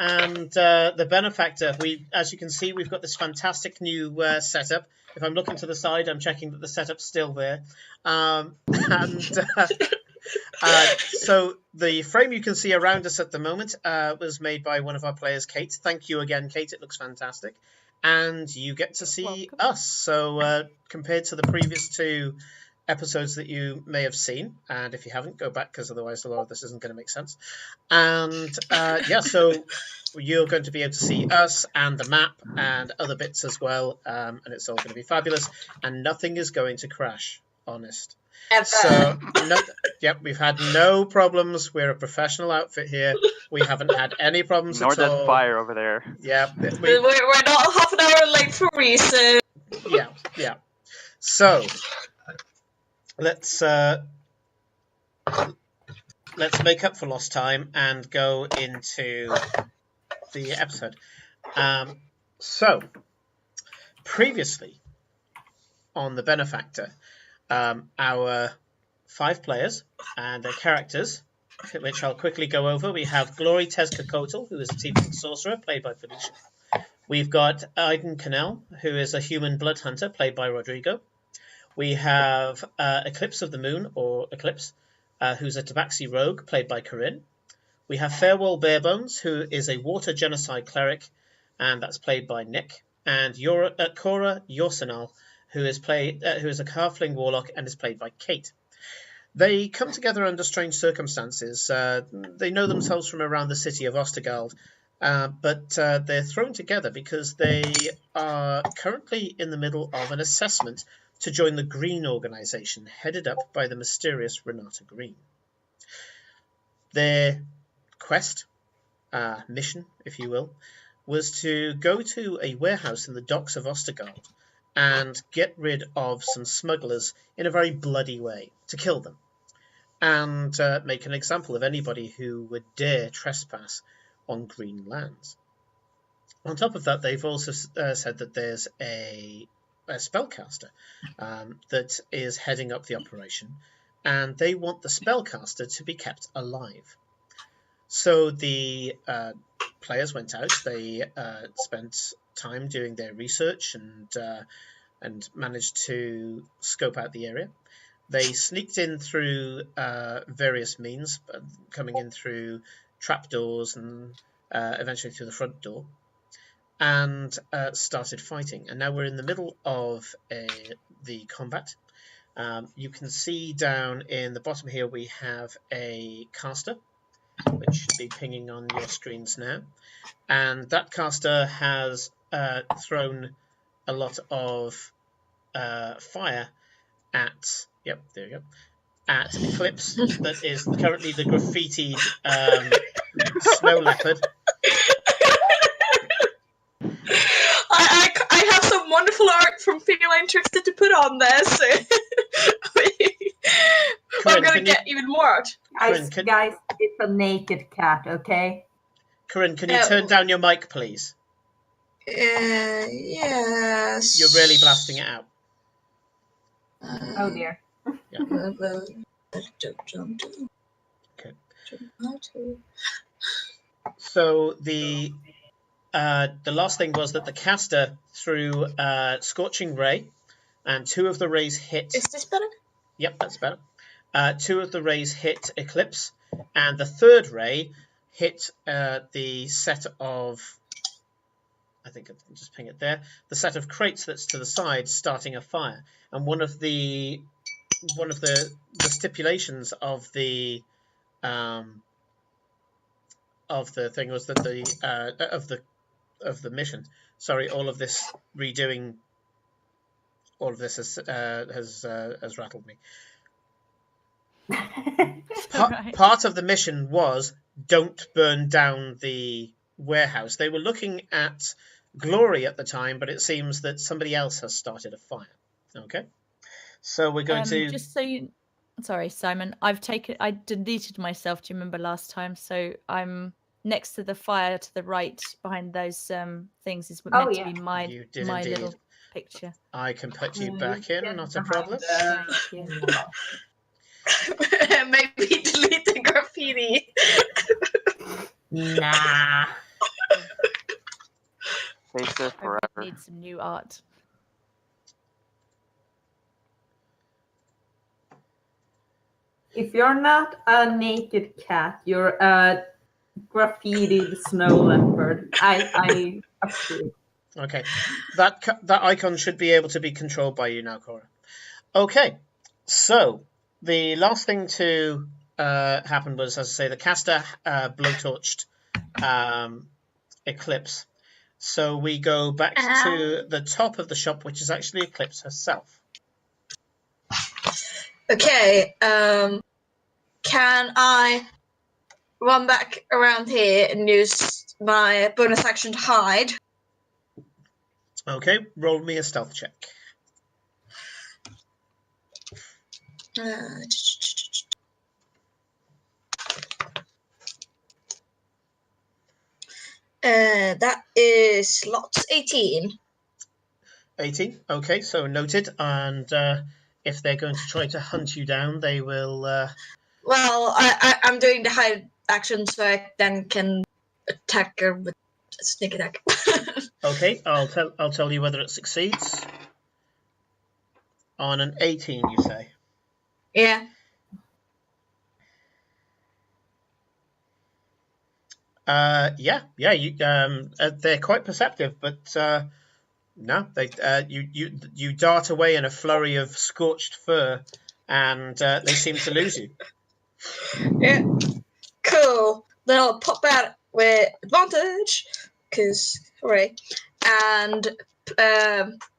and the Benefactor. As you can see, we've got this fantastic new setup. If I'm looking to the side, I'm checking that the setup's still there. So the frame you can see around us at the moment was made by one of our players, Kate. Thank you again, Kate. It looks fantastic. And you get to see us. So compared to the previous 2 episodes that you may have seen, and if you haven't, go back, because otherwise a lot of this isn't going to make sense. And so you're going to be able to see us and the map and other bits as well, and it's all going to be fabulous, and nothing is going to crash, honest. So we've had no problems. We're a professional outfit here. We haven't had any problems Nor at all. that fire over there. Yeah, we're not half an hour late for a reason. Yeah. So let's make up for lost time and go into the episode. So previously on the Benefactor, our 5 players and their characters, which I'll quickly go over. We have Glory Tezcacoatl, who is a tiefling sorcerer, played by Felicia. We've got Aiden Cannell, who is a human blood hunter, played by Rodrigo. We have Eclipse of the Moon, or Eclipse, who's a Tabaxi rogue, played by Corinne. We have Farewell Barebones, who is a water genocide cleric, and that's played by Nick. And Cora Yorsenal, who is a halfling warlock and is played by Kate. They come together under strange circumstances. They know themselves from around the city of Ostergald, but they're thrown together because they are currently in the middle of an assessment to join the Green Organisation, headed up by the mysterious Renata Green. Their quest, mission, if you will, was to go to a warehouse in the docks of Ostergald and get rid of some smugglers in a very bloody way, to kill them, and make an example of anybody who would dare trespass on green lands. On top of that, they've also said that there's a spellcaster that is heading up the operation, and they want the spellcaster to be kept alive. So the players went out. They spent time doing their research and managed to scope out the area. They sneaked in through various means, coming in through trapdoors and eventually through the front door, and started fighting. And now we're in the middle of the combat. You can see down in the bottom here we have a caster, which should be pinging on your screens now. And that caster has thrown a lot of fire at, there you go, at Eclipse, that is currently the graffitied snow leopard. I have some wonderful art from Feline Trickster to put on there, so I'm going to get even more art. Guys, it's a naked cat, okay? Corinne, can you turn down your mic, please? Yes. You're really blasting it out. Oh dear. Yeah. Okay. So the last thing was that the caster threw Scorching Ray, and 2 of the rays hit. Is this better? Yep, that's better. 2 of the rays hit Eclipse, and the 3rd ray hit the set of, I think I can just ping it there, the set of crates that's to the side, starting a fire. And one of the stipulations of the thing was that of the mission. Sorry, all of this redoing. All of this has rattled me. Part of the mission was don't burn down the warehouse. They were looking at Glory at the time, but it seems that somebody else has started a fire. Okay, so we're going to just so you. Sorry, Simon. I deleted myself. Do you remember last time? So I'm next to the fire to the right, behind those things. Is meant to be my little picture. I can put you back in. Not a problem. Maybe delete the graffiti. Nah. Face this I forever. really need some new art. If you're not a naked cat, you're a graffitied snow leopard. I approve. Okay, that icon should be able to be controlled by you now, Cora. Okay, so the last thing to happen was, as I say, the caster blowtorched Eclipse. So we go back to the top of the shop, which is actually Eclipse herself. Okay, can I run back around here and use my bonus action to hide? Okay, roll me a stealth check. That is lots 18. 18. Okay, so noted. And if they're going to try to hunt you down, they will. Well, I'm doing the hide action, so I then can attack her with a sneak attack. Okay, I'll tell you whether it succeeds. On an 18, you say? Yeah. Yeah. You, they're quite perceptive, but no, they you dart away in a flurry of scorched fur, and they seem to lose you. Yeah. Cool. Then I'll pop out with advantage, because hooray, and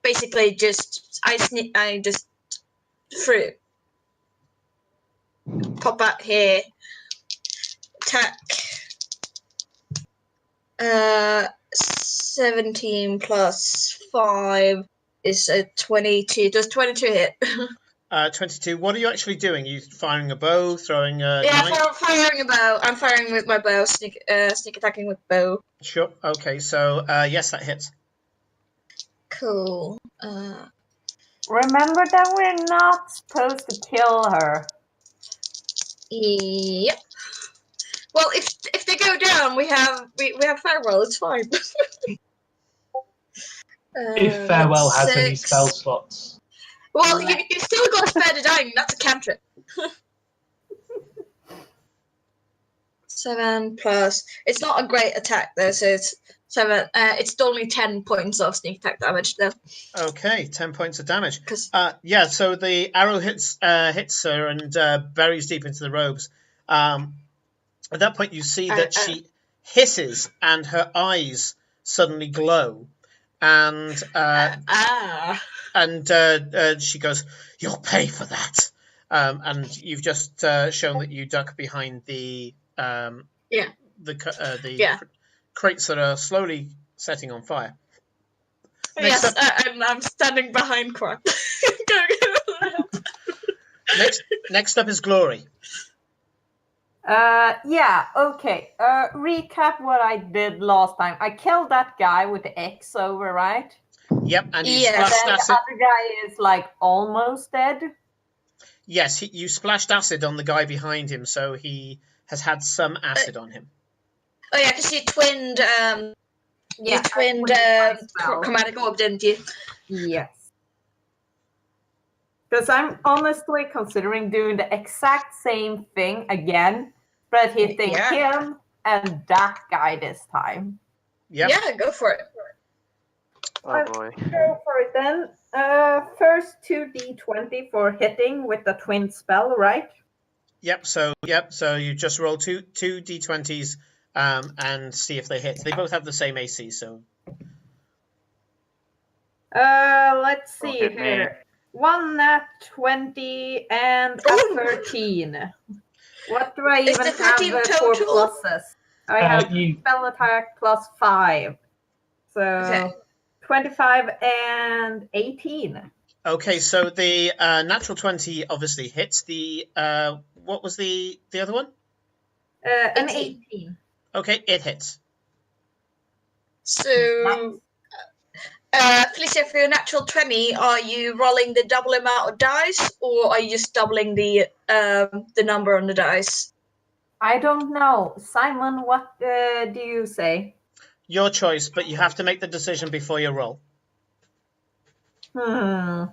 basically I just through pop out here, attack. 17 plus 5 is a 22. Does 22 hit? 22. What are you actually doing? You firing a bow, throwing a knife? Yeah, firing a bow. I'm firing with my bow. Sneak attacking with bow. Sure. Okay. So yes, that hits. Cool. Remember that we're not supposed to kill her. Yep. Well, if they go down, we have farewell. It's fine. If farewell has any spell slots. Well, you still got spare to dying. That's a cantrip. 7 plus. It's not a great attack though, so it's 7. It's only 10 points of sneak attack damage though. Okay, 10 points of damage. Yeah, so the arrow hits her and buries deep into the robes. At that point, you see that she hisses and her eyes suddenly glow, and she goes, "You'll pay for that." And you've just shown that you duck behind the crates that are slowly setting on fire. I'm standing behind Quark. Next up is Glory. Yeah, okay. Recap what I did last time. I killed that guy with the X over, right? Yep, and you splashed acid. The other guy is like almost dead. Yes, you splashed acid on the guy behind him, so he has had some acid on him. Oh yeah, because you twinned. You twinned chromatic orb, didn't you? Yes. Because I'm honestly considering doing the exact same thing again, but hitting him and that guy this time. Yep. Yeah, go for it. Oh boy. Go for it then. First 2d20 for hitting with the twin spell, right? Yep. So you just roll two d20s and see if they hit. They both have the same AC, so. Let's see here. One nat 20 and a 13. What do I even have for pluses? I have spell attack plus 5. So 25 and 18. Okay, so the natural 20 obviously hits. The what was the other one? An 18. Okay, it hits. So, Felicia, for your natural 20, are you rolling the double amount of dice, or are you just doubling the number on the dice? I don't know. Simon, what do you say? Your choice, but you have to make the decision before you roll. I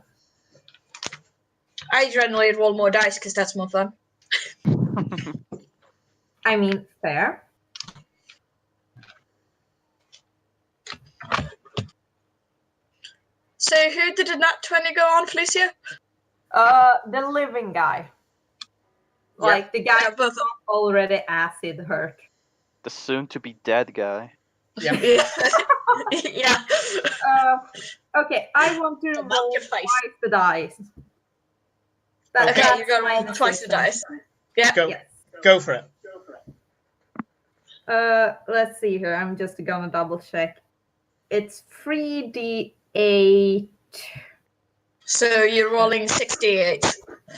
generally roll more dice because that's more fun. I mean, fair. So who did the nat 20 go on, Felicia? The living guy. Like the guy both already acid hurt. The soon-to-be dead guy. Yeah. Yeah. Okay, I want to roll your face. twice the dice. Okay, That's you're going my to roll twice the decision. dice. Yeah. Go for it. Let's see here. I'm just gonna double check. It's 3d8. So you're rolling 68.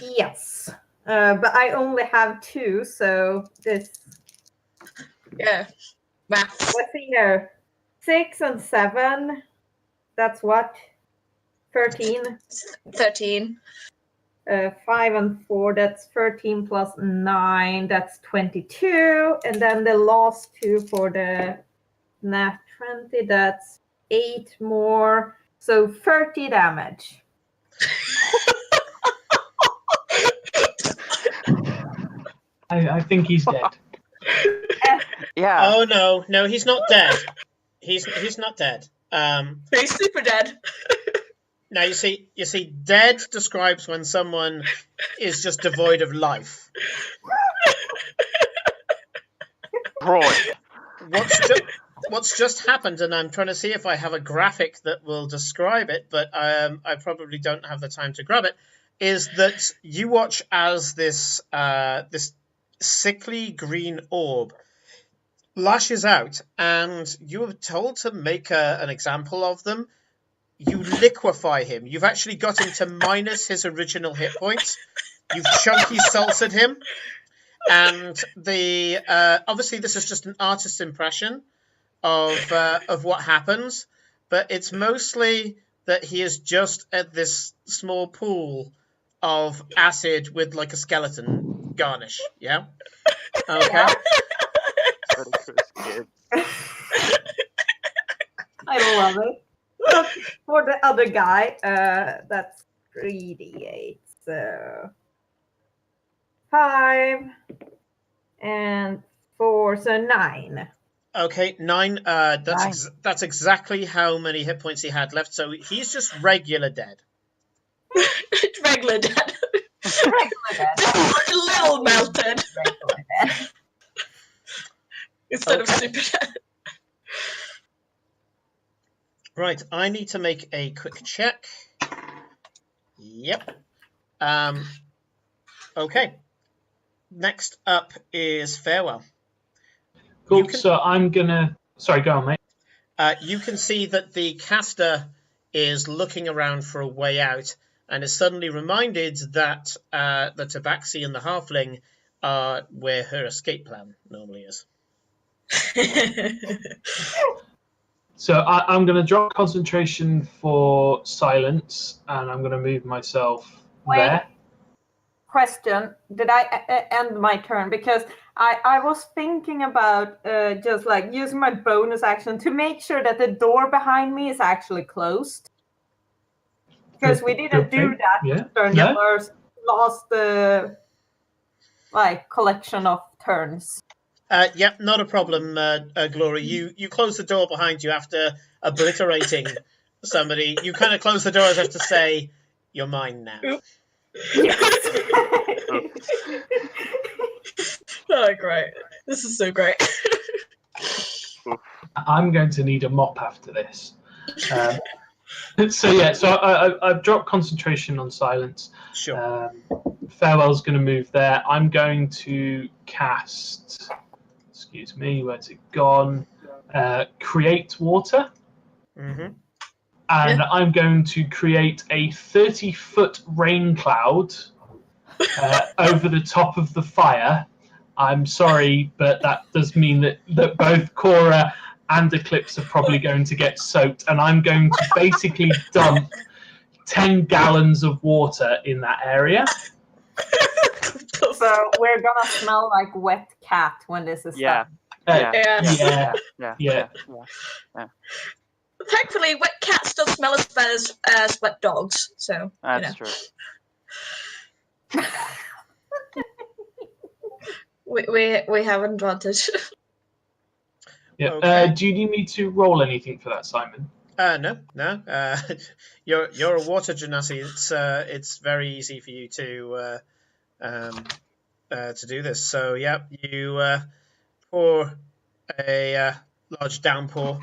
Yes. But I only have 2, so this. Yeah. Maths. Let's see here. 6 and 7. That's what? 13. 13. 5 and 4. That's 13 plus 9. That's 22. And then the last 2 for the nat 20. That's 8 more. So 30 damage. I think he's dead. Yeah. Oh no, he's not dead. He's not dead. He's super dead. Now you see, dead describes when someone is just devoid of life. Roy. What's just happened, and I'm trying to see if I have a graphic that will describe it, but I probably don't have the time to grab it, is that you watch as this sickly green orb lashes out, and you are told to make an example of them. You liquefy him. You've actually got him to minus his original hit points. You've chunky salted him. And obviously this is just an artist's impression of what happens, but it's mostly that he is just at this small pool of acid with like a skeleton garnish. Yeah? Okay. I love it. Look, for the other guy, that's 3d8. So 5 and 4, so 9. Okay, 9. That's exactly how many hit points he had left. So he's just regular dead. Regular dead. Regular dead. A little melted. Regular dead. Instead of super dead. Right, I need to make a quick check. Yep. Okay. Next up is Farewell. Cool. So I'm gonna. Sorry, go on, mate. You can see that the caster is looking around for a way out, and is suddenly reminded that the Tabaxi and the Halfling are where her escape plan normally is. So I'm going to drop concentration for silence, and I'm going to move myself there. Question: did I end my turn? Because I was thinking about just like using my bonus action to make sure that the door behind me is actually closed. Because we didn't do that turn. No? Lost the collection of turns. Yep, not a problem, Glory. You close the door behind you after obliterating somebody. You kind of close the door as if to say, "You're mine now." Oh, great. This is so great. I'm going to need a mop after this. So I've dropped concentration on silence. Sure. Farewell's going to move there. I'm going to cast... Excuse me, where's it gone? Create water. Mm-hmm. And I'm going to create a 30-foot rain cloud over the top of the fire. I'm sorry, but that does mean that both Cora and Eclipse are probably going to get soaked, and I'm going to basically dump 10 gallons of water in that area. So we're gonna smell like wet cat when this is done. Yeah. Thankfully, wet cats don't smell as bad as wet dogs, so That's true. we have an advantage. Yeah. Okay. Do you need me to roll anything for that, Simon? No. You're a water genasi. It's very easy for you to do this. So yeah, you pour a large downpour.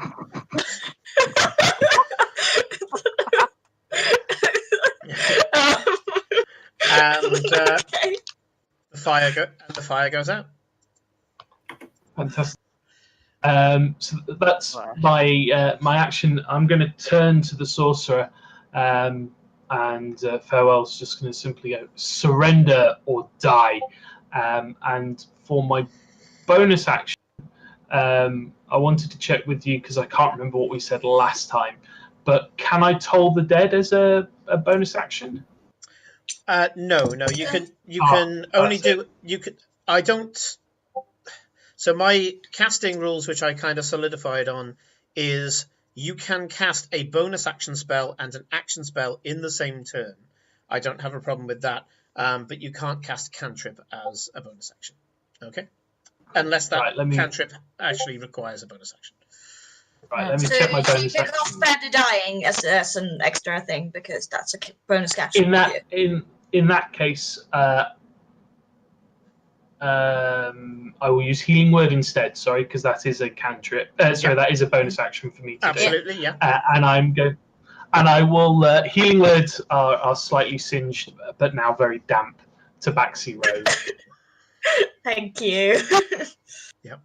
And the fire goes out. Fantastic. So that's my action. I'm going to turn to the sorcerer, and Farewell's just going to simply go surrender or die. And for my bonus action, I wanted to check with you because I can't remember what we said last time. But can I toll the dead as a bonus action? No. You can only do. You can. I don't. So my casting rules, which I kind of solidified on, is you can cast a bonus action spell and an action spell in the same turn. I don't have a problem with that, but you can't cast a cantrip as a bonus action. Okay, unless that cantrip actually requires a bonus action. Right, let me check my bonus action. So you can off dying as an extra thing because that's a bonus action. In that case, I will use Healing Word instead. Sorry, because that is a cantrip. That is a bonus action for me to Absolutely, do. yeah. And I will. Healing Words are slightly singed, but now very damp. Tabaxi Rose. Thank you. Yep.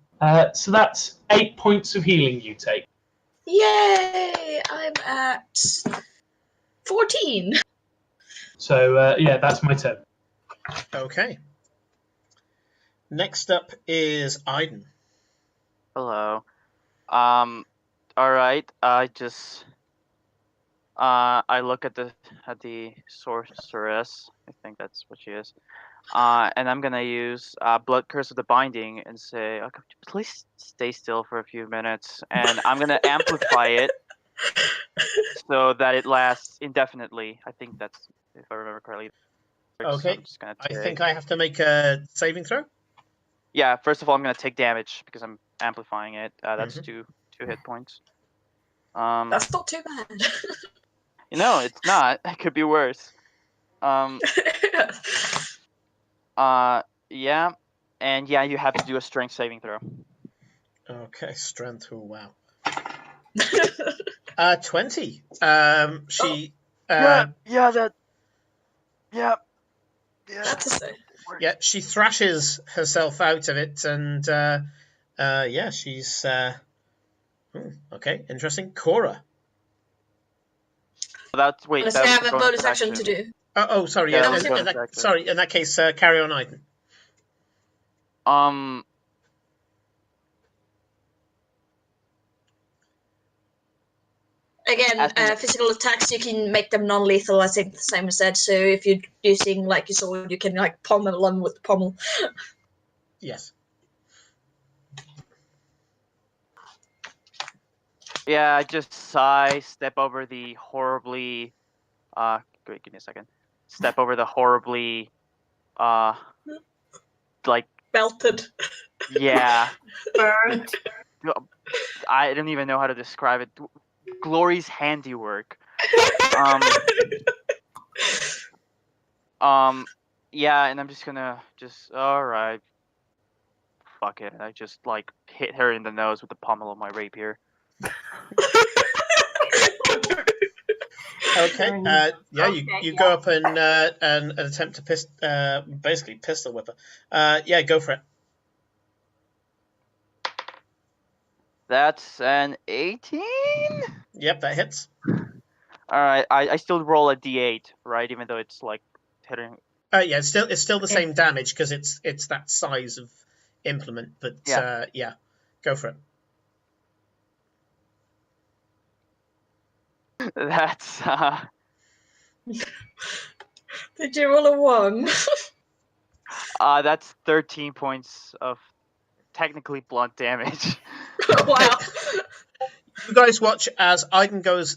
So that's 8 points of healing you take. Yay! I'm at 14. So that's my turn. Okay. Next up is Aiden. Hello. All right. I look at the sorceress. I think that's what she is. And I'm gonna use Blood Curse of the Binding and say, okay, please stay still for a few minutes, and I'm gonna amplify it so that it lasts indefinitely. I think that's, if I remember correctly. Okay. So I think I have to make a saving throw. Yeah. First of all, I'm gonna take damage because I'm amplifying it. That's two hit points. That's not too bad. It's not. It could be worse. Yeah, and yeah, you have to do a strength saving throw. Okay, strength. Oh wow. 20. She. Yeah, she thrashes herself out of it, and she's. Okay, interesting. Cora. Unless I have a bonus action to do. Sorry. Yeah, sorry. In that case, carry on, Aiden. Again, physical attacks, you can make them non-lethal, I think, the same as that. So if you're using, like, your sword, you can, like, pommel them with the pommel. Yes. Yeah, I just sigh, step over the horribly... Wait, give me a second. Step over the horribly... like... Melted. Yeah. Burned. I don't even know how to describe it. Glory's handiwork. Yeah, and I'm just gonna alright. Fuck it. I just like hit her in the nose with the pommel of my rapier. Okay. You go up and attempt to basically pistol whip her. Yeah, go for it. That's an 18? Yep, that hits. Alright, I still roll a d8, right? Even though it's like hitting. Yeah, it's still the same damage because it's that size of implement, but yeah, go for it. That's Did you roll a 1? That's 13 points of technically blunt damage. Wow. You guys watch as Aiden goes,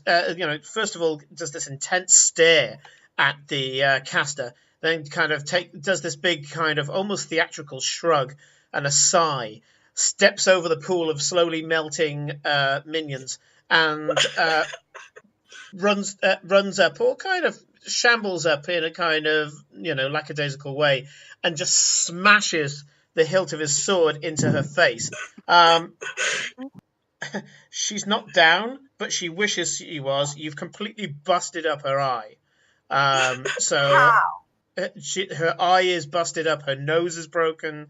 first of all, does this intense stare at the caster, then kind of does this big kind of almost theatrical shrug and a sigh, steps over the pool of slowly melting minions, and runs up, or kind of shambles up in a kind of lackadaisical way, and just smashes the hilt of his sword into her face. She's not down, but she wishes she was. You've completely busted up her eye. So her eye is busted up. Her nose is broken.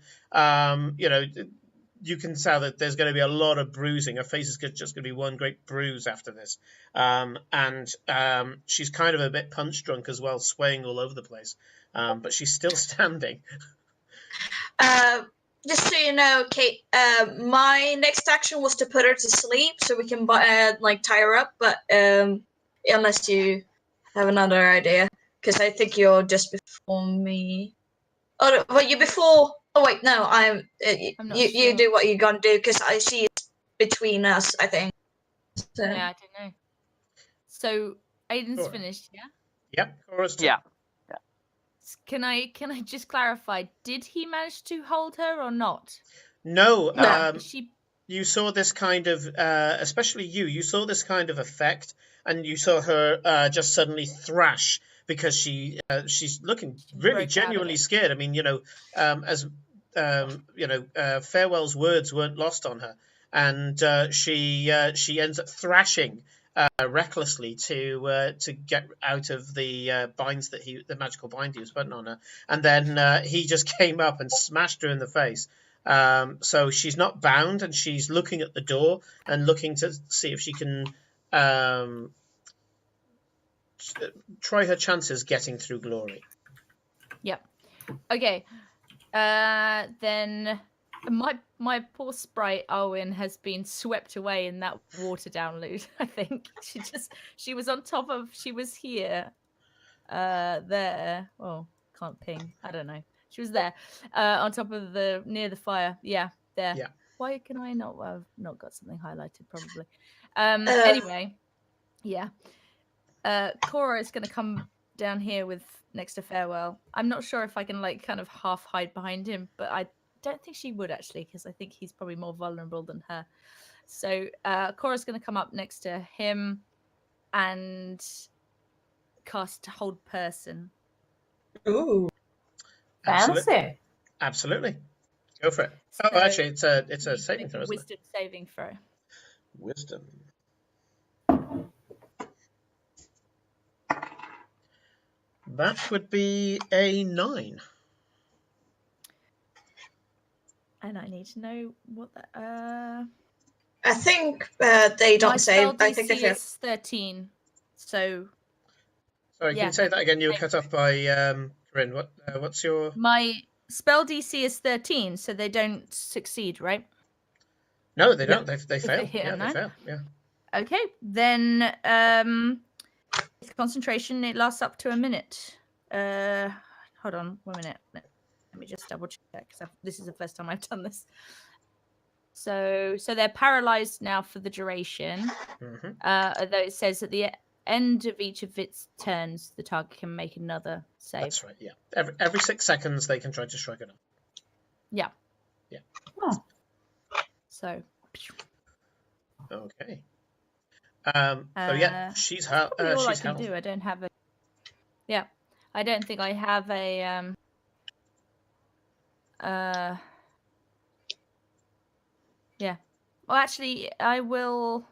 You can tell that there's going to be a lot of bruising. Her face is just going to be one great bruise after this. And she's kind of a bit punch drunk as well, swaying all over the place. But she's still standing. Just so you know, Kate, my next action was to put her to sleep so we can tie her up. But unless you have another idea, because I think you're just before me. Oh, well, you before. Oh wait, no, I'm not you. Sure. You do what you're gonna do because she is between us, I think. So. Yeah, I don't know. So Aiden's Cora. Finished, yeah. Yep, Cora's yeah. Can I just clarify? Did he manage to hold her or not? No. She. You saw this kind of, especially you saw this kind of effect, and you saw her just suddenly thrash because she's looking really genuinely scared. I mean, Farewell's words weren't lost on her, and she ends up thrashing recklessly to get out of the binds the magical bind he was putting on her, and then he just came up and smashed her in the face. So she's not bound, and she's looking at the door and looking to see if she can try her chances getting through Glory. Yep. Okay. Then my poor sprite Owen has been swept away in that water download. I think she was on top of. She was here, there. Oh, can't ping. I don't know. She was there, on top of near the fire. Yeah, there. Yeah. Why can I not? I've not got something highlighted, probably. Anyway, yeah. Cora is going to come down here next to Farewell. I'm not sure if I can kind of half hide behind him, but I don't think she would actually, because I think he's probably more vulnerable than her. So Cora's going to come up next to him and cast Hold Person. Ooh. Fancy. Absolutely. Go for it. So actually, it's a saving throw, isn't it? Wisdom saving throw. Wisdom. That would be a 9. And I need to know what that. I think they don't save. My I think they fail. 13. So. Sorry, can you say that again? You were cut off by Corinne. What's your? My spell DC is 13, so they don't succeed, right? No, they don't. They fail. They fail. Yeah. Okay, then concentration. It lasts up to a minute. Hold on 1 minute. Let me just double check because this is the first time I've done this. So they're paralyzed now for the duration. Mm-hmm. Although it says at the end of each of its turns, the target can make another save. That's right. Yeah. Every 6 seconds, they can try to shrug it off. Yeah. Yeah. Oh. So. Okay. So yeah, she's how all she's I can do. I don't have a. Yeah, I don't think I have a. Yeah. Well, actually, I will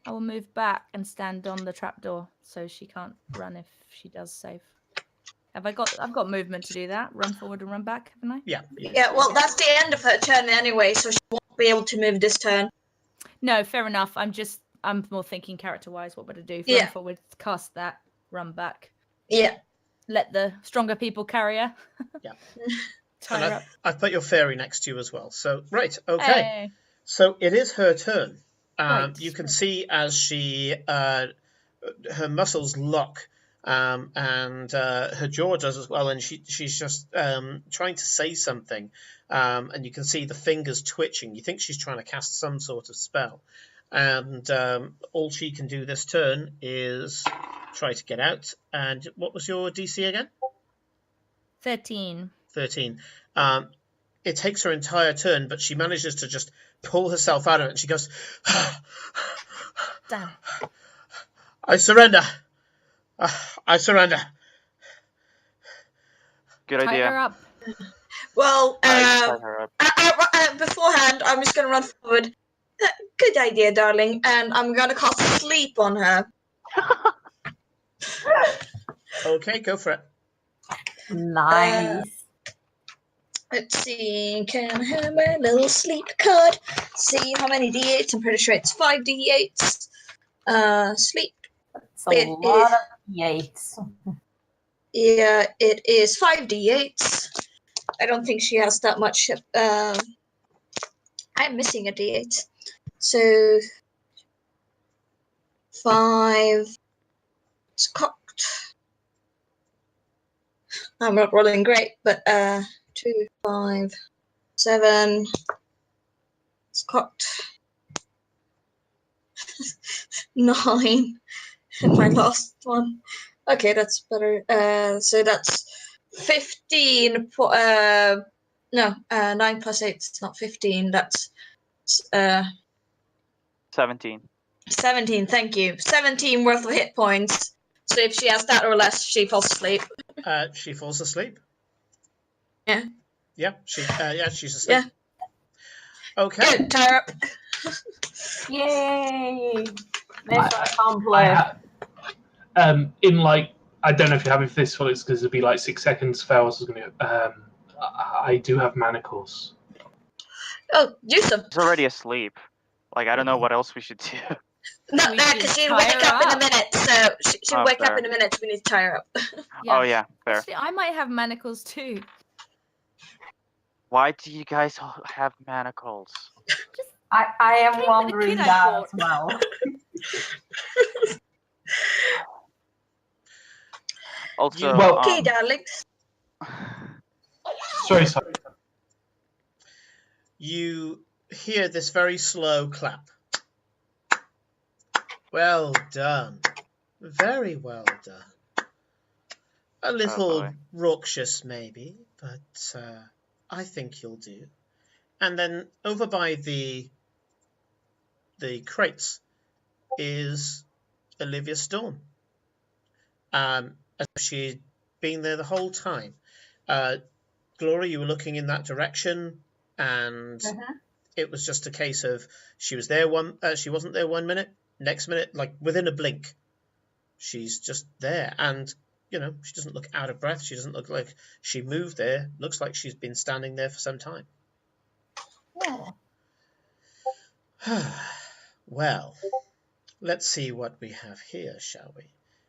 move back and stand on the trapdoor so she can't run if she does save. I've got movement to do that. Run forward and run back, haven't I? Yeah. Yeah. Well, that's the end of her turn anyway, so she won't be able to move this turn. No, fair enough. I'm more thinking character-wise. What would I do? Run forward, cast that, run back. Yeah. Let the stronger people carry her. Yeah. Tie her up. I've put your fairy next to you as well. So right, okay. Hey. So it is her turn. Right. You can see as she her muscles lock, and her jaw does as well, and she's just trying to say something, and you can see the fingers twitching. You think she's trying to cast some sort of spell, and all she can do this turn is try to get out. And what was your DC again? 13. 13. It takes her entire turn, but she manages to just pull herself out of it, and she goes, Damn. I surrender. I surrender. Good idea. Tie her up. Well, Tie her up. beforehand, I'm just going to run forward. Good idea, darling. And I'm going to cast sleep on her. Okay, go for it. Nice. Let's see. Can I have a little sleep card? See how many d8s. I'm pretty sure it's 5 d8s. Sleep. It's a lot of d8s. Yeah, it is 5 d8s. I don't think she has that much. I'm missing a d8. So 5. It's cocked. I'm not rolling great, but 2, 5, 7. It's cocked. 9. And my last one. Okay, that's better. So that's 15. 9 plus 8 is not 15. That's 17. 17. Thank you. 17 worth of hit points. So if she has that or less, she falls asleep. She falls asleep. Yeah. Yeah, she's asleep. Yeah. Okay. Good. Tie her up. Yay! In like, I don't know if you're having fistfuls because it'd be like 6 seconds. Fails is going to. I do have manacles. Oh, use them. She's already asleep. Like, I don't know what else we should do. No, because she'll wake up in a minute. So she'll wake up in a minute. So we need to tie her up. Yeah. Oh yeah, fair. Actually, I might have manacles too. Why do you guys have manacles? I am wondering that as well. Also, okay, darlings. Sorry. You hear this very slow clap. Well done. Very well done. A little raucous, maybe, but I think you'll do. And then over by the crates is Olivia Storm. As she'd been there the whole time. Gloria, you were looking in that direction, and it was just a case of she was there she wasn't there 1 minute, next minute, like within a blink, she's just there, and she doesn't look out of breath. She doesn't look like she moved there. Looks like she's been standing there for some time. Yeah. Well, let's see what we have here, shall we?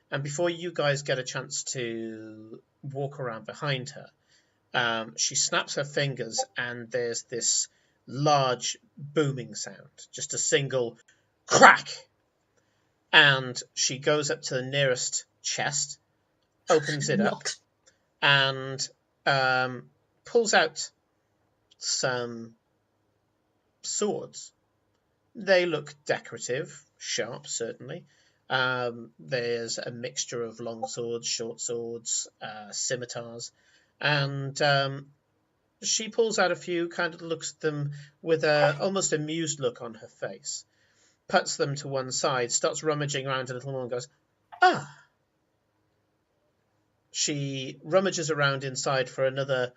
And before you guys get a chance to walk around behind her, she snaps her fingers, and there's this large booming sound, just a single crack. And she goes up to the nearest chest, opens it up, and pulls out some swords. They look decorative, sharp, certainly. There's a mixture of long swords, short swords, scimitars, and she pulls out a few, kind of looks at them with a almost amused look on her face, puts them to one side, starts rummaging around a little more and goes, ah. She rummages around inside for another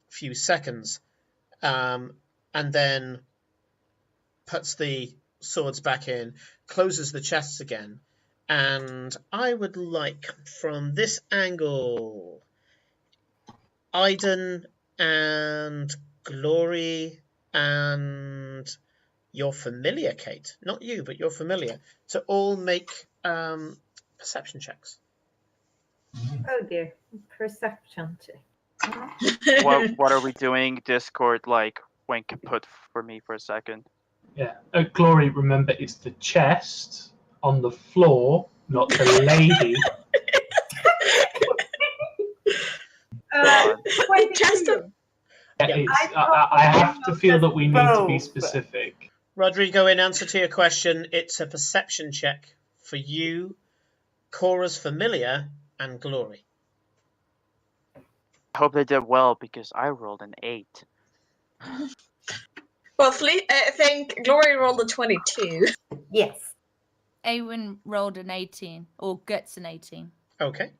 few seconds, and then puts the swords back in, closes the chests again, and I would like, from this angle, Aiden and Glory and your familiar, Kate, not you, but your familiar, to all make perception checks. Oh dear, perception check. What are we doing? Discord, like, wink put for me for a second. Yeah. Glory, remember, it's the chest on the floor, not the lady. God. 22. I have to feel that we need to be specific. Rodrigo, in answer to your question, it's a perception check for you, Cora's familiar, and Glory. I hope they did well because I rolled an 8. Well, I think Glory rolled a 22. Yes. Awen rolled an 18, or gets an 18. Okay.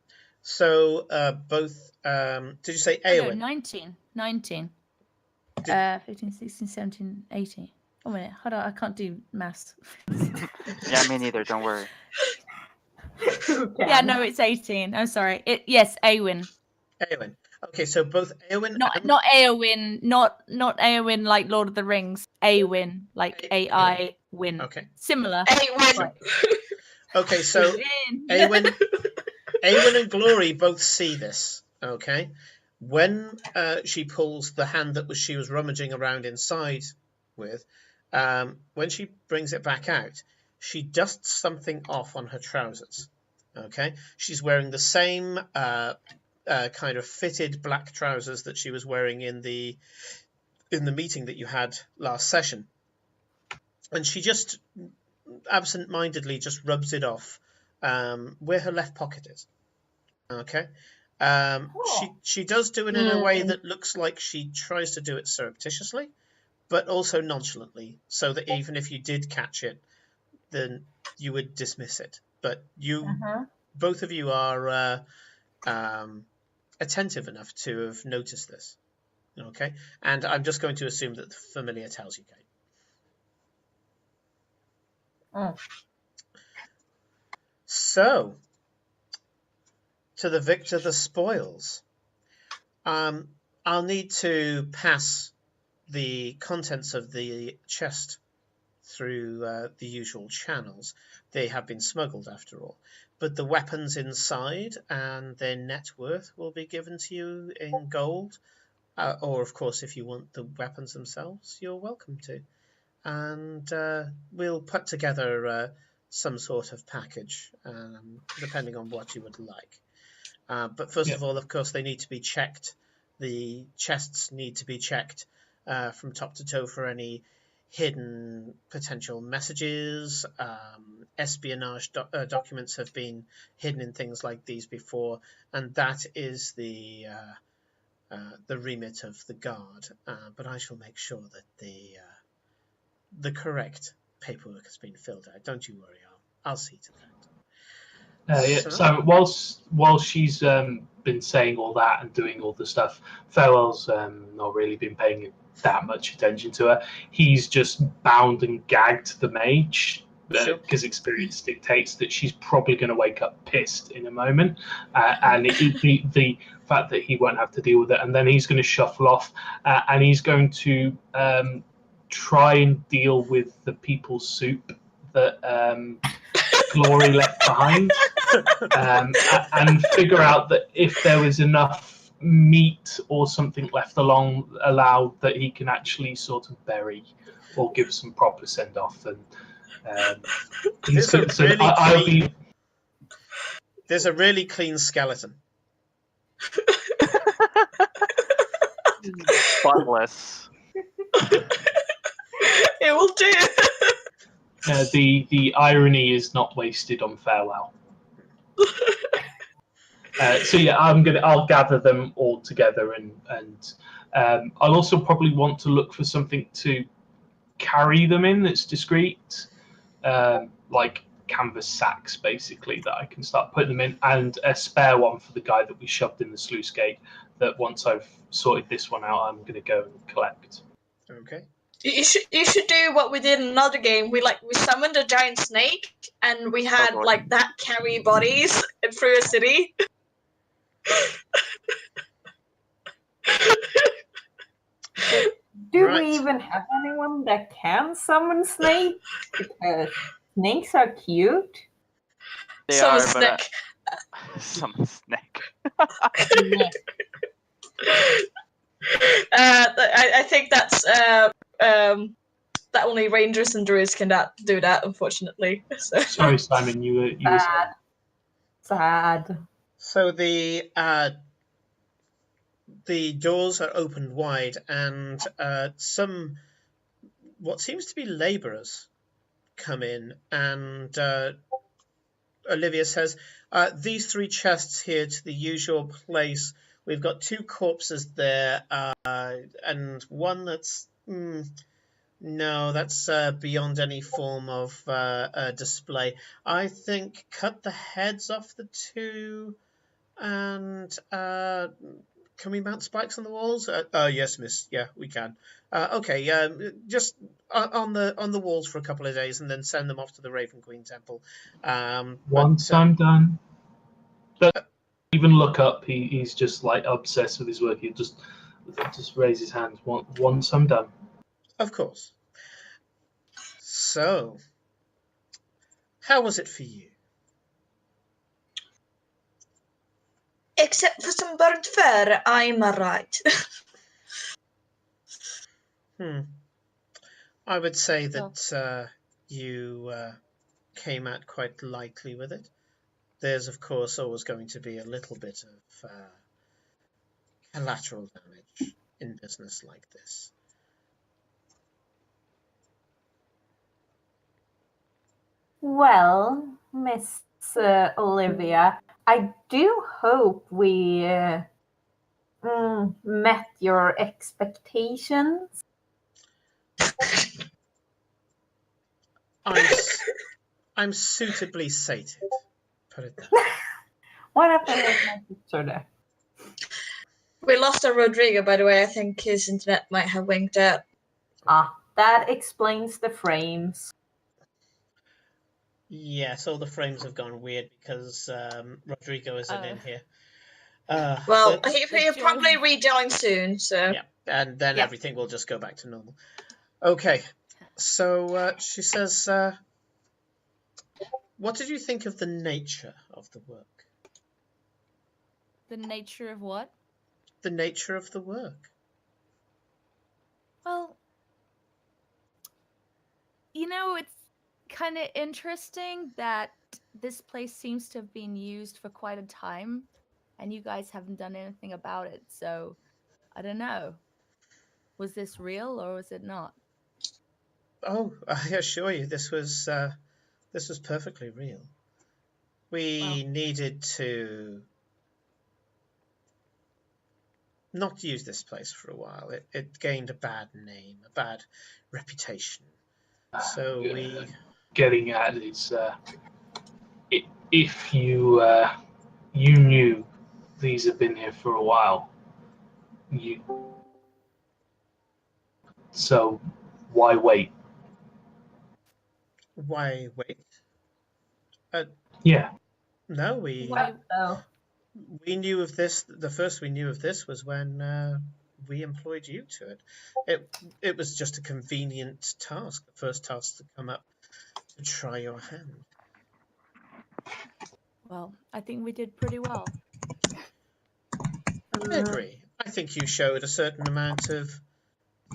So both, did you say Oh, no, Awen? 19. 19. 15, 16, 17, 18. Oh, minute. Hold on. I can't do maths. Yeah, me neither. Don't worry. Yeah, no, it's 18. I'm sorry. Yes, Awen. Awen. Okay, so both Awen Not Aowen, not Aowen like Lord of the Rings. Awen, like AI win. Okay. Similar. Awen. Right. Okay, so Awen and Glory both see this. Okay. When she pulls the hand that she was rummaging around inside with, when she brings it back out, she dusts something off on her trousers. Okay. She's wearing the same kind of fitted black trousers that she was wearing in the meeting that you had last session, and she just absent-mindedly just rubs it off where her left pocket is. Okay. She does do it in a way that looks like she tries to do it surreptitiously, but also nonchalantly, so that even if you did catch it, then you would dismiss it. But you, both of you are attentive enough to have noticed this. Okay, and I'm just going to assume that the familiar tells you, Kate. So, to the victor the spoils. I'll need to pass the contents of the chest through the usual channels. They have been smuggled, after all. But the weapons inside and their net worth will be given to you in gold. Or, of course, if you want the weapons themselves, you're welcome to. And we'll put together some sort of package, depending on what you would like. But first of all, of course, they need to be checked. The chests need to be checked from top to toe for any hidden potential messages. Espionage documents have been hidden in things like these before, and that is the remit of the guard. But I shall make sure that the correct paperwork has been filled out. Don't you worry, I'll see to that. So whilst she's been saying all that and doing all the stuff, Farewell's not really been paying that much attention to her. He's just bound and gagged the mage because experience dictates that she's probably going to wake up pissed in a moment, and the fact that he won't have to deal with it, and then he's going to shuffle off, and he's going to try and deal with the people's soup that Glory left behind, and figure out that if there was enough meat or something left allowed that he can actually sort of bury or give some proper send off. And there's a really clean skeleton. Spotless. It will do. The irony is not wasted on Farewell. So yeah, I'll gather them all together, and I'll also probably want to look for something to carry them in that's discreet, like canvas sacks basically that I can start putting them in, and a spare one for the guy that we shoved in the sluice gate. That once I've sorted this one out, I'm going to go and collect. Okay. You should do what we did in another game. We summoned a giant snake, and we had that carry bodies through a city. Do we even have anyone that can summon snakes? Because snakes are cute. Summon snake. Summon snake. I think that's that only rangers and druids can do that, unfortunately. So. Sorry, Simon, you were sad. So the the doors are opened wide, and some what seems to be labourers come in, and Olivia says, these 3 chests here to the usual place. We've got 2 corpses there, and one that's... no, that's beyond any form of display. I think cut the heads off the 2, and can we mount spikes on the walls? Yes, miss. Yeah, we can. Okay, just on the walls for a couple of days, and then send them off to the Raven Queen Temple. Once I'm done, don't even look up. He's just like obsessed with his work. He just raise his hands. Once I'm done. Of course. So, how was it for you? Except for some burnt fur, I'm alright. I would say that you came out quite lightly with it. There's, of course, always going to be a little bit of collateral damage in business like this. Well, Miss Olivia, I do hope we met your expectations. I'm suitably sated. Put it that. What happened with my picture there? We lost our Rodrigo, by the way. I think his internet might have winked out. That explains the frames. Yes, all the frames have gone weird because Rodrigo isn't in here. Well, he'll probably rejoin soon, so... Yeah, and then everything will just go back to normal. Okay, so she says, what did you think of the nature of the work? The nature of what? The nature of the work. Well, you know, it's kind of interesting that this place seems to have been used for quite a time, and you guys haven't done anything about it, so I don't know. Was this real or was it not? Oh, I assure you, this was perfectly real. We needed to not use this place for a while. It gained a bad name, a bad reputation. So we... Getting at is, if you knew these have been here for a while, so why wait? Why wait? Yeah. No, we knew of this. The first we knew of this was when we employed you to it. It was just a convenient task, the first task to come up to try your hand. Well, I think we did pretty well. I agree. I think you showed a certain amount of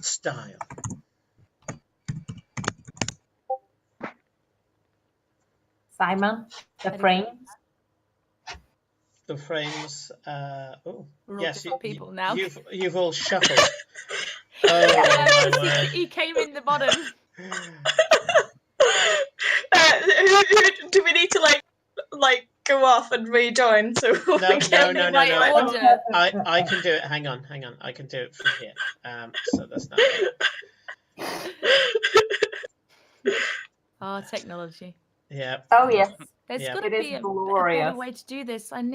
style. Simon, the frames? The frames, We're yes, all people now. You've all shuffled. Oh, my word. He came in the bottom. Do we need to like go off and rejoin? So No. I can do it. Hang on. I can do it from here. So that's not. Oh, technology. Yeah. Oh yes. There's got to be a better way to do this. I'm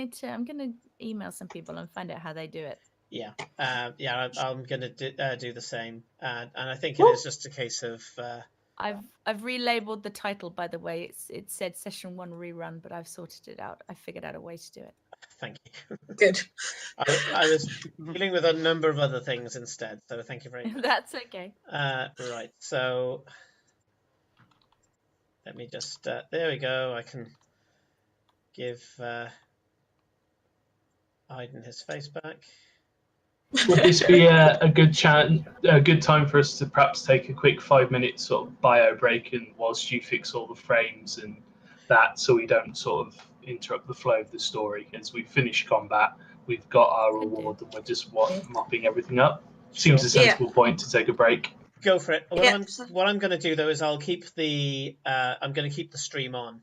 gonna email some people and find out how they do it. Yeah. I'm gonna do the same. And I think it is just a case of. I've relabeled the title, by the way. It said Session 1 rerun, but I've sorted it out. I figured out a way to do it. Thank you. Good. I was dealing with a number of other things instead, so thank you very much. That's okay. Right. So let me just. There we go. I can give Aiden his face back. Would this be a good time for us to perhaps take a quick 5-minute sort of bio break, and whilst you fix all the frames and that, so we don't sort of interrupt the flow of the story as we finish combat, we've got our reward and we're just mopping everything up. Seems a sensible point to take a break. Go for it. What I'm going to do though is I'll keep the stream on,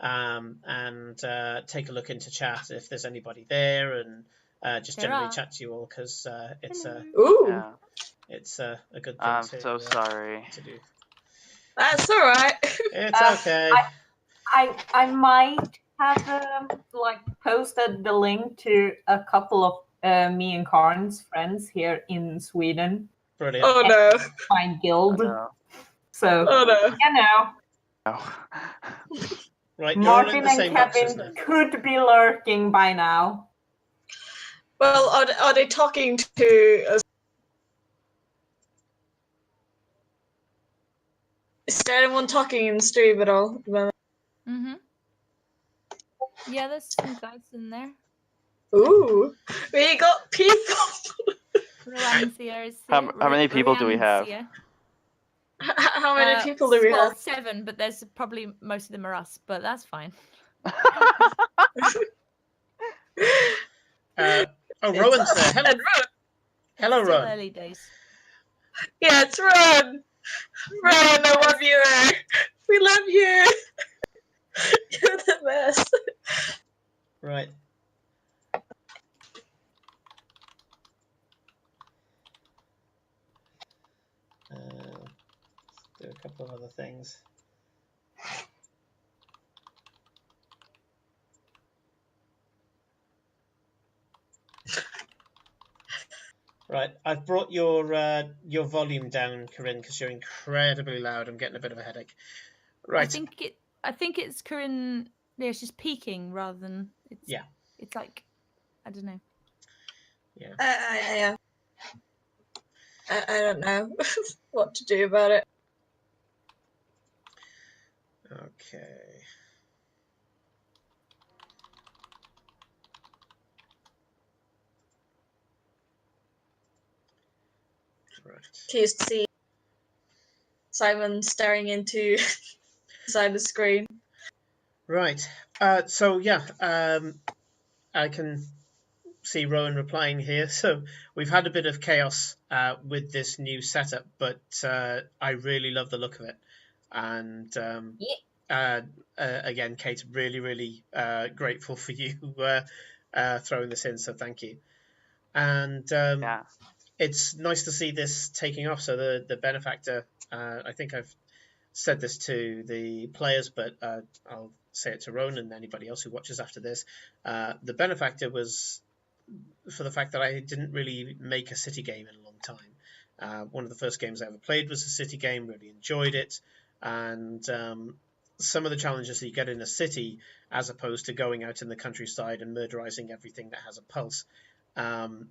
and take a look into chat if there's anybody there, and just generally chat to you all because it's a good thing. I'm so sorry to do. That's all right. It's okay. I might have posted the link to a couple of me and Karin's friends here in Sweden. Brilliant. Oh no. My guild. Oh, no. So Right, Martin and Kevin could be lurking by now. Well, are they talking to us? Is there anyone talking in the stream at all? Mm-hmm. Yeah, there's some guys in there. Ooh, we got people. How many people do we have? How many people do we have? Well, 7, but there's probably most of them are us, but that's fine. Rowan's there. Hello, hello, Still Rowan. Early days. Yeah, it's Rowan. Rowan, I love you. We love you. You're the best. Right. Let's do a couple of other things. Right, I've brought your volume down, Corinne, because you're incredibly loud. I'm getting a bit of a headache. Right. I think it's Corinne. Yeah, it's just peaking rather than it's. Yeah. It's like, I don't know. Yeah. I don't know what to do about it. Okay. Right. Curious to see Simon staring into inside the screen. Right. So yeah, I can see Rowan replying here. So we've had a bit of chaos with this new setup, but I really love the look of it. And again, Kate, really grateful for you throwing this in. So thank you. And it's nice to see this taking off. So the Benefactor, I think I've said this to the players, but I'll say it to Rowan and anybody else who watches after this. The Benefactor was for the fact that I didn't really make a city game in a long time. One of the first games I ever played was a city game, really enjoyed it. And some of the challenges that you get in a city, as opposed to going out in the countryside and murderizing everything that has a pulse, the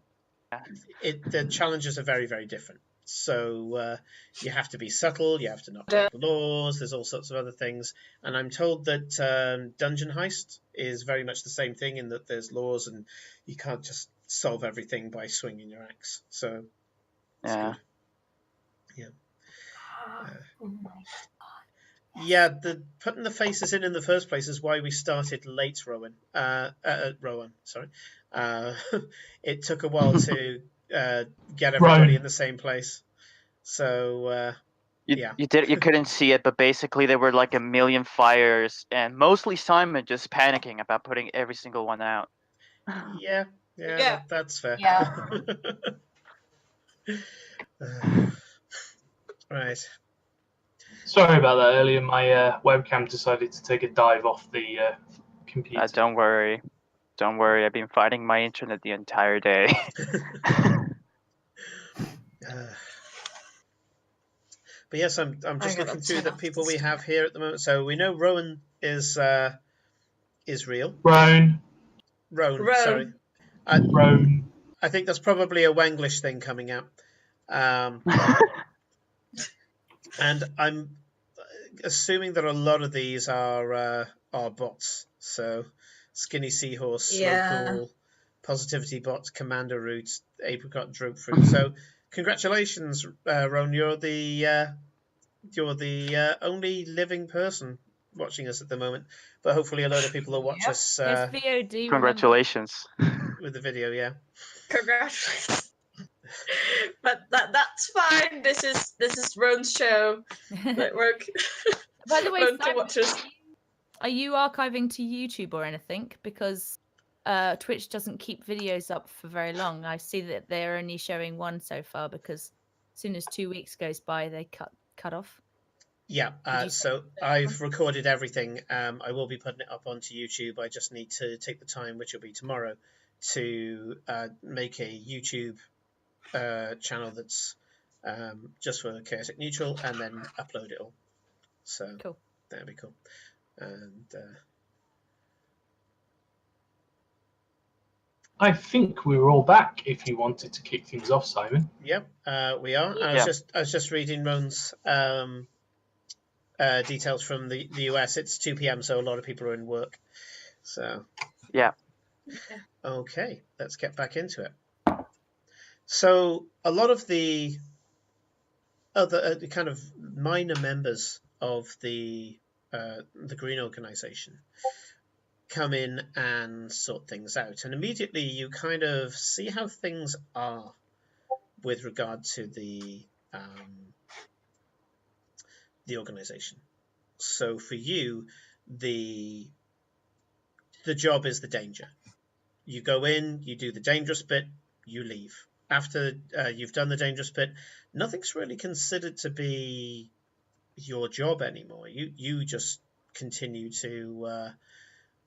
challenges are very different. So you have to be subtle, you have to not break laws, there's all sorts of other things. And I'm told that Dungeon Heist is very much the same thing, in that there's laws and you can't just solve everything by swinging your axe. So it's good. Yeah. Oh my God. Yeah, putting the faces in the first place is why we started late, Rowan. Rowan, sorry. It took a while to get everybody in the same place. So you couldn't see it, but basically there were like a million fires, and mostly Simon just panicking about putting every single one out. Yeah. That's fair. Yeah. Right. Sorry about that earlier. My webcam decided to take a dive off the computer. Don't worry. I've been fighting my internet the entire day. But yes, I'm just looking through the people we have here at the moment. So we know Rowan is real. Rowan. Sorry. Rowan. I think that's probably a Wenglish thing coming out. And I'm assuming that a lot of these are bots. So Skinny Seahorse, Slow Cool, Positivity Bots, Commander Roots, Apricot Droop Fruit. So congratulations, Rowan. You're the only living person watching us at the moment, but hopefully a load of people will watch us. VOD. Congratulations. With the video, yeah. Congratulations. But that's fine. This is Ron's show. Network. By the way, Simon, watch us. are you archiving to YouTube or anything? Because Twitch doesn't keep videos up for very long. I see that they're only showing one so far because as soon as 2 weeks goes by, they cut off. Yeah, so I've recorded everything. I will be putting it up onto YouTube. I just need to take the time, which will be tomorrow, to make a YouTube channel that's just for Chaotic Neutral, and then upload it all. So cool. That'd be cool. And I think we were all back. If you wanted to kick things off, Simon. Yep, we are. I was just reading Ron's details from the US. It's 2 p.m, so a lot of people are in work. So yeah. Okay, let's get back into it. So a lot of the other kind of minor members of the Green Organization come in and sort things out, and immediately you kind of see how things are with regard to the organization. So for you, the job is the danger. You go in, you do the dangerous bit, you leave. After you've done the dangerous bit, nothing's really considered to be your job anymore. You just continue to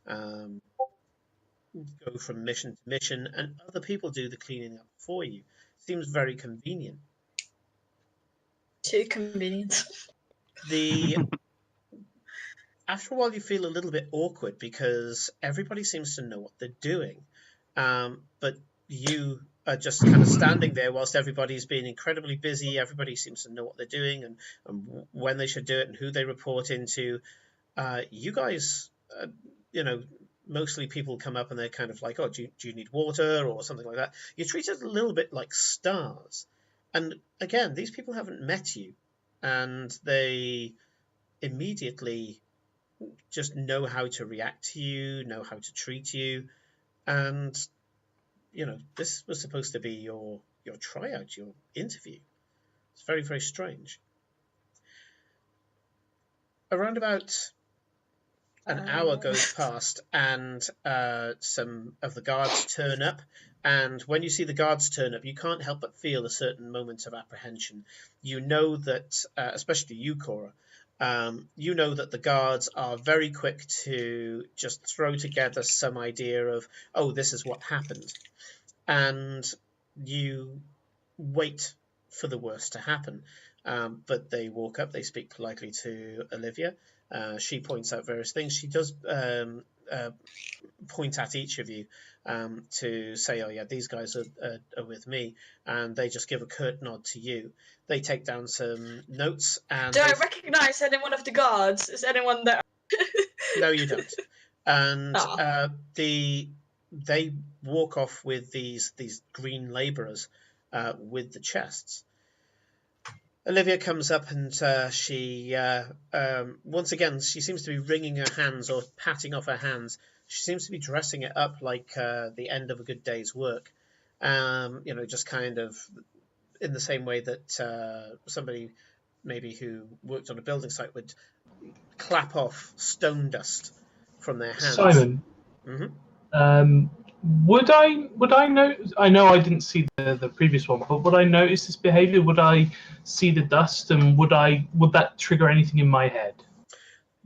go from mission to mission, and other people do the cleaning up for you. Seems very convenient. Too convenient. After a while, you feel a little bit awkward because everybody seems to know what they're doing, but you are just kind of standing there whilst everybody's being incredibly busy. Everybody seems to know what they're doing and when they should do it and who they report into. You guys, mostly people come up and they're kind of like, oh, do you need water or something like that? You're treated a little bit like stars. And again, these people haven't met you, and they immediately just know how to react to you, know how to treat you. And this was supposed to be your tryout, your interview. It's very, very strange. Around about an hour goes past, and some of the guards turn up. And when you see the guards turn up, you can't help but feel a certain moment of apprehension. You know that, especially you, Cora, you know that the guards are very quick to just throw together some idea of, oh, this is what happened. And you wait for the worst to happen. But they walk up, they speak politely to Olivia. She points out various things. She does point at each of you to say, oh yeah, these guys are with me, and they just give a curt nod to you. They take down some notes. And do I recognize anyone of the guards? Is anyone there? No, you don't. And they walk off with these green laborers with the chests. Olivia comes up and she once again, she seems to be wringing her hands or patting off her hands. She seems to be dressing it up like the end of a good day's work. Just kind of in the same way that somebody maybe who worked on a building site would clap off stone dust from their hands. Simon, would I know? I know I didn't see the previous one, but would I notice this behavior? Would I see the dust, and would that trigger anything in my head?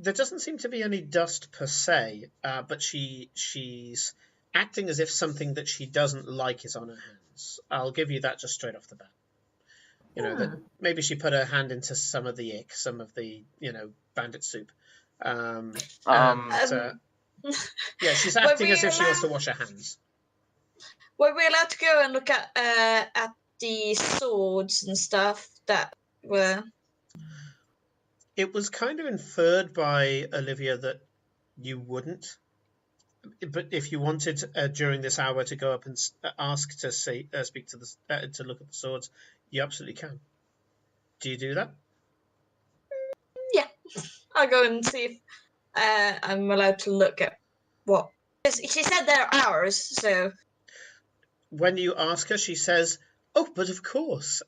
There doesn't seem to be any dust per se, but she's acting as if something that she doesn't like is on her hands. I'll give you that just straight off the bat. That maybe she put her hand into some of the ick, some of the bandit soup. Yeah, she's acting as if she wants to wash her hands. Were we allowed to go and look at the swords and stuff that were? It was kind of inferred by Olivia that you wouldn't. But if you wanted during this hour to go up and ask to speak to to look at the swords, you absolutely can. Do you do that? Yeah, I'll go and see I'm allowed to look at what. She said they're ours, so. When you ask her, she says, "Oh, but of course.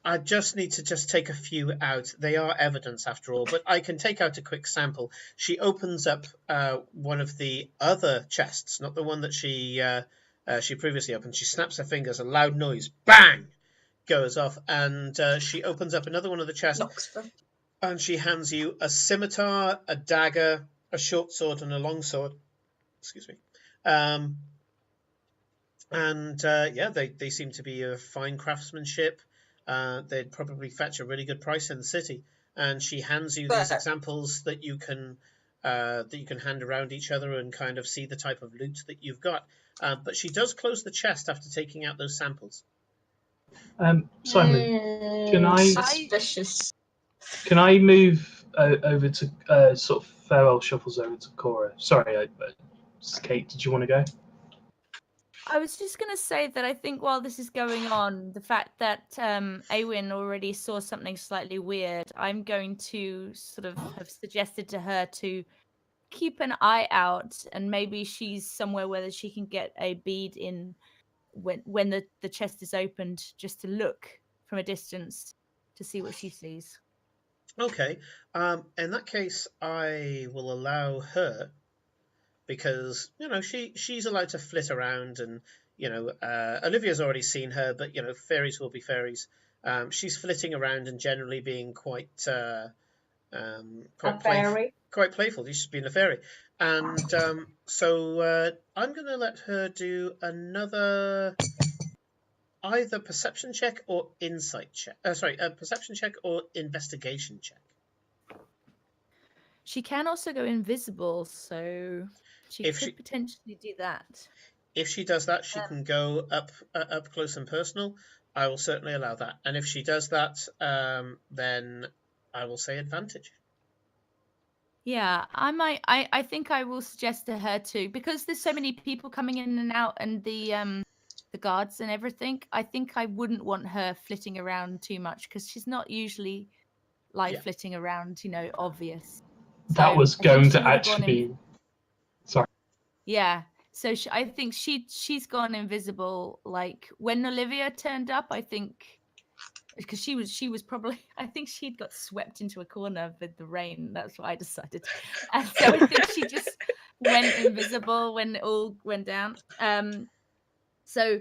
I just need to take a few out. They are evidence after all, but I can take out a quick sample." She opens up one of the other chests, not the one that she previously opened. She snaps her fingers, a loud noise, bang, goes off, and she opens up another one of the chests, and she hands you a scimitar, a dagger, a short sword, and a long sword. Excuse me. And yeah, they seem to be of fine craftsmanship. They'd probably fetch a really good price in the city. And she hands you these examples that you can hand around each other and kind of see the type of loot that you've got. But she does close the chest after taking out those samples. Simon, can suspicious. Can I move over to sort of farewell shuffles over to Cora? Sorry, Kate, did you want to go? I was just going to say that I think while this is going on, the fact that Awen already saw something slightly weird, I'm going to sort of have suggested to her to keep an eye out, and maybe she's somewhere where she can get a bead in when the chest is opened, just to look from a distance to see what she sees. Okay. In that case, I will allow her, because she's allowed to flit around, and Olivia's already seen her, but fairies will be fairies. She's flitting around and generally being quite playful. She's been a fairy, and so I'm going to let her do another either perception check or insight check. A perception check or investigation check. She can also go invisible, so she could potentially do that. If she does that, she can go up close and personal. I will certainly allow that. And if she does that, then I will say advantage. Yeah, I think I will suggest to her too, because there's so many people coming in and out, and the guards and everything. I think I wouldn't want her flitting around too much, because she's not usually flitting around, obvious. That was going to actually be. Sorry. Yeah. So I think she's gone invisible. Like when Olivia turned up, I think because she was probably, I think she'd got swept into a corner with the rain. That's what I decided. And so I think she just went invisible when it all went down. So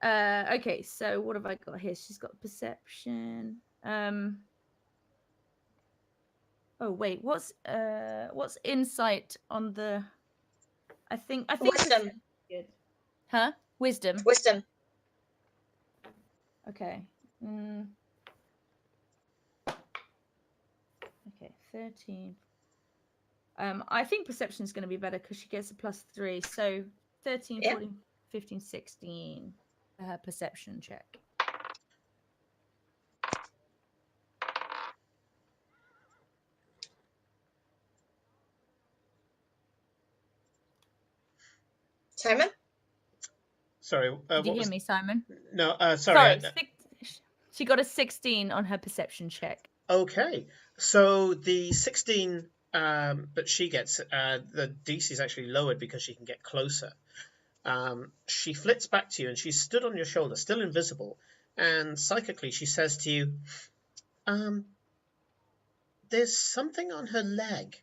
okay. So what have I got here? She's got perception. Oh wait, what's insight on the? I think wisdom. Good. Huh? Wisdom. Wisdom. Okay. Okay, 13. I think perception is going to be better because she gets a +3. So 13, 14, 15, 16. Her perception check. Simon? Sorry. Did you hear me, Simon? No, sorry. She got a 16 on her perception check. Okay. So the 16 that she gets, the DC is actually lowered because she can get closer. She flits back to you, and she's stood on your shoulder, still invisible, and psychically she says to you, there's something on her leg.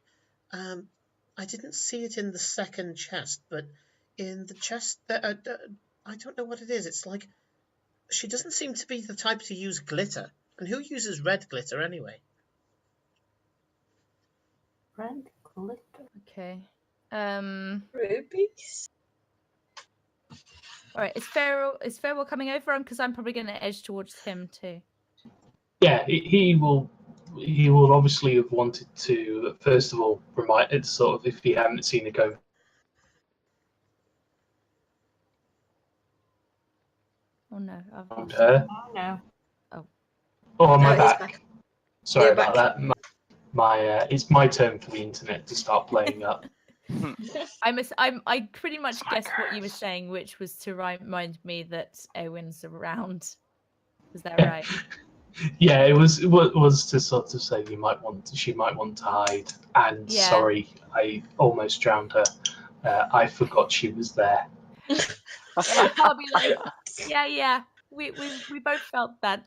I didn't see it in the second chest, but in the chest, I don't know what it is. It's like she doesn't seem to be the type to use glitter. And who uses red glitter anyway? Red glitter. Okay. Rubies. All right. Is Farewell coming over? Because I'm probably going to edge towards him too. Yeah, he will. He will obviously have wanted to first of all remind it, sort of, if he hadn't seen it go. Oh no! Her. Oh no! Oh, my back. Sorry about that. It's my turn for the internet to start playing up. I pretty much guessed what you were saying, which was to remind me that Owen's around. Is that right? Yeah, it was to sort of say she might want to hide. And Yeah. sorry, I almost drowned her. I forgot she was there. Yeah, I'll be like, yeah. We both felt that.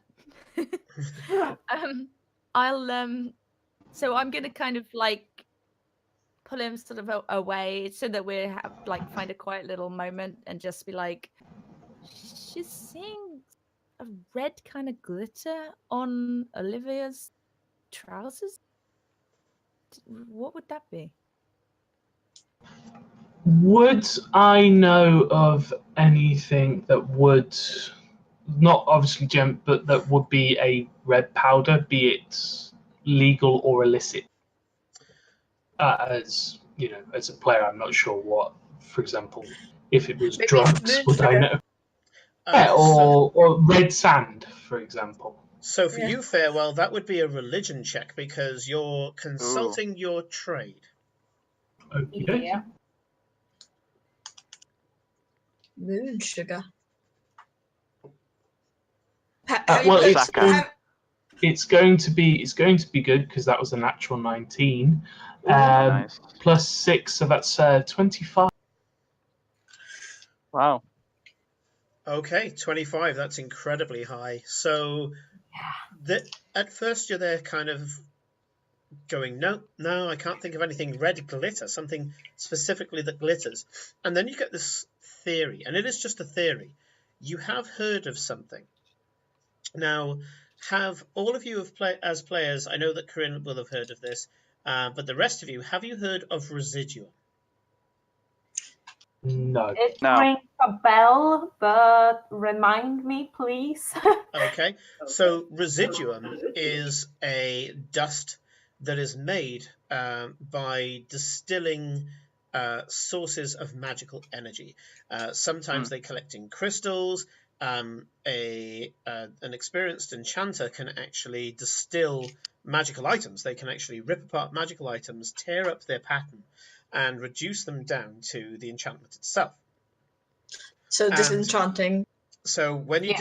So I'm gonna kind of like pull him sort of away so that we have like find a quiet little moment and just be like, she's seeing a red kind of glitter on Olivia's trousers. What would that be? Would I know of anything that would not obviously gem, but that would be a red powder, be it legal or illicit? As you know, as a player, I'm not sure what. For example, if it was Maybe drugs, would I sugar. know? Yeah, or red sand, for example. So for you, Farewell, that would be a religion check because you're consulting your trade. Okay. Yeah. Moon sugar. Well, it's going to be good because that was a natural 19, Nice. plus 6, so that's 25. Wow. Okay, 25. That's incredibly high. So at first you're there kind of going, no, I can't think of anything red glitter, something specifically that glitters. And then you get this theory, and it is just a theory. You have heard of something. Now, have all of you as players, I know that Corinne will have heard of this, but the rest of you, have you heard of residuum? No. It rings a bell, but remind me, please. Okay, so residuum is a dust that is made by distilling sources of magical energy. Sometimes they collect in crystals. An experienced enchanter can actually distill magical items. They can actually rip apart magical items, tear up their pattern, and reduce them down to the enchantment itself. So disenchanting. So when you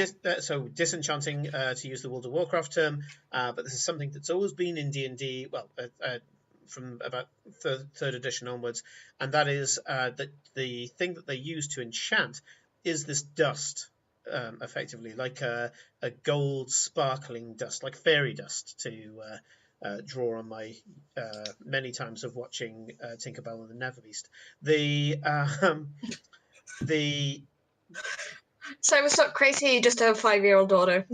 disenchanting, to use the World of Warcraft term, but this is something that's always been in D&D. Well, from about third edition onwards, and that is that the thing that they use to enchant is this dust, effectively like a gold sparkling dust, like fairy dust, to draw on my many times of watching Tinkerbell and the Neverbeast. So it's not crazy, you just have a 5-year-old daughter.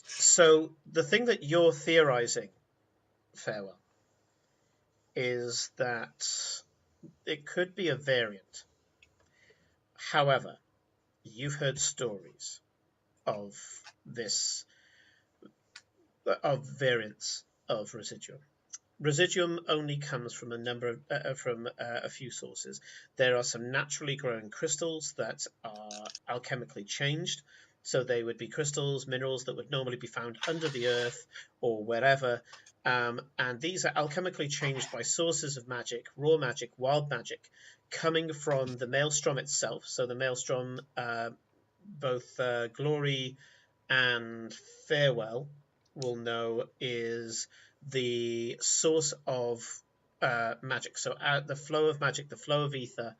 So the thing that you're theorizing, Farewell, is that it could be a variant. However, you've heard stories of variants of residuum. Residuum only comes from a few sources. There are some naturally growing crystals that are alchemically changed. So they would be crystals, minerals that would normally be found under the earth or wherever. And these are alchemically changed by sources of magic, raw magic, wild magic, coming from the maelstrom itself. So the maelstrom, both Glory and Farewell will know, is the source of magic. So the flow of magic, the flow of ether,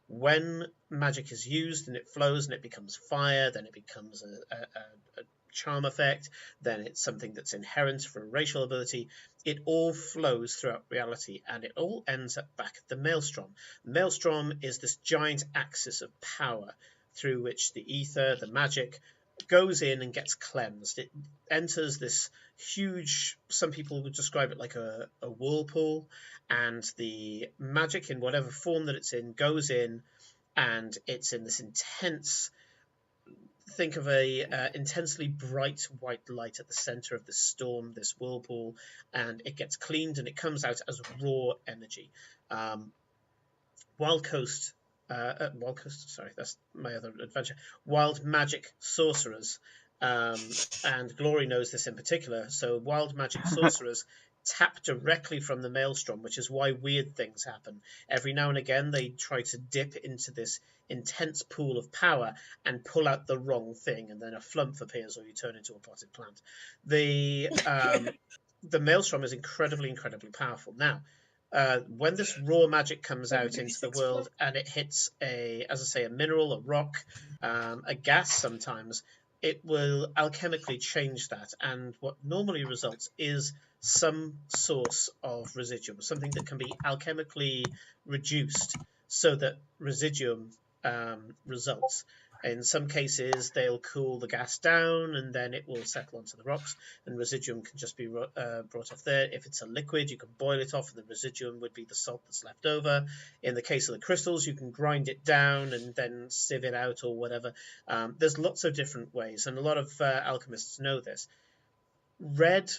when magic is used and it flows and it becomes fire, then it becomes a charm effect, then it's something that's inherent for a racial ability. It all flows throughout reality and it all ends up back at the maelstrom. The maelstrom is this giant axis of power through which the ether, the magic, goes in and gets cleansed. It enters this huge, some people would describe it like a whirlpool, and the magic in whatever form that it's in goes in, and it's in this intense, think of a intensely bright white light at the center of this storm, this whirlpool, and it gets cleaned and it comes out as raw energy. Wild Coast, sorry, that's my other adventure. Wild magic sorcerers, and Glory knows this in particular. So wild magic sorcerers tap directly from the maelstrom, which is why weird things happen. Every now and again, they try to dip into this intense pool of power and pull out the wrong thing, and then a flump appears, or you turn into a potted plant. The maelstrom is incredibly, incredibly powerful. Now, when this raw magic comes out into the world and it hits as I say, a mineral, a rock, a gas sometimes, it will alchemically change that. And what normally results is some source of residuum, something that can be alchemically reduced so that residuum results. In some cases, they'll cool the gas down and then it will settle onto the rocks, and residuum can just be brought off there. If it's a liquid, you can boil it off, and the residuum would be the salt that's left over. In the case of the crystals, you can grind it down and then sieve it out or whatever. There's lots of different ways, and a lot of alchemists know this. Red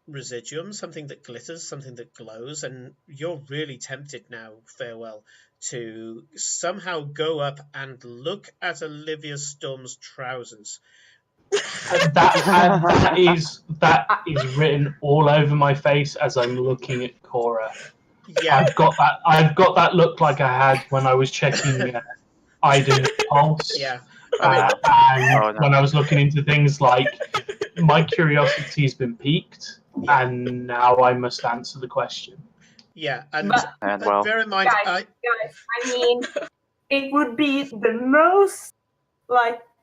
residuum, something that glitters, something that glows, and you're really tempted now, Farewell, to somehow go up and look at Olivia Storm's trousers. That is written all over my face as I'm looking at Cora. Yeah, I've got that look like I had when I was checking Aiden's pulse. Yeah, when I was looking into things, like my curiosity has been piqued, and now I must answer the question. Yeah, and well, bear in mind, guys, I mean, it would be the most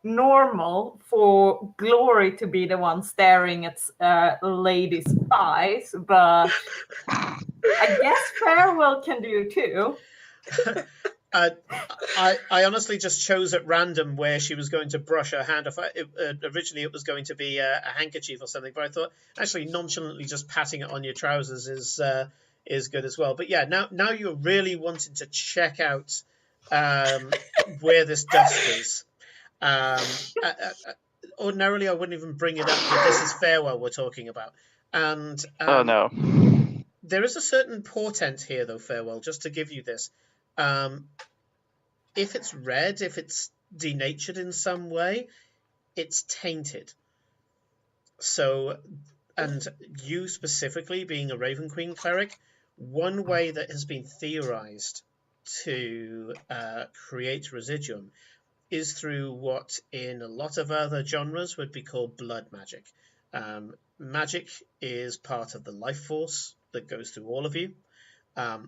normal for Glory to be the one staring at lady's thighs, but I guess Farewell can do too. I honestly just chose at random where she was going to brush her hand off. Originally, it was going to be a handkerchief or something, but I thought actually nonchalantly just patting it on your trousers is good as well. But yeah, now you're really wanting to check out where this dust is. Ordinarily, I wouldn't even bring it up, but this is Farewell we're talking about. And oh no, there is a certain portent here, though, Farewell. Just to give you this. If it's red, if it's denatured in some way, it's tainted. So, and you specifically being a Raven Queen cleric, one way that has been theorized to create residuum is through what in a lot of other genres would be called blood magic. Magic is part of the life force that goes through all of you.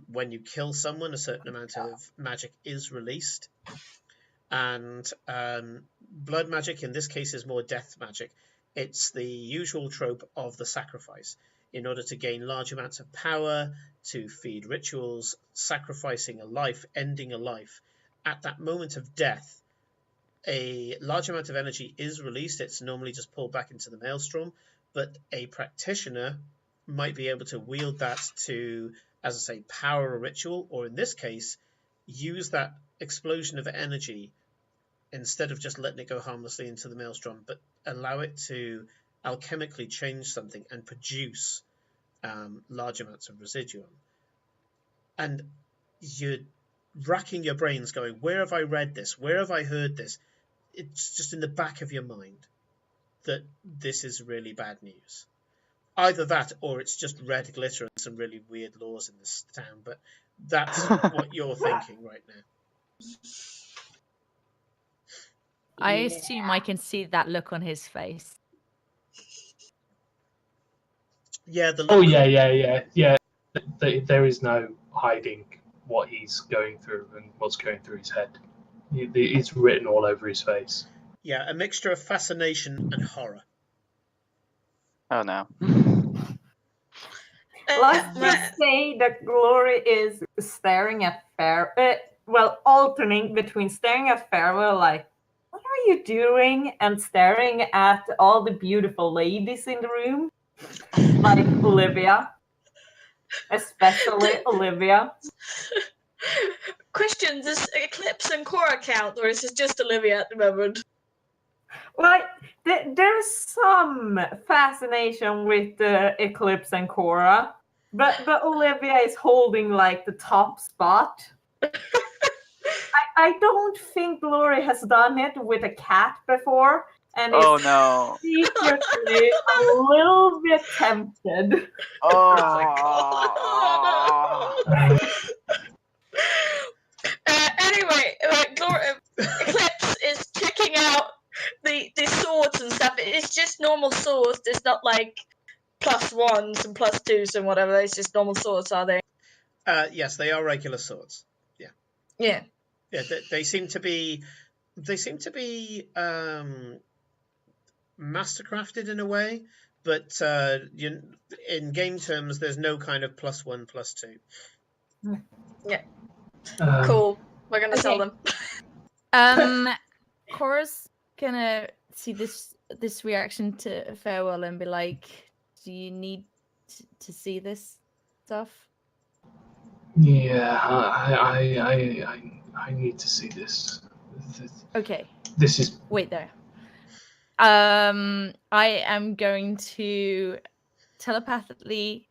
When you kill someone, a certain amount of magic is released. And blood magic in this case is more death magic. It's the usual trope of the sacrifice. In order to gain large amounts of power, to feed rituals, sacrificing a life, ending a life, at that moment of death, a large amount of energy is released. It's normally just pulled back into the maelstrom, but a practitioner might be able to wield that to, as I say, power a ritual, or in this case, use that explosion of energy instead of just letting it go harmlessly into the maelstrom, but allow it to alchemically change something and produce large amounts of residuum. And you're racking your brains going, where have I read this? Where have I heard this? It's just in the back of your mind that this is really bad news. Either that, or it's just red glitter and some really weird laws in this town. But that's what you're thinking right now. I assume I can see that look on his face. Yeah. Yeah. There is no hiding what he's going through and what's going through his head. It's written all over his face. Yeah, a mixture of fascination and horror. oh no. Let's just say that Glory is staring at alternating between staring at Farewell like, what are you doing? And staring at all the beautiful ladies in the room, like Olivia. Especially Olivia. Question, does Eclipse and Cora count, or is it just Olivia at the moment? Well, there's some fascination with Eclipse and Cora, but Olivia is holding like the top spot. I don't think Glory has done it with a cat before, and oh no! secretly a little bit tempted. Oh. Anyway, Eclipse is checking out the swords and stuff. It's just normal swords. It's not like +1s and +2s and whatever. It's just normal swords, are they? Yes, they are regular swords. Yeah. Yeah. Yeah, they seem to be. They seem to be mastercrafted in a way, but in game terms, there's no kind of +1, +2. Yeah. Cool. We're gonna sell them. Cora's gonna see this reaction to Farewell and be like, "Do you need to see this stuff?" Yeah, I need to see this. Okay. This is. Wait there. I am going to telepathically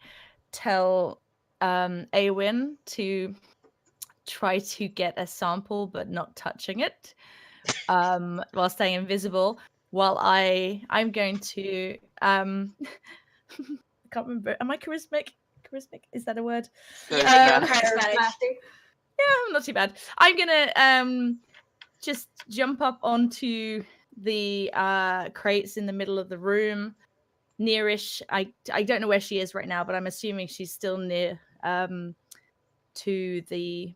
tell Awen to try to get a sample but not touching it while staying invisible, while I'm going to I can't remember, am I charismatic? Is that a word? Yeah, charismatic. Yeah, I'm not too bad. I'm gonna just jump up onto the crates in the middle of the room, nearish. I don't know where she is right now, but I'm assuming she's still near to the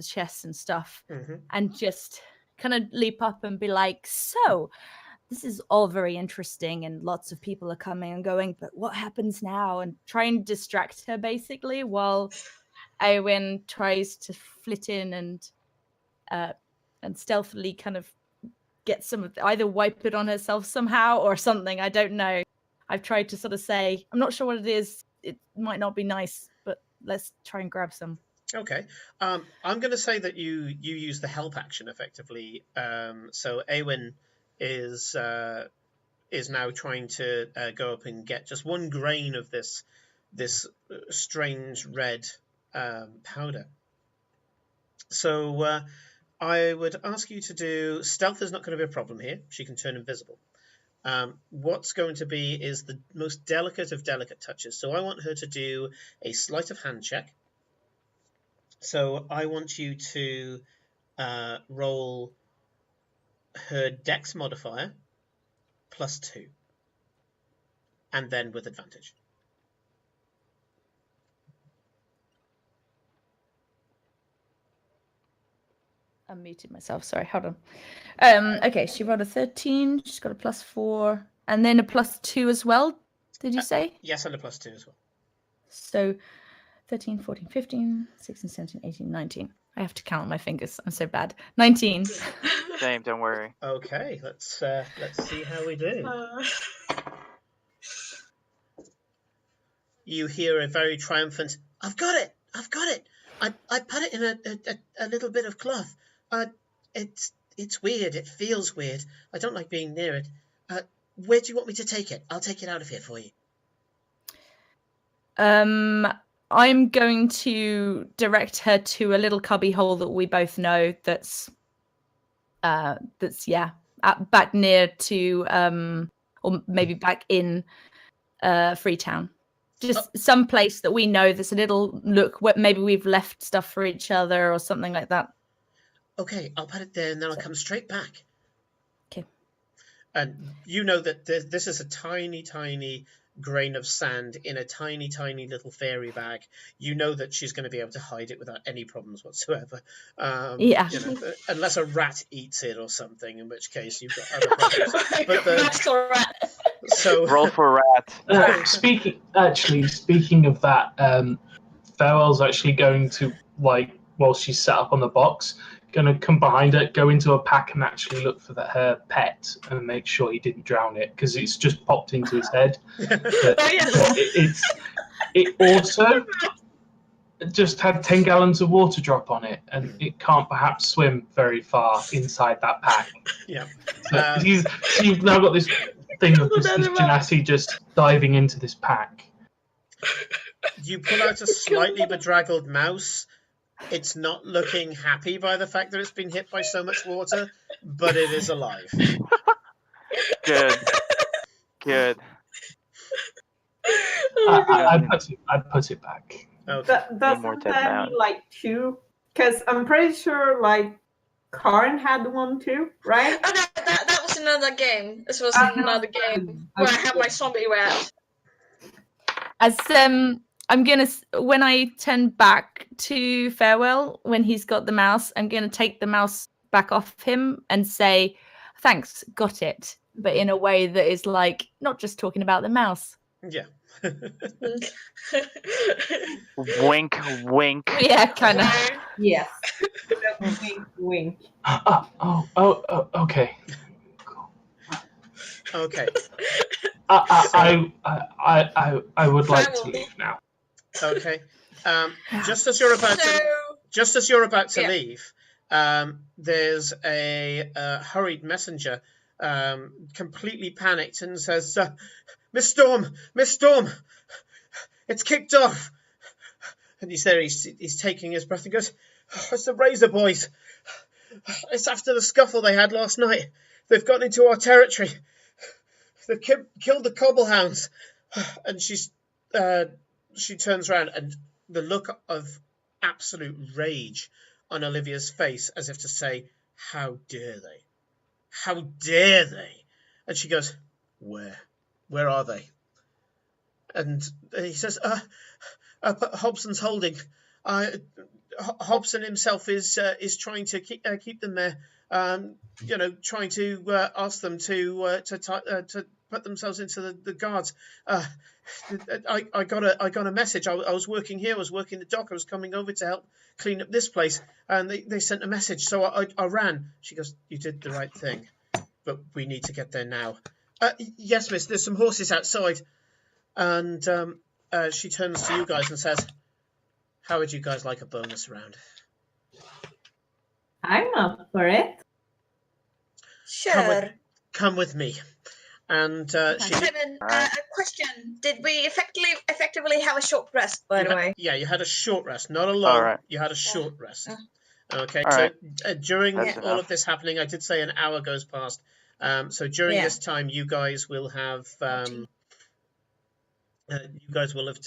chests and stuff, and just kind of leap up and be like, "So, this is all very interesting, and lots of people are coming and going, but what happens now?" And try and distract her basically, while Eowyn tries to flit in and stealthily kind of get some of either wipe it on herself somehow or something. I don't know. I've tried to sort of say, I'm not sure what it is. It might not be nice, but let's try and grab some. Okay. I'm going to say that you use the help action effectively. So Eowyn is now trying to go up and get just one grain of this strange red powder. So I would ask you to do stealth. Is not going to be a problem here. She can turn invisible. What's going to be is the most delicate of delicate touches. So I want her to do a sleight of hand check. So I want you to roll her dex modifier +2, and then with advantage. I muted myself. Sorry, hold on. Okay, she rolled a 13. She's got a +4, and then a +2 as well. Did you say? Yes, and a +2 as well. So 13, 14, 15, 16, 17, 18, 19. I have to count on my fingers. I'm so bad. 19. Same, don't worry. Okay, let's see how we do. You hear a very triumphant, "I've got it! I've got it! I put it in a little bit of cloth. It's weird. It feels weird. I don't like being near it. Where do you want me to take it? I'll take it out of here for you." I'm going to direct her to a little cubby hole that we both know that's back near to or maybe back in Freetown. Just some place that we know that's a little look where maybe we've left stuff for each other or something like that. Okay, I'll put it there and then I'll come straight back. Okay. And you know that this is a tiny, tiny grain of sand in a tiny, tiny little fairy bag. You know that she's going to be able to hide it without any problems whatsoever. Yeah. Unless a rat eats it or something, in which case you've got other problems. But rat. So roll for rat. Speaking of that, Farewell's actually going to, while she's set up on the box, going to come behind her, go into a pack and actually look for her pet and make sure he didn't drown it, because it's just popped into his head. It also just had 10 gallons of water drop on it, and it can't perhaps swim very far inside that pack. Yeah. So you've now got this thing of this Genasi just diving into this pack. You pull out a slightly bedraggled mouse. It's not looking happy by the fact that it's been hit by so much water, but it is alive. Good. I put it back. Okay. Doesn't that mean like 2? Because I'm pretty sure like Karin had one too, right? Oh no, that was another game. This was another game where I had my zombie rat. As I'm gonna, when I turn back to Farewell, when he's got the mouse, I'm gonna take the mouse back off him and say, "Thanks, got it," but in a way that is like not just talking about the mouse. Yeah. Wink, wink. Yeah, kind of. Yes. Wink, wink. Okay. Okay. I would like to leave now. Okay. Just as you're about to leave, there's a hurried messenger, completely panicked, and says, Miss Storm, it's kicked off. And he's there, he's taking his breath and goes, it's the Razor Boys. It's after the scuffle they had last night. They've gotten into our territory. They've killed the Cobblehounds. And she turns around, and the look of absolute rage on Olivia's face, as if to say, how dare they? How dare they? And she goes, Where are they? And he says, Hobson's holding. Hobson himself is trying to keep them there. Trying to ask them to put themselves into the guards. I got a message. I was working here. I was working the dock. I was coming over to help clean up this place, and they sent a message. So I ran. She goes, you did the right thing, but we need to get there now. Yes, miss. There's some horses outside. And she turns to you guys and says, how would you guys like a bonus round? I'm up for it. Sure. Come with me. And Simon, a question. Did we effectively have a short rest, by the way? Yeah, you had a short rest. Not a long. Right. You had a short rest. Okay, so during That's all enough. of this happening, I did say an hour goes past. So during this time, you guys will have... you guys will have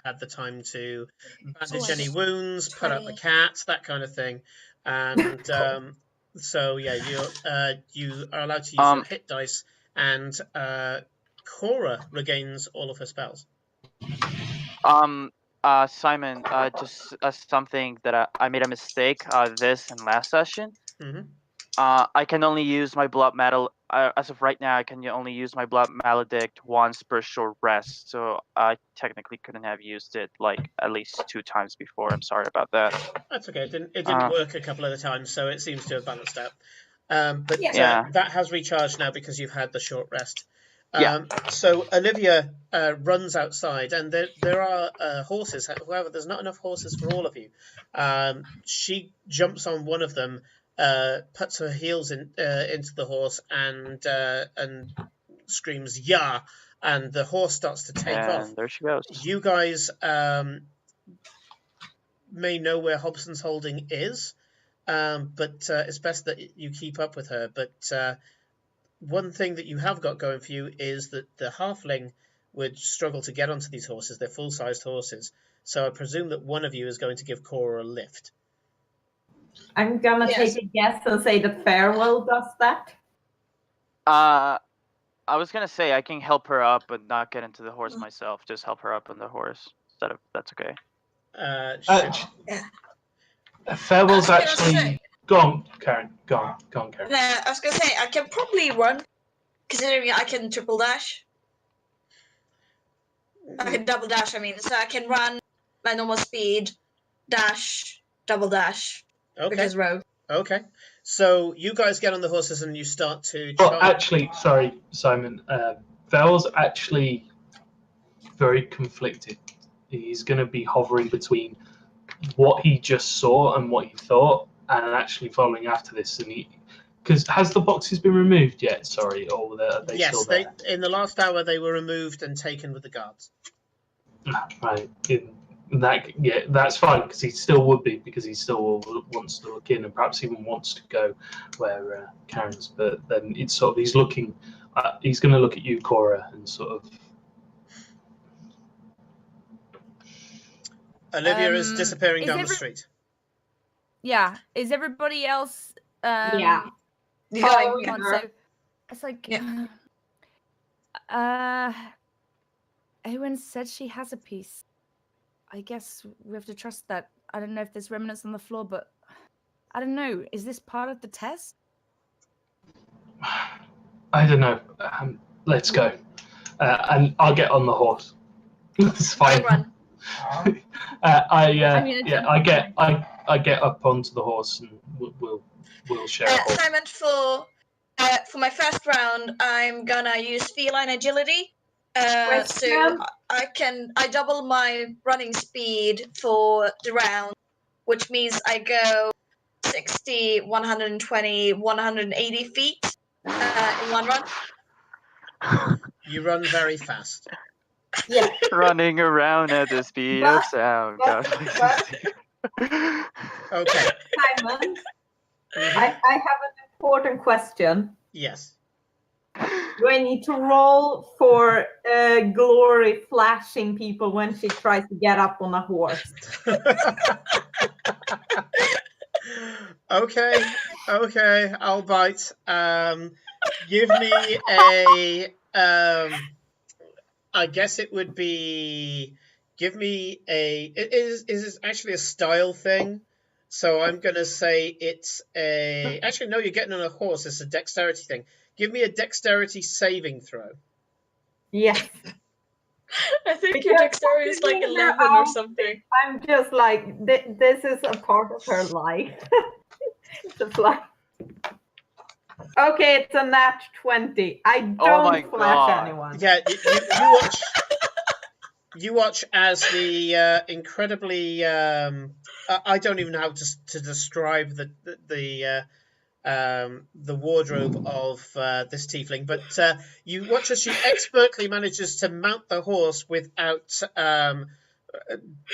had the time to bandage any wounds, put out the cats, that kind of thing, and so yeah, you are allowed to use your hit dice, and Cora regains all of her spells. Simon, just something that I made a mistake this and last session. Mm-hmm. I can only use my blood metal. As of right now, I can only use my blood maledict once per short rest. So I technically couldn't have used it like at least 2 times before. I'm sorry about that. That's okay. It didn't work a couple of the times, so it seems to have balanced out. That has recharged now because you've had the short rest. So Olivia runs outside, and there are horses. However, there's not enough horses for all of you. She jumps on one of them. Puts her heels into the horse and screams "Yah!" and the horse starts to take off. There she goes. You guys may know where Hobson's holding is, but it's best that you keep up with her. But one thing that you have got going for you is that the halfling would struggle to get onto these horses. They're full-sized horses, so I presume that one of you is going to give Cora a lift. I'm gonna take a guess and say that Farewell does that. I was gonna say I can help her up, but not get into the horse myself. Just help her up on the horse. That's okay. Farewell's actually gone, Karen. Gone, Karen. I was gonna say I can probably run, considering I can triple dash. I can double dash. I mean, so I can run my normal speed, dash, double dash. Okay. Because rogue. Okay. So you guys get on the horses and you start to... Well, actually, sorry, Simon. Farewell's actually very conflicted. He's going to be hovering between what he just saw and what he thought, and actually following after this. And because has the boxes been removed yet? Sorry, or are they still there? Yes, in the last hour they were removed and taken with the guards. Right. That's fine, because he still would be, because he still wants to look in and perhaps even wants to go where Karen's. But then it's sort of he's looking. He's going to look at you, Cora, and sort of. Olivia is disappearing down the street. Yeah. Is everybody else? Yeah. So it's like. Eowyn said she has a piece. I guess we have to trust that. I don't know if there's remnants on the floor, but I don't know. Is this part of the test? I don't know. Let's go, and I'll get on the horse. It's fine. Run. I get up onto the horse and we'll share. Simon, for my first round, I'm gonna use feline agility. So I double my running speed for the round, which means I go 60, 120, 180 feet in one run. You run very fast. Yeah. Running around at the speed of sound. Okay. Simon, I have an important question. Yes. Do I need to roll for Glory flashing people when she tries to get up on a horse? Okay, I'll bite. Give me a. I guess it would be. Give me a. It is actually a style thing. So I'm gonna say it's a. Actually, no, you're getting on a horse. It's a dexterity thing. Give me a dexterity saving throw. Yes. I think your dexterity is like 11 or something. I'm just like, this is a part of her life. Just like, okay, it's a nat 20. I don't flash anyone. Yeah, you watch as the incredibly. I don't even know how to describe the wardrobe of this tiefling, but you watch as she expertly manages to mount the horse without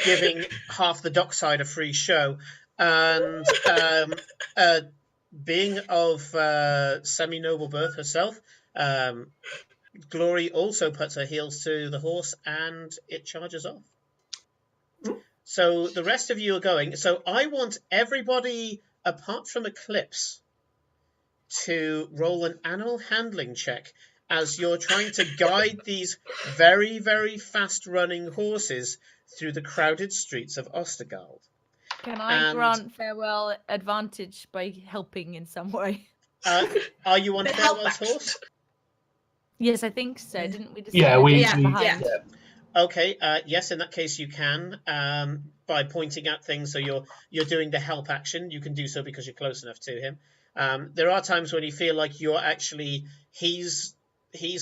giving half the dockside a free show, and being of semi-noble birth herself, Glory also puts her heels to the horse and it charges off. So the rest of you are going. So I want everybody apart from Eclipse to roll an animal handling check as you're trying to guide these very, very fast-running horses through the crowded streets of Ostergald. Can I grant Farewell advantage by helping in some way? Are you on Farewell's horse? Yes, I think so. Didn't we decide? Yeah. Okay. Yes, in that case you can by pointing out things. So you're doing the help action. You can do so because you're close enough to him. There are times when you feel like you're actually he's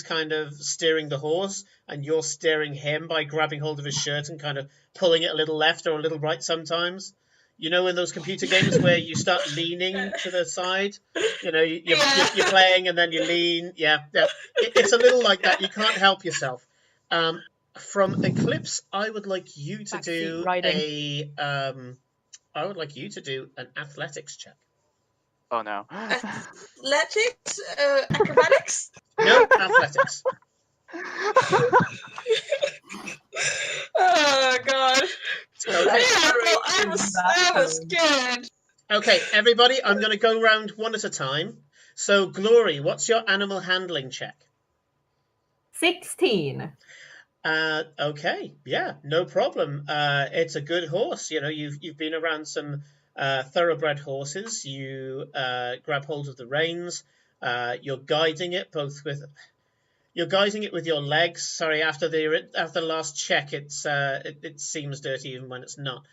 kind of steering the horse and you're steering him by grabbing hold of his shirt and kind of pulling it a little left or a little right sometimes. You know, in those computer games where you start leaning to the side, you know, you're playing and then you lean. Yeah. It's a little like that. You can't help yourself. From Eclipse, I would like you to do an athletics check. Oh no. Athletics? Acrobatics? No, athletics. Oh god. Okay. I was scared. Okay, everybody, I'm going to go round one at a time. So, Glory, what's your animal handling check? 16. Okay, yeah, no problem. It's a good horse. You know, you've been around some thoroughbred horses. You grab hold of the reins. You're guiding it with your legs. Sorry, after the last check, it seems dirty even when it's not.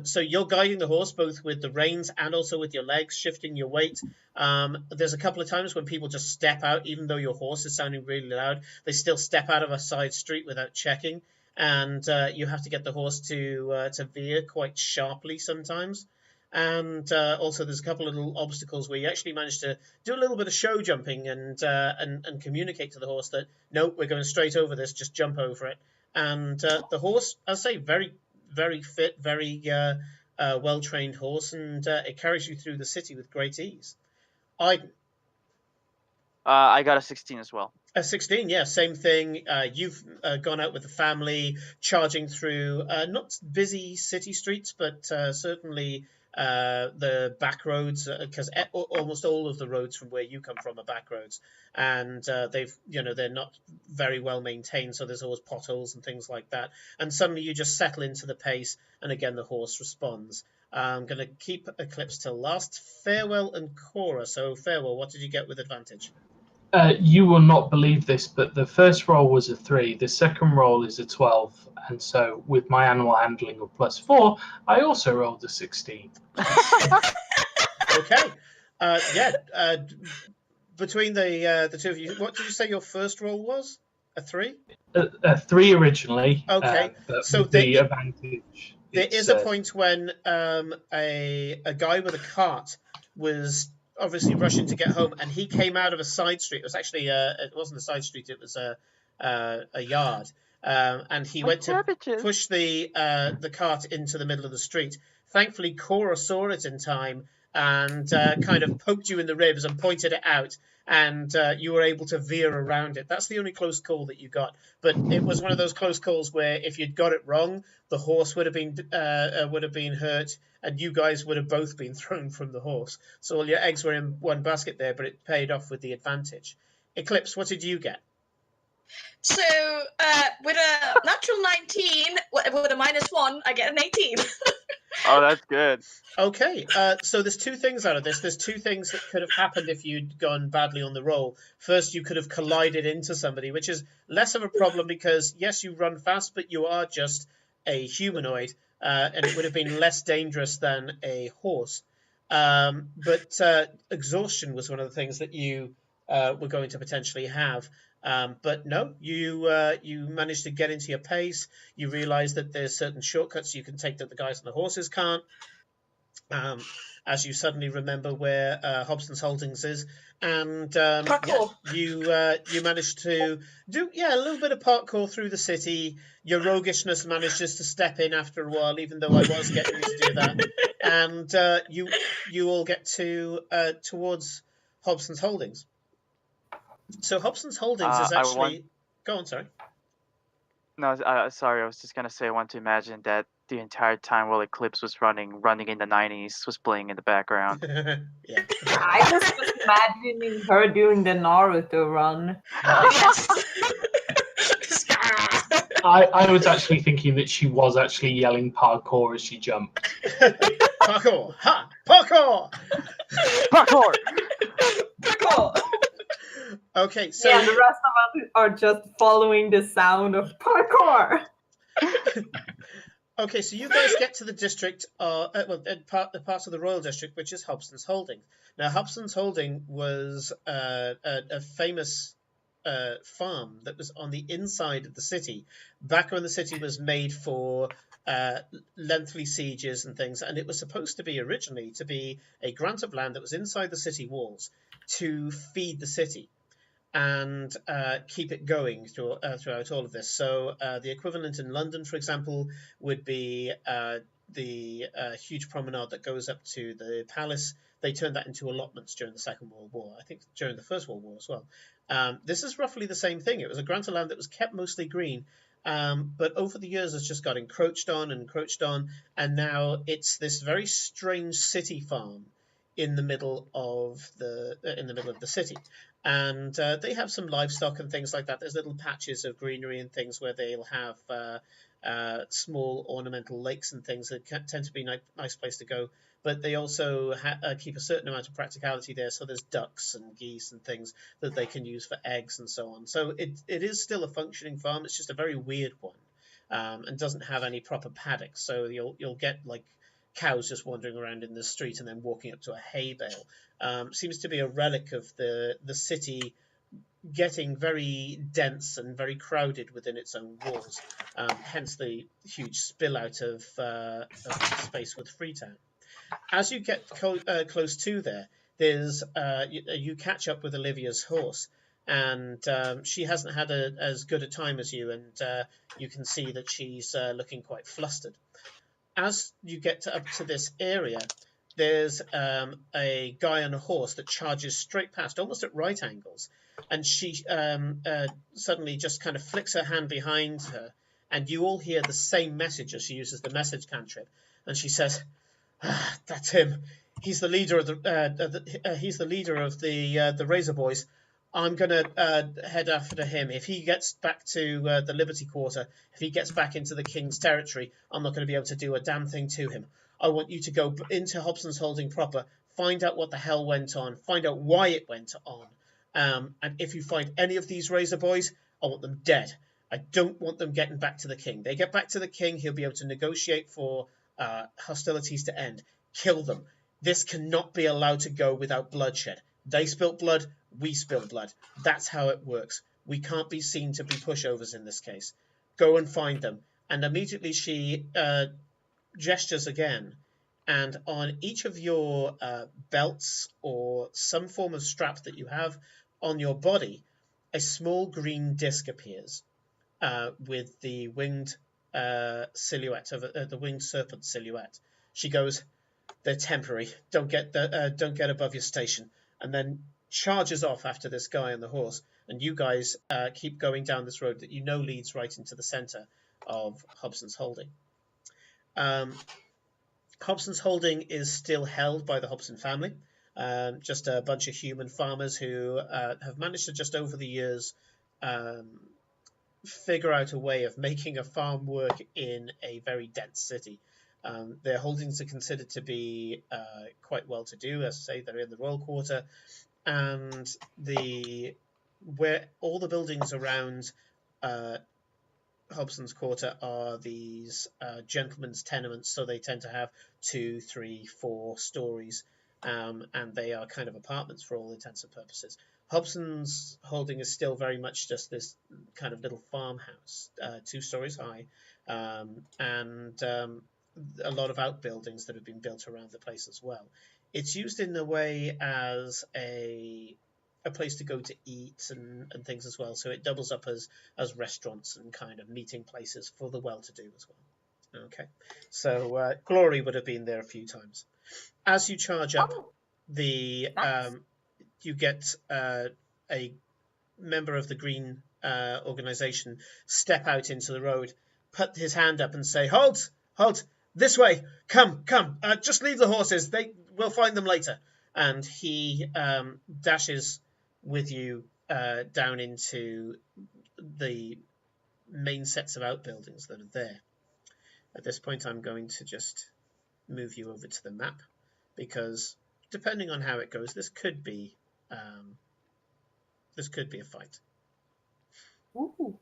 So you're guiding the horse both with the reins and also with your legs, shifting your weight. There's a couple of times when people just step out, even though your horse is sounding really loud. They still step out of a side street without checking, and you have to get the horse to veer quite sharply sometimes. And also there's a couple of little obstacles where you actually manage to do a little bit of show jumping and communicate to the horse that, no, we're going straight over this, just jump over it. And the horse, I'll say, very, very fit, very well-trained horse, and it carries you through the city with great ease. I got a 16 as well. A 16, yeah, same thing. You've gone out with the family, charging through not busy city streets, but certainly the back roads, because almost all of the roads from where you come from are back roads, and they're not very well maintained, so there's always potholes and things like that. And suddenly you just settle into the pace, and again the horse responds. I'm going to keep Eclipse till last. Farewell and Cora. So Farewell, what did you get with advantage? You will not believe this, but the first roll was a 3. The second roll is a 12, and so with my animal handling of +4, I also rolled a 16. Okay. Between the two of you, what did you say your first roll was? A 3? A 3 originally. Okay. So the advantage. There is a point when a guy with a cart was obviously rushing to get home, and he came out of a side street. It was actually it wasn't a side street; it was a yard. And he went to push the cart into the middle of the street. Thankfully, Cora saw it in time and kind of poked you in the ribs and pointed it out, and you were able to veer around it. That's the only close call that you got. But it was one of those close calls where if you'd got it wrong, the horse would have been hurt, and you guys would have both been thrown from the horse. So all your eggs were in one basket there, but it paid off with the advantage. Eclipse, what did you get? So with a natural 19, with a -1, I get an 18. Oh, that's good. Okay, so there's two things out of this. There's two things that could have happened if you'd gone badly on the roll. First, you could have collided into somebody, which is less of a problem because, yes, you run fast, but you are just a humanoid, and it would have been less dangerous than a horse. But exhaustion was one of the things that you were going to potentially have. But no, you managed to get into your pace. You realize that there's certain shortcuts you can take that the guys on the horses can't. As you suddenly remember where Hobson's Holdings is, and you managed to do a little bit of parkour through the city. Your roguishness manages to step in after a while, even though I was getting you to do that, and you all get to towards Hobson's Holdings. So Hobson's Holdings is actually. Go on, sorry. No, sorry. I was just gonna say I want to imagine that the entire time while Eclipse was running in the 90s was playing in the background. Yeah. I just was imagining her doing the Naruto run. Yes. I was actually thinking that she was actually yelling parkour as she jumped. Parkour! Ha! Parkour! Parkour! Parkour! Okay, so yeah, the rest of us are just following the sound of parkour. Okay, so you guys get to the district, part of the Royal District, which is Hobson's Holding. Now, Hobson's Holding was a famous farm that was on the inside of the city, back when the city was made for lengthy sieges and things, and it was supposed to be originally to be a grant of land that was inside the city walls to feed the city and keep it going throughout all of this. So the equivalent in London, for example, would be the huge promenade that goes up to the palace. They turned that into allotments during the Second World War, I think during the First World War as well. This is roughly the same thing. It was a grant of land that was kept mostly green, but over the years it's just got encroached on, and now it's this very strange city farm in the middle of the city. And they have some livestock and things like that. There's little patches of greenery and things where they'll have small ornamental lakes and things that tend to be a nice place to go. But they also keep a certain amount of practicality there. So there's ducks and geese and things that they can use for eggs and so on. So it is still a functioning farm. It's just a very weird one, and doesn't have any proper paddocks. So you'll get like cows just wandering around in the street and then walking up to a hay bale. Seems to be a relic of the city getting very dense and very crowded within its own walls, hence the huge spill out of space with Freetown. As you get close to there's you catch up with Olivia's horse, and she hasn't had as good a time as you, and you can see that she's looking quite flustered. As you get up to this area, there's a guy on a horse that charges straight past, almost at right angles, and she suddenly just kind of flicks her hand behind her, and you all hear the same message as she uses the message cantrip, and she says, "That's him. He's the leader of the Razor Boys. I'm gonna head after him. If he gets back to the Liberty Quarter, if he gets back into the King's territory, I'm not going to be able to do a damn thing to him. I want you to go into Hobson's Holding proper, find out what the hell went on, find out why it went on, and if you find any of these Razor Boys, I want them dead. I don't want them getting back to the King. They get back to the King, he'll be able to negotiate for hostilities to end. Kill them. This cannot be allowed to go without bloodshed. They spilt blood, we spilt blood. That's how it works. We can't be seen to be pushovers in this case. Go and find them." And immediately she gestures again, and on each of your belts or some form of strap that you have on your body, a small green disc appears with the winged silhouette of the winged serpent silhouette. She goes, "They're temporary. Don't get above your station," and then charges off after this guy on the horse. And you guys keep going down this road that you know leads right into the center of Hobson's Holding. Hobson's Holding is still held by the Hobson family, just a bunch of human farmers who have managed to, just over the years, figure out a way of making a farm work in a very dense city. Their holdings are considered to be quite well to do. As I say, they're in the Royal Quarter, and where all the buildings around Hobson's Quarter are these gentlemen's tenements, so they tend to have 2, 3, 4 stories, and they are kind of apartments for all intents and purposes. Hobson's Holding is still very much just this kind of little farmhouse, 2 stories high, and a lot of outbuildings that have been built around the place as well. It's used in a way as a place to go to eat and things as well, so it doubles up as restaurants and kind of meeting places for the well-to-do as well. Okay, so Glory would have been there a few times. As you charge up, you get a member of the Green organization step out into the road, put his hand up and say, "Halt! Halt! This way! Come! Just leave the horses. We'll find them later." And he dashes with you down into the main sets of outbuildings that are there. At this point, I'm going to just move you over to the map, because depending on how it goes, this could be a fight. Ooh.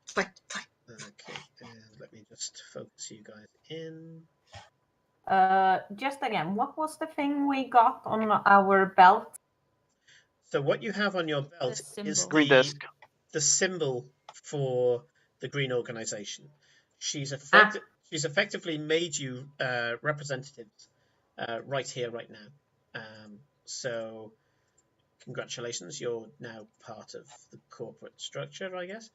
Fight. Okay, and let me just focus you guys in. Just again, what was the thing we got on our belt? So what you have on your belt is green disc, the symbol for the Green organization. She's effectively made you representatives right here, right now. So congratulations, you're now part of the corporate structure, I guess.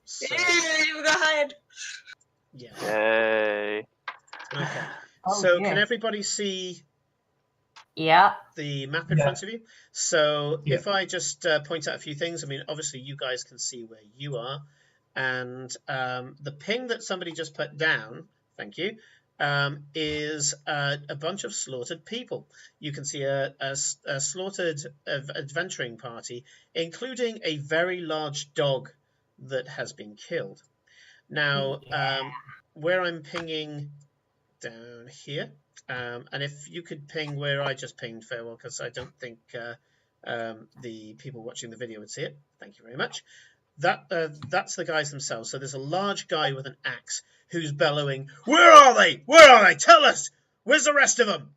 So, you got hired. Yeah. Yay. Okay. So can everybody see the map in front of you? So if I just point out a few things, I mean, obviously you guys can see where you are, and the ping that somebody just put down, thank you, is a bunch of slaughtered people. You can see a slaughtered adventuring party, including a very large dog that has been killed. Now, where I'm pinging down here, and if you could ping where I just pinged, Farewell, because I don't think the people watching the video would see it. Thank you very much. That's the guys themselves. So there's a large guy with an axe who's bellowing, "Where are they? Where are they? Tell us! Where's the rest of them?"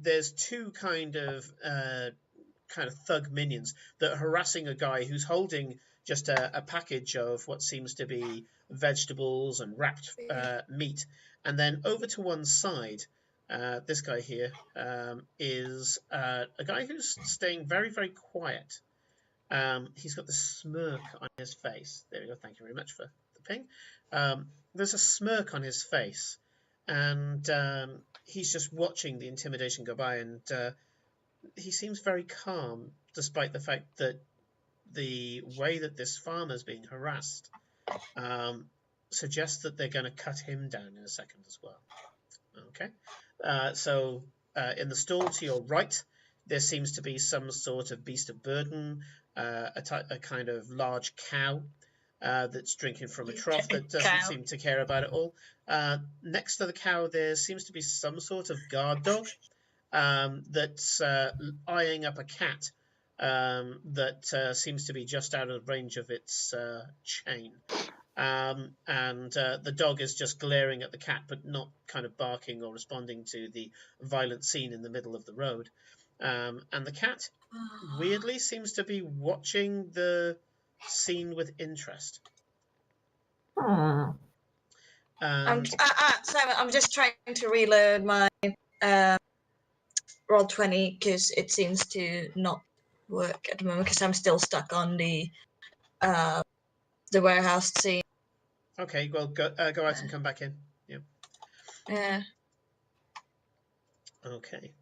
There's 2 kind of thug minions that are harassing a guy who's holding just a package of what seems to be vegetables and wrapped meat. And then over to one side, this guy here, is a guy who's staying very, very quiet. He's got the smirk on his face. There we go. Thank you very much for the ping. There's a smirk on his face, and he's just watching the intimidation go by, and he seems very calm, despite the fact that the way that this farmer's being harassed suggests that they're going to cut him down in a second as well. Okay, so in the stall to your right, there seems to be some sort of beast of burden, a kind of large cow that's drinking from a trough that doesn't seem to care about it all. Next to the cow, there seems to be some sort of guard dog that's eyeing up a cat that seems to be just out of range of its chain. And the dog is just glaring at the cat, but not kind of barking or responding to the violent scene in the middle of the road. And the cat, weirdly, seems to be watching the scene with interest. Simon, I'm just trying to reload my Roll20 because it seems to not work at the moment because I'm still stuck on the warehouse scene. Okay, well, go out and come back in. Yeah. Yeah. Okay.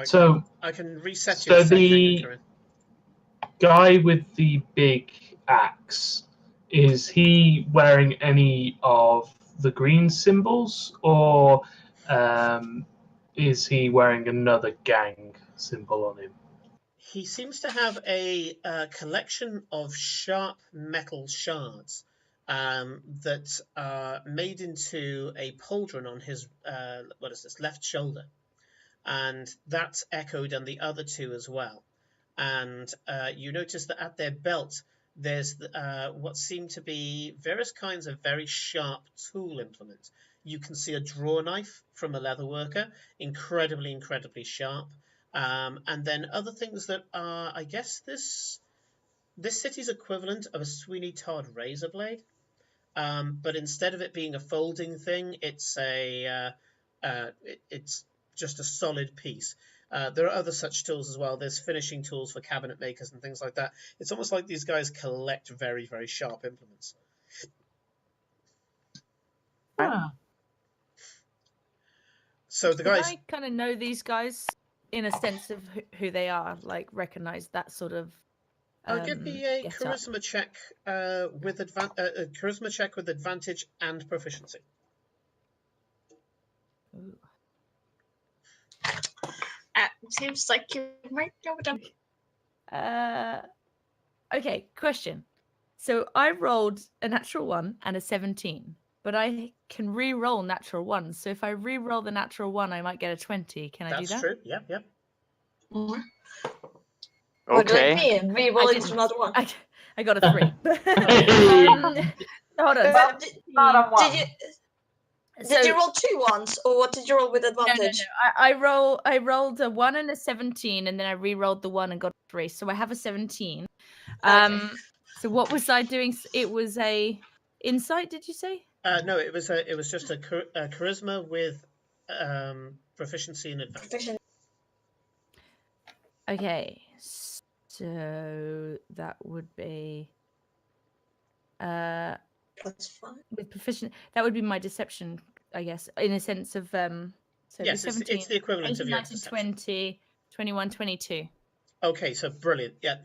So I can reset so you. The guy with the big axe, is he wearing any of the green symbols, or is he wearing another gang symbol on him? He seems to have a collection of sharp metal shards that are made into a pauldron on his left shoulder, and that's echoed on the other two as well. And you notice that at their belt there's what seem to be various kinds of very sharp tool implements. You can see a draw knife from a leatherworker, incredibly sharp. And then other things that are, I guess, this city's equivalent of a Sweeney Todd razor blade. But instead of it being a folding thing, it's it's just a solid piece. There are other such tools as well. There's finishing tools for cabinet makers and things like that. It's almost like these guys collect very, very sharp implements. Huh. So the guys... I kind of know these guys in a sense of who they are, like recognize that sort of. Give me a charisma check with advantage and proficiency. Ooh. Seems like you might know it. Okay, question. So I rolled a natural 1 and a 17, but I can re-roll natural 1. So if I re-roll the natural 1, I might get a 20. Can I do that? That's true. Yep. Mm-hmm. Okay. What do you mean? Re-rolling another 1. I got a 3. Hold on. Not a 1. Did you roll 2 1s, or what did you roll with advantage? No. I rolled a 1 and a 17, and then I re-rolled the 1 and got a 3. So I have a 17. Okay. So what was I doing? It was a insight. Did you say? No, it was just a charisma with proficiency and advantage. Okay, so that would be +5 with proficient. That would be my deception, I guess, in a sense of So yes, 17, it's the equivalent 18, of your 19, deception. 20, 21, 22. Okay, so brilliant. Yeah,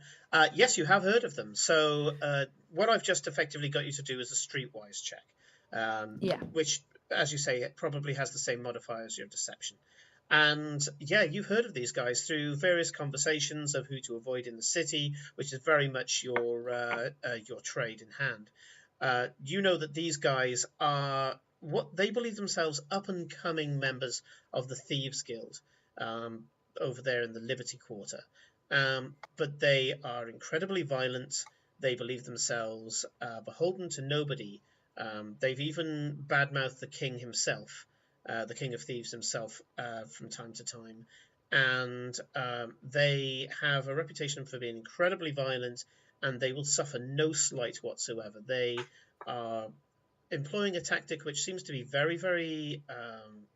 yes, you have heard of them. So what I've just effectively got you to do is a streetwise check. Which, as you say, it probably has the same modifier as your deception. And yeah, you've heard of these guys through various conversations of who to avoid in the city, which is very much your trade in hand. You know that these guys are what they believe themselves up-and-coming members of the Thieves Guild over there in the Liberty Quarter. But they are incredibly violent. They believe themselves beholden to nobody. They've even badmouthed the king himself, the king of thieves himself, from time to time. And they have a reputation for being incredibly violent, and they will suffer no slight whatsoever. They are employing a tactic which seems to be very, very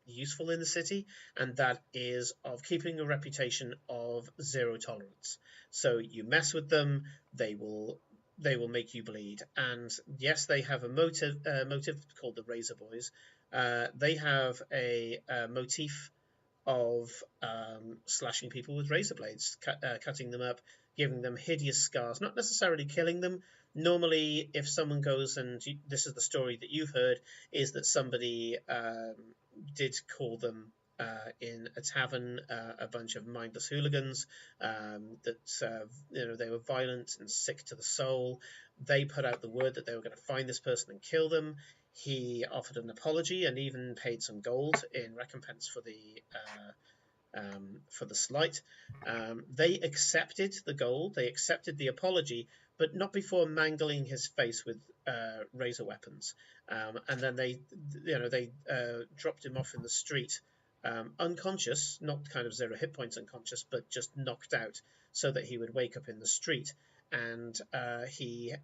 useful in the city, and that is of keeping a reputation of zero tolerance. So you mess with them, they will make you bleed. And yes, they have a motive called the Razor Boys. They have a motif of slashing people with razor blades, cutting them up, giving them hideous scars, not necessarily killing them. Normally, if someone goes and this is the story that you've heard, is that somebody did call them in a tavern a bunch of mindless hooligans, that they were violent and sick to the soul. They put out the word that they were going to find this person and kill them. He offered an apology and even paid some gold in recompense for the slight. They accepted the gold, they accepted the apology, but not before mangling his face with razor weapons. And then they dropped him off in the street, unconscious, not kind of 0 hit points unconscious, but just knocked out, so that he would wake up in the street. And he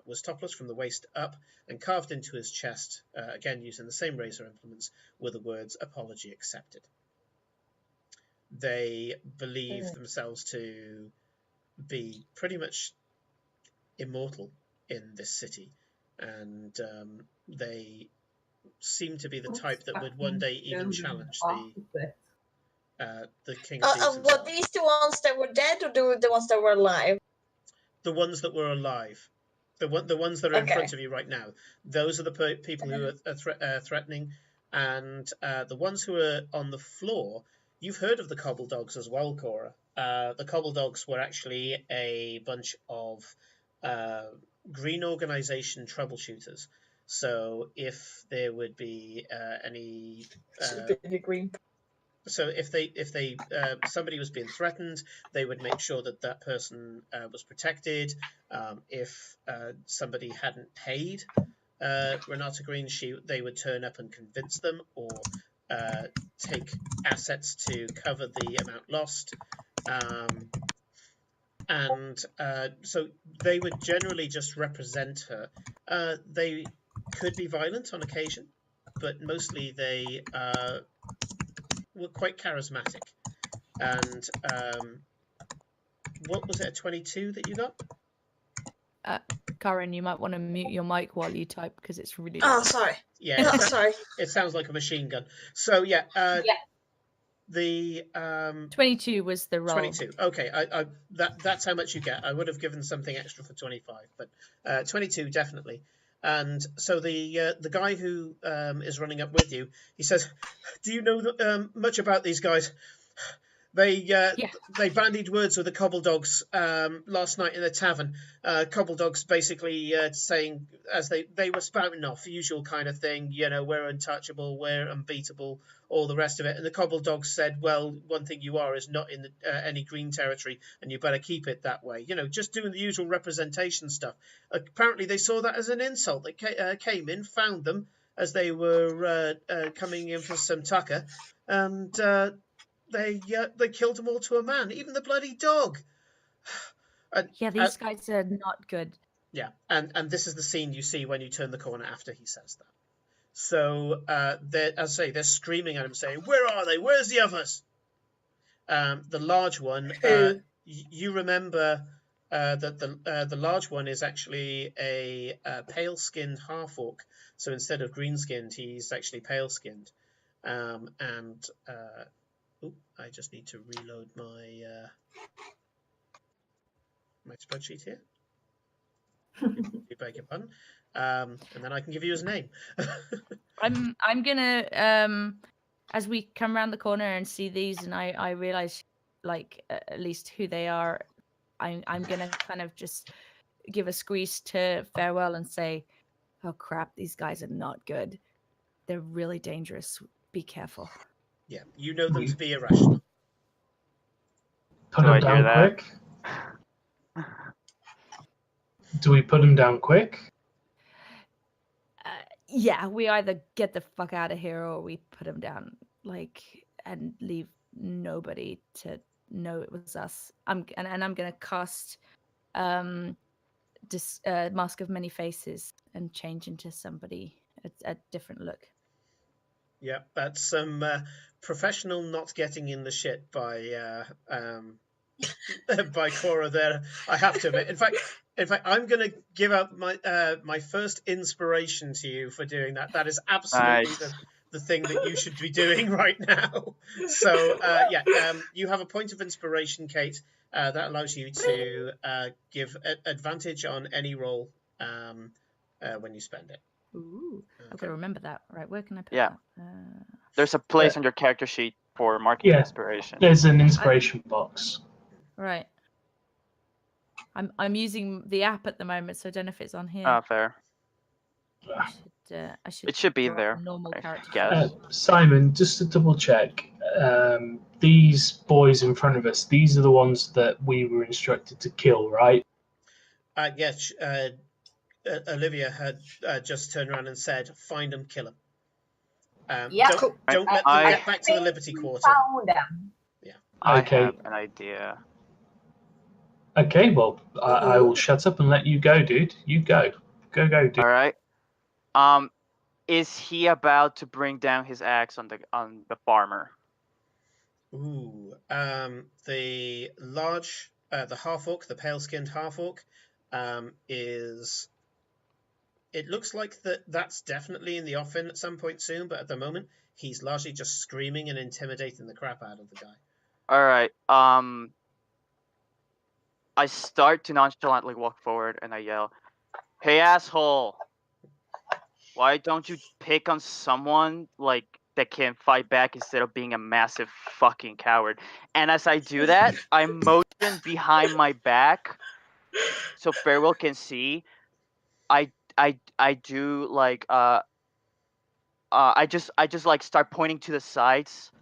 was topless from the waist up, and carved into his chest, again using the same razor implements, were the words "apology accepted." They believe themselves to be pretty much immortal in this city, and they seem to be the type that would one day even challenge the King of Thieves himself. Were these the ones that were dead, or the ones that were alive? The ones that were alive. The ones that are in front of you right now. Those are the people who are threatening. And the ones who are on the floor, you've heard of the Cobble Dogs as well, Cora. The Cobble Dogs were actually a bunch of green organization troubleshooters. So if there would be any... green. So if somebody was being threatened, they would make sure that that person was protected. If somebody hadn't paid Renata Green, they would turn up and convince them, or take assets to cover the amount lost. So they would generally just represent her. They could be violent on occasion, but mostly they were quite charismatic. And what was it, a 22 that you got? Karen, you might want to mute your mic while you type, because it's really loud. loud. Oh, sorry. Yeah, sorry. It sounds like a machine gun. So yeah. The 22 was the roll. 22. Okay, that's how much you get. I would have given something extra for 25, but 22 definitely. And so the guy who is running up with you, he says, "Do you know much about these guys? They bandied words with the Cobble Dogs last night in the tavern. Cobble Dogs basically saying, as they were spouting off, the usual kind of thing, we're untouchable, we're unbeatable, all the rest of it. And the Cobble Dogs said, well, one thing you are is not in any green territory, and you better keep it that way. Just doing the usual representation stuff. Apparently they saw that as an insult. They came in, found them as they were coming in for some tucker, and... They killed them all to a man, even the bloody dog." These guys are not good. Yeah, and this is the scene you see when you turn the corner after he says that. So, as I say, they're screaming at him, saying, "Where are they? Where's the others?" The large one, you remember that the large one is actually a pale-skinned half-orc. So instead of green-skinned, he's actually pale-skinned. I just need to reload my my spreadsheet here. You beg your pardon. And then I can give you his name. I'm gonna as we come around the corner and see these, and I realize at least who they are. I'm gonna kind of just give a squeeze to Farewell and say, "Oh crap, these guys are not good. They're really dangerous. Be careful." Yeah, you know them to be irrational. Put them down quick. Do we put them down quick? Yeah, we either get the fuck out of here or we put them down, and leave nobody to know it was us. I'm gonna cast Mask of Many Faces and change into somebody a different look. Yeah, that's some professional not getting in the shit by by Cora there. I have to admit. In fact, I'm going to give out my first inspiration to you for doing that. That is absolutely the thing that you should be doing right now. So you have a point of inspiration, Kate. That allows you to give advantage on any roll when you spend it. Ooh, I've got to remember that. Right, where can I put that? that? There's a place on your character sheet for marking inspiration. There's an inspiration box. Right. I'm using the app at the moment, so I don't know if it's on here. Oh, fair. I should. It should be in there. Normal character. Yes. Simon, just to double check, these boys in front of us, these are the ones that we were instructed to kill, right? Yes. Olivia had just turned around and said, "Find them, kill them." Don't let them get back to the Liberty Quarter. Found them. Yeah. I have an idea. Okay, well, I will shut up and let you go, dude. You go. Go, dude. All right. Is he about to bring down his axe on the farmer? Ooh. The large, the half-orc, the pale-skinned half-orc, is... It looks like that's definitely in the offing at some point soon, but at the moment, he's largely just screaming and intimidating the crap out of the guy. All right. I start to nonchalantly walk forward and I yell, "Hey, asshole! Why don't you pick on someone like that can fight back instead of being a massive fucking coward?" And as I do that, I motion behind my back so Farewell can see. I do like I just like start pointing to the sides.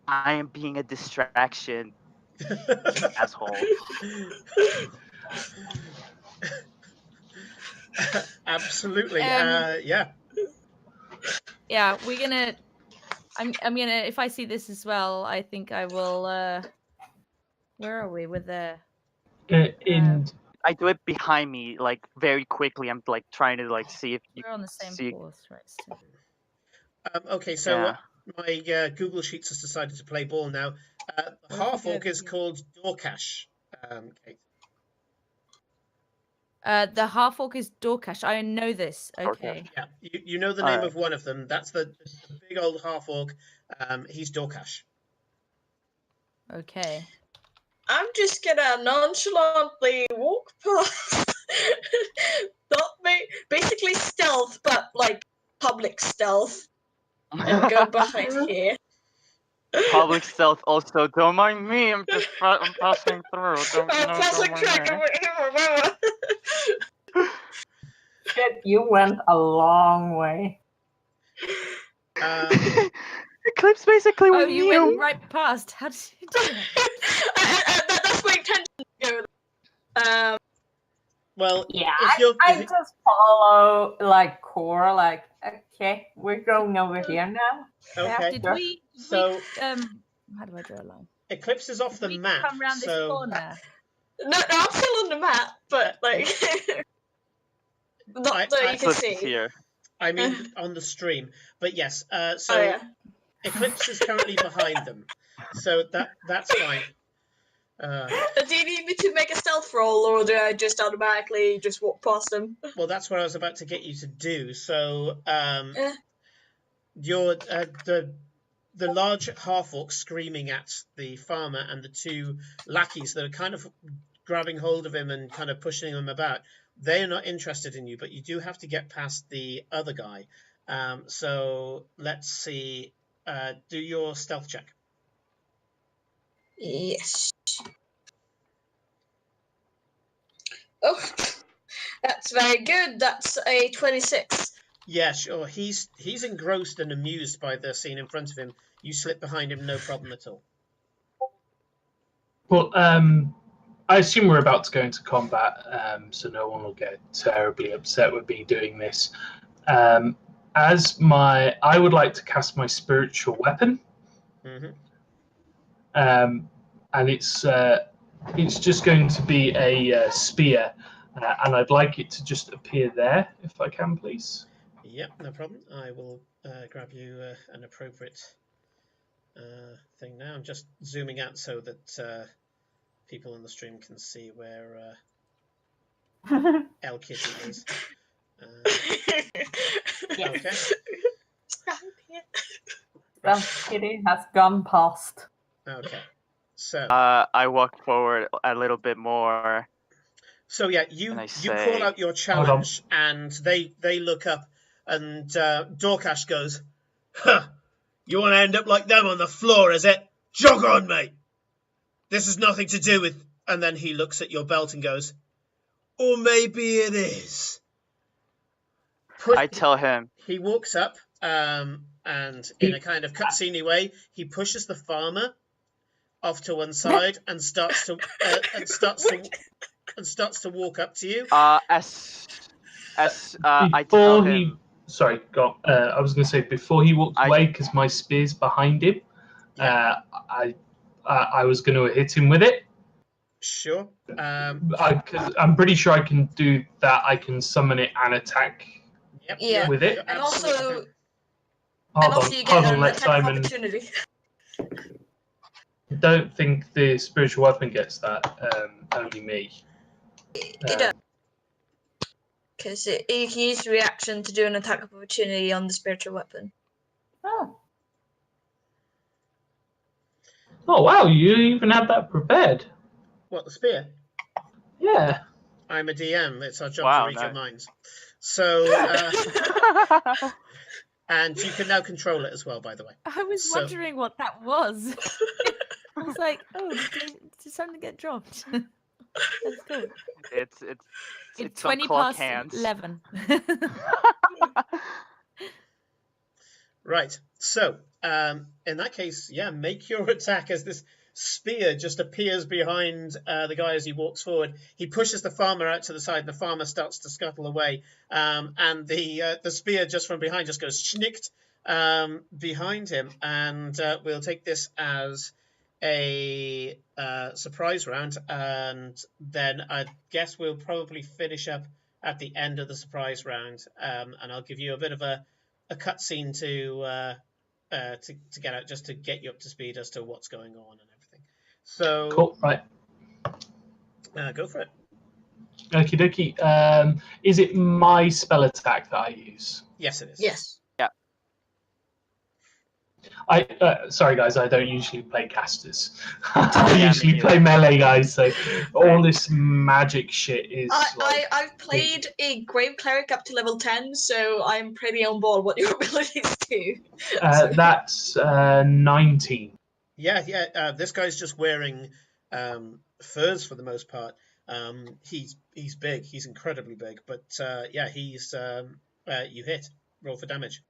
I am being a distraction, asshole. Absolutely. Yeah. Yeah, we're gonna. I'm gonna. If I see this as well, I think I will. Where are we with the? I do it behind me, like very quickly. I'm like trying to like see if you. We're on the same course, right? Still. Okay, so my Google Sheets has decided to play ball now. Half-orc is called Dorcash. Kate. The half-orc is Dorcash. I know this. Okay. Yeah, you know the name of one of them. That's the big old half-orc. He's Dorcash. Okay. I'm just gonna nonchalantly walk past. Basically stealth, but like public stealth. And go behind here. Public stealth also. Don't mind me. I'm just I'm passing through. I'm passing through. Shit, you went a long way. Eclipse basically went you went right past. How did you do that? That's my intention to go. Well, yeah, I just follow like Cora. Like, okay, we're going over here now. Okay. Did we? So how do I draw a line? Eclipse is off the map. Come around this corner. No, I'm still on the map, but like not so you can see. Here. I mean, on the stream, but yes. Eclipse is currently behind them, so that's fine. Do you need me to make a stealth roll, or do I just automatically just walk past them? Well, that's what I was about to get you to do. So, you're the large half-orc screaming at the farmer and the two lackeys that are kind of grabbing hold of him and kind of pushing him about. They are not interested in you, but you do have to get past the other guy. So let's see. Do your stealth check. Yes. Oh, that's very good. That's a 26. Yeah, sure. He's engrossed and amused by the scene in front of him. You slip behind him, no problem at all. Well, I assume we're about to go into combat, so no one will get terribly upset with me doing this. I would like to cast my spiritual weapon, and it's just going to be a spear, and I'd like it to just appear there, if I can, please. Yep, no problem. I will grab you an appropriate thing now. I'm just zooming out so that people on the stream can see where El Kitty is. Okay. El Kitty has gone past. Okay. So. I walk forward a little bit more. So yeah, you call out your challenge, and they look up, and Dorcash goes, "Huh, you want to end up like them on the floor, is it? Jog on, mate. This has nothing to do with." And then he looks at your belt and goes, "Or maybe it is." I tell him. He walks up, and in a kind of cutscene way, he pushes the farmer off to one side and starts to walk up to you. I tell him. Sorry, go on. I was going to say before he walks away, because my spear's behind him. Yeah. I was going to hit him with it. Sure. I'm pretty sure I can do that. I can summon it and attack with it. And also, you get an attack opportunity. I don't think the spiritual weapon gets that. Only me. It does. Because you can use reaction to do an attack of opportunity on the spiritual weapon. Oh. Oh wow! You even had that prepared. What, the spear? Yeah. I'm a DM. It's our job to read your minds. So, and you can now control it as well, by the way. I was wondering what that was. I was like, oh, did something get dropped? That's cool. It's 20 past 11. Right. So, in that case, yeah, make your attack as this spear just appears behind the guy as he walks forward. He pushes the farmer out to the side, and the farmer starts to scuttle away. And the spear just from behind just goes schnicked behind him. And we'll take this as a surprise round, and then I guess we'll probably finish up at the end of the surprise round, and I'll give you a bit of a cutscene to get out, just to get you up to speed as to what's going on and everything. So cool, right? Go for it. Okie dokie. Is it my spell attack that I use? Yes, it is. Yes. Sorry guys, I don't usually play casters. I usually play melee guys, so all this magic shit is. I've played a Grave Cleric up to level 10, so I'm pretty on board what your abilities do. That's 19. Yeah. This guy's just wearing furs for the most part. He's big. He's incredibly big, but yeah, he's you hit. Roll for damage.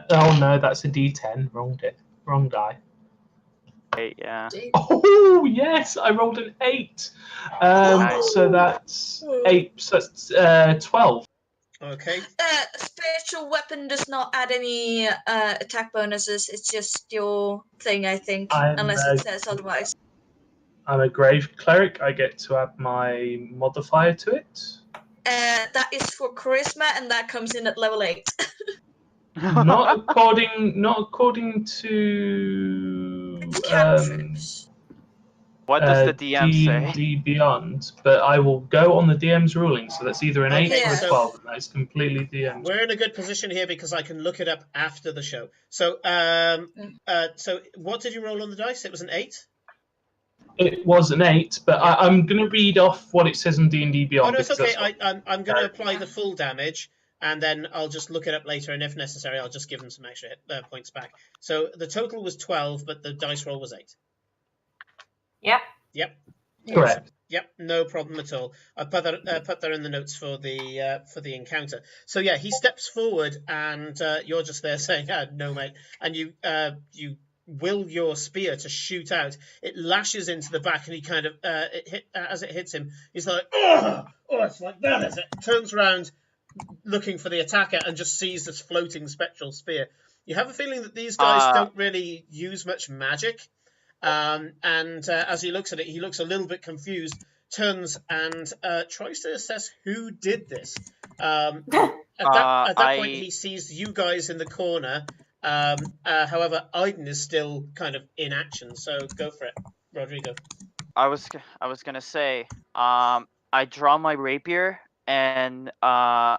Oh no, that's a D10. Wrong die. 8, yeah. Oh yes, I rolled an 8. So that's 8. So that's 12. Okay. Spiritual weapon does not add any attack bonuses. It's just your thing, I think, unless it says otherwise. I'm a grave cleric. I get to add my modifier to it. That is for charisma, and that comes in at level 8. Not according to what does the DM say? D&D Beyond, but I will go on the DM's ruling. So that's either an 8 or a 12, and that's completely DM. We're in a good position here because I can look it up after the show. So, so what did you roll on the dice? It was an 8. It was an 8, but I'm going to read off what it says on D&D Beyond. Oh, no, it's okay. I'm going to apply the full damage, and then I'll just look it up later, and if necessary, I'll just give him some extra points back. So the total was 12, but the dice roll was 8. Yep. Correct. Yep, no problem at all. I put that in the notes for the encounter. So yeah, he steps forward, and you're just there saying, "No, mate," and you will your spear to shoot out. It lashes into the back, and he kind of as it hits him, he's like, "Oh, it's like that, is it?" Turns around, looking for the attacker, and just sees this floating spectral spear. You have a feeling that these guys don't really use much magic, and as he looks at it, he looks a little bit confused, turns and tries to assess who did this. At that point, he sees you guys in the corner. However, Aiden is still kind of in action, so go for it, Rodrigo. I was gonna say, I draw my rapier and I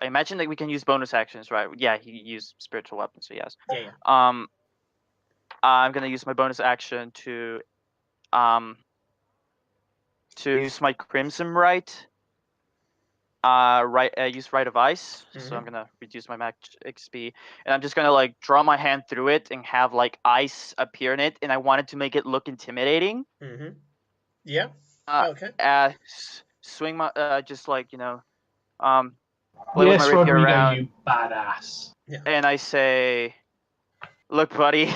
imagine that we can use bonus actions, right? Yeah, he used spiritual weapons, so yes. Yeah. I'm gonna use my bonus action to use my Crimson Right. Use Rite of Ice, so I'm gonna reduce my max XP, and I'm just gonna like draw my hand through it and have like ice appear in it, and I wanted to make it look intimidating. Yeah. Okay. Swing my just like play yes, with my rapier Rodrigo, around, you badass. Yeah. And I say, "Look, buddy,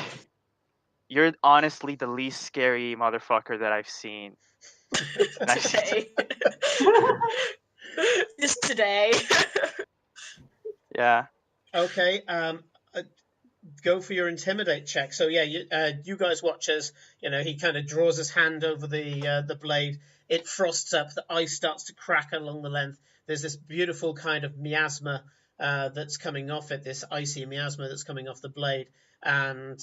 you're honestly the least scary motherfucker that I've seen." Today. Just today. Yeah. Okay. Go for your intimidate check. So yeah, you guys watch as he kind of draws his hand over the blade. It frosts up. The ice starts to crack along the length. There's this beautiful kind of miasma that's coming off it. This icy miasma that's coming off the blade. And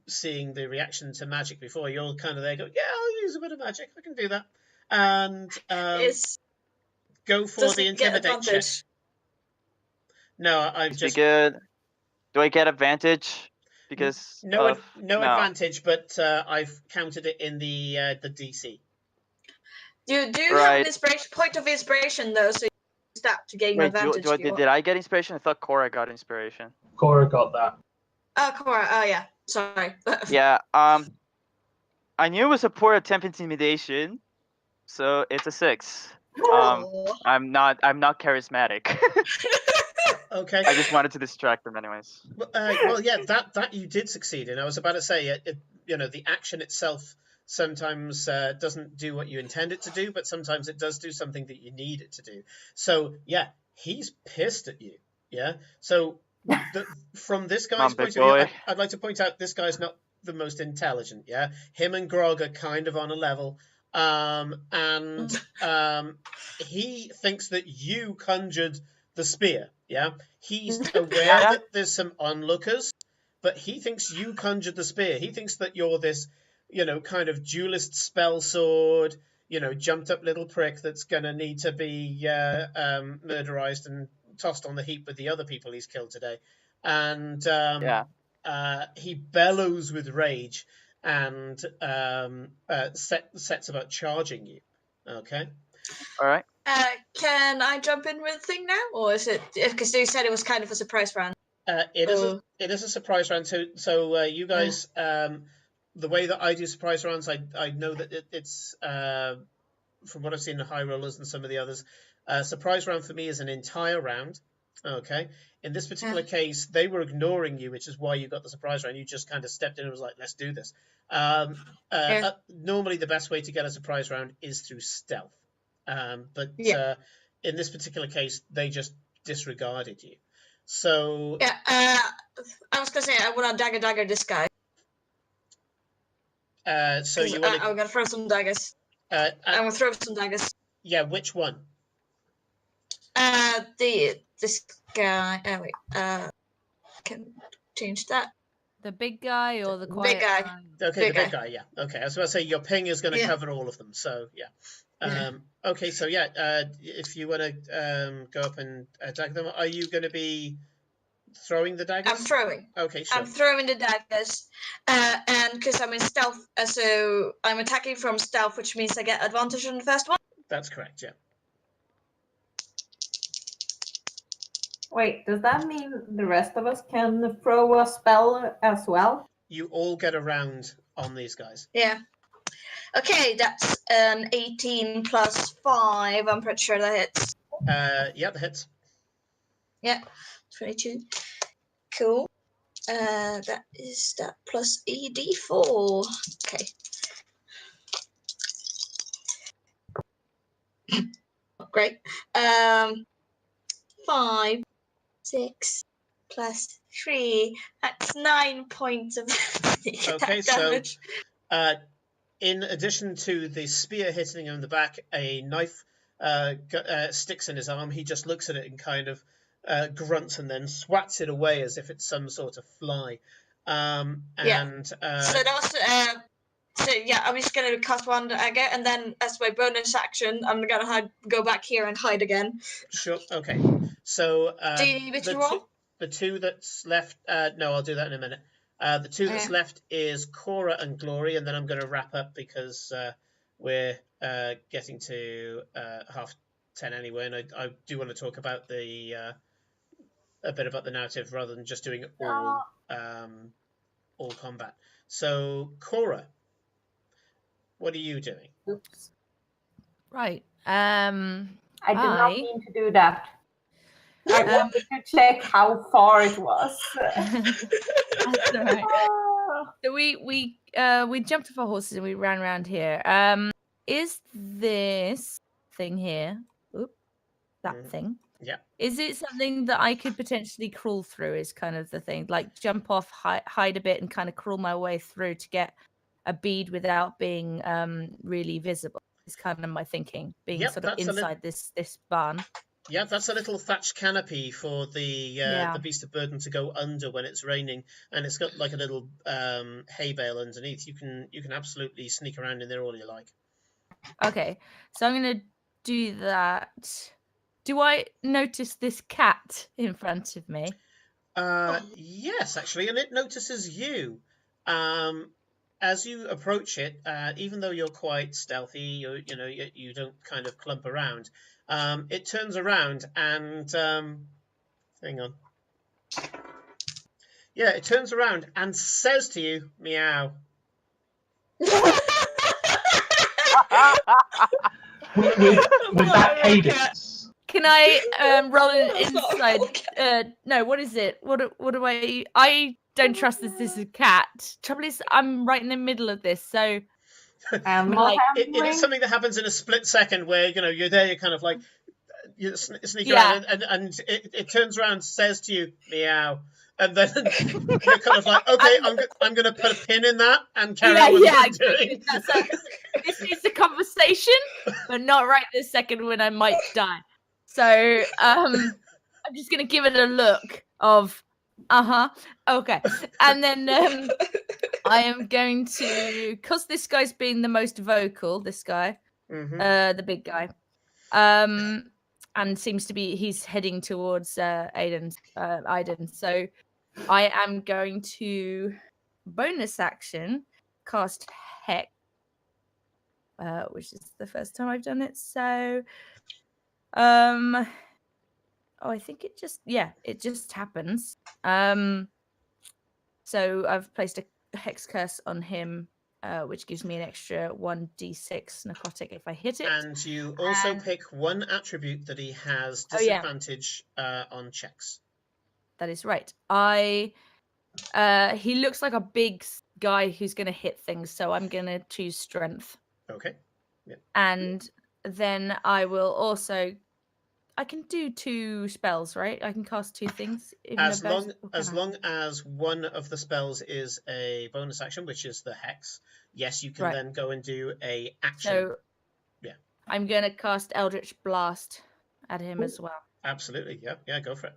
seeing the reaction to magic before, you're kind of there. Go, yeah, I'll use a bit of magic. I can do that. And go for the intimidate check. No, I'm just good. Do I get advantage? Because no advantage, but I've counted it in the DC. Do you have an inspiration point of inspiration though? So you use that to gain advantage. Did I get inspiration? I thought Cora got inspiration. Cora got that. Oh, Cora. Oh yeah. Sorry. Yeah. I knew it was a poor attempt intimidation, so it's a 6. I'm not charismatic. Okay. I just wanted to distract them, anyways. Well, yeah, that you did succeed in. I was about to say, the action itself sometimes doesn't do what you intend it to do, but sometimes it does do something that you need it to do. So yeah, he's pissed at you. Yeah. So from this guy's point of view, I'd like to point out this guy's not the most intelligent. Yeah. Him and Grog are kind of on a level. And he thinks that you conjured the spear. Yeah, he's aware that there's some onlookers, but he thinks you conjured the spear. He thinks that you're this, kind of duelist spell sword, jumped up little prick that's gonna need to be murderized and tossed on the heap with the other people he's killed today. And he bellows with rage and sets about charging you. Okay. All right. Can I jump in with the thing now, or is it because you said it was kind of a surprise round? It is a surprise round. So you guys, the way that I do surprise rounds, I know that it's from what I've seen in High Rollers and some of the others. Surprise round for me is an entire round. Okay. In this particular case, they were ignoring you, which is why you got the surprise round. You just kind of stepped in and was like, "Let's do this." Normally, the best way to get a surprise round is through stealth. But in this particular case, they just disregarded you. So I was gonna say I want to dagger this guy. So you want to? I'm gonna throw some daggers. I'm gonna throw some daggers. Yeah, which one? This guy. Oh wait. Can change that. The big guy or the quiet big guy? Okay, the big guy. Yeah. Okay, I was about to say your ping is going to cover all of them. So yeah. Okay, so if you want to go up and attack them, are you going to be throwing the daggers? I'm throwing. Okay, sure. I'm throwing the daggers, and because I'm in stealth, so I'm attacking from stealth, which means I get advantage on the first one. That's correct. Yeah. Wait, does that mean the rest of us can throw a spell as well? You all get a round on these guys. Yeah. Okay, that's an 18 plus 5. I'm pretty sure that hits. Yeah, that hits. Yeah, 22. Cool. That is that plus ED4. Okay. Great. 5, 6 plus 3. That's 9 points of okay, damage. So in addition to the spear hitting him in the back, a knife sticks in his arm. He just looks at it and kind of grunts and then swats it away as if it's some sort of fly. So that was so yeah, I'm just gonna cast one dagger, and then as my bonus action, I'm gonna go back here and hide again. Sure. Okay. So do you need me to roll? The two that's left. No, I'll do that in a minute. The two that's left is Cora and Glory, and then I'm going to wrap up because we're getting to 10:30 anyway, and I do want to talk about a bit about the narrative rather than just doing all combat. So Cora, what are you doing? Oops. Right. I did not mean to do that. I wanted to check how far it was. That's all right. So we jumped off our horses and we ran around here. Is this thing here? That thing. Yeah. Is it something that I could potentially crawl through? Is kind of the thing, like jump off, hide a bit, and kind of crawl my way through to get a bead without being really visible. Is kind of my thinking, being sort of inside this barn. Yeah, that's a little thatched canopy for the beast of burden to go under when it's raining, and it's got like a little hay bale underneath. You can absolutely sneak around in there all you like. Okay, so I'm gonna do that. Do I notice this cat in front of me? Yes, actually, and it notices you. As you approach it, even though you're quite stealthy, you don't kind of clump around. It turns around and hang on. Yeah, it turns around and says to you, "Meow." with that cadence. Can I roll an inside? No, what is it? What do I don't trust this is a cat. Trouble is, I'm right in the middle of this, so it is something that happens in a split second where you're there, you're kind of like you sneak around, and it turns around, says to you, "Meow," and then you're kind of like, okay, I'm going to put a pin in that and carry on with what I'm doing. This is a conversation, but not right this second when I might die. So I'm just going to give it a look of, okay. And then I am going to, because this guy's being the most vocal, this guy, the big guy, and seems to be, he's heading towards Aiden. So I am going to bonus action cast Hex, which is the first time I've done it. So, I think it just happens. So I've placed a hex curse on him, which gives me an extra 1d6 necrotic if I hit it. And you also pick one attribute that he has disadvantage on checks. That is right. He looks like a big guy who's going to hit things, so I'm going to choose strength. Okay. Yeah. And then I will also, I can do 2 spells, right? I can cast 2 things. As long as one of the spells is a bonus action, which is the hex, yes, you can then go and do a action. So, yeah, I'm going to cast Eldritch Blast at him as well. Absolutely, yeah, go for it.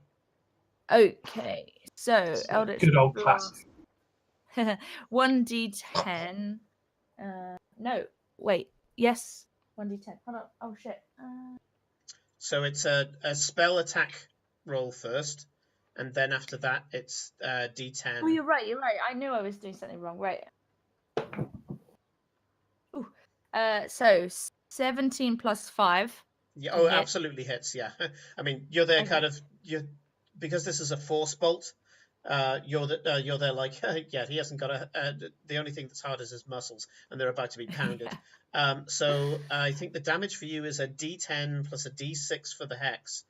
Okay, so Eldritch good old classic. 1d10. No, wait. Yes, 1d10. Hold on. Oh shit. So it's a spell attack roll first, and then after that it's d10. Oh, you're right. I knew I was doing something wrong. Right. Ooh. So 17 plus 5. Yeah. Oh, absolutely hits. Yeah. I mean, you're there because this is a force bolt. You're there like, yeah, he hasn't got the only thing that's hard is his muscles, and they're about to be pounded. So I think the damage for you is a d10 plus a d6 for the hex.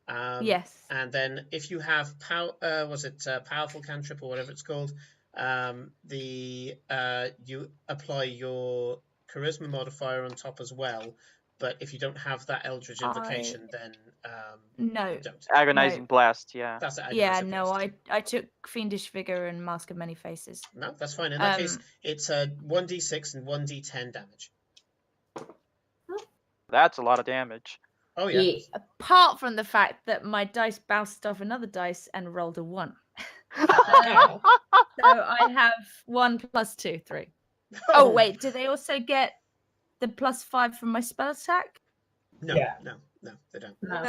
Yes. And then if you have powerful cantrip or whatever it's called, you apply your charisma modifier on top as well, But if you don't have that Eldritch Invocation, then no, you don't. Agonizing Blast, yeah. That's the Agonizing Blast. I took Fiendish Vigor and Mask of Many Faces. No, that's fine. In that case, it's 1d6 and 1d10 damage. That's a lot of damage. Oh, yeah. Apart from the fact that my dice bounced off another dice and rolled a 1. So I have 1 + 2, 3. Oh, wait, do they also get the +5 from my spell attack? No, no, they don't. No,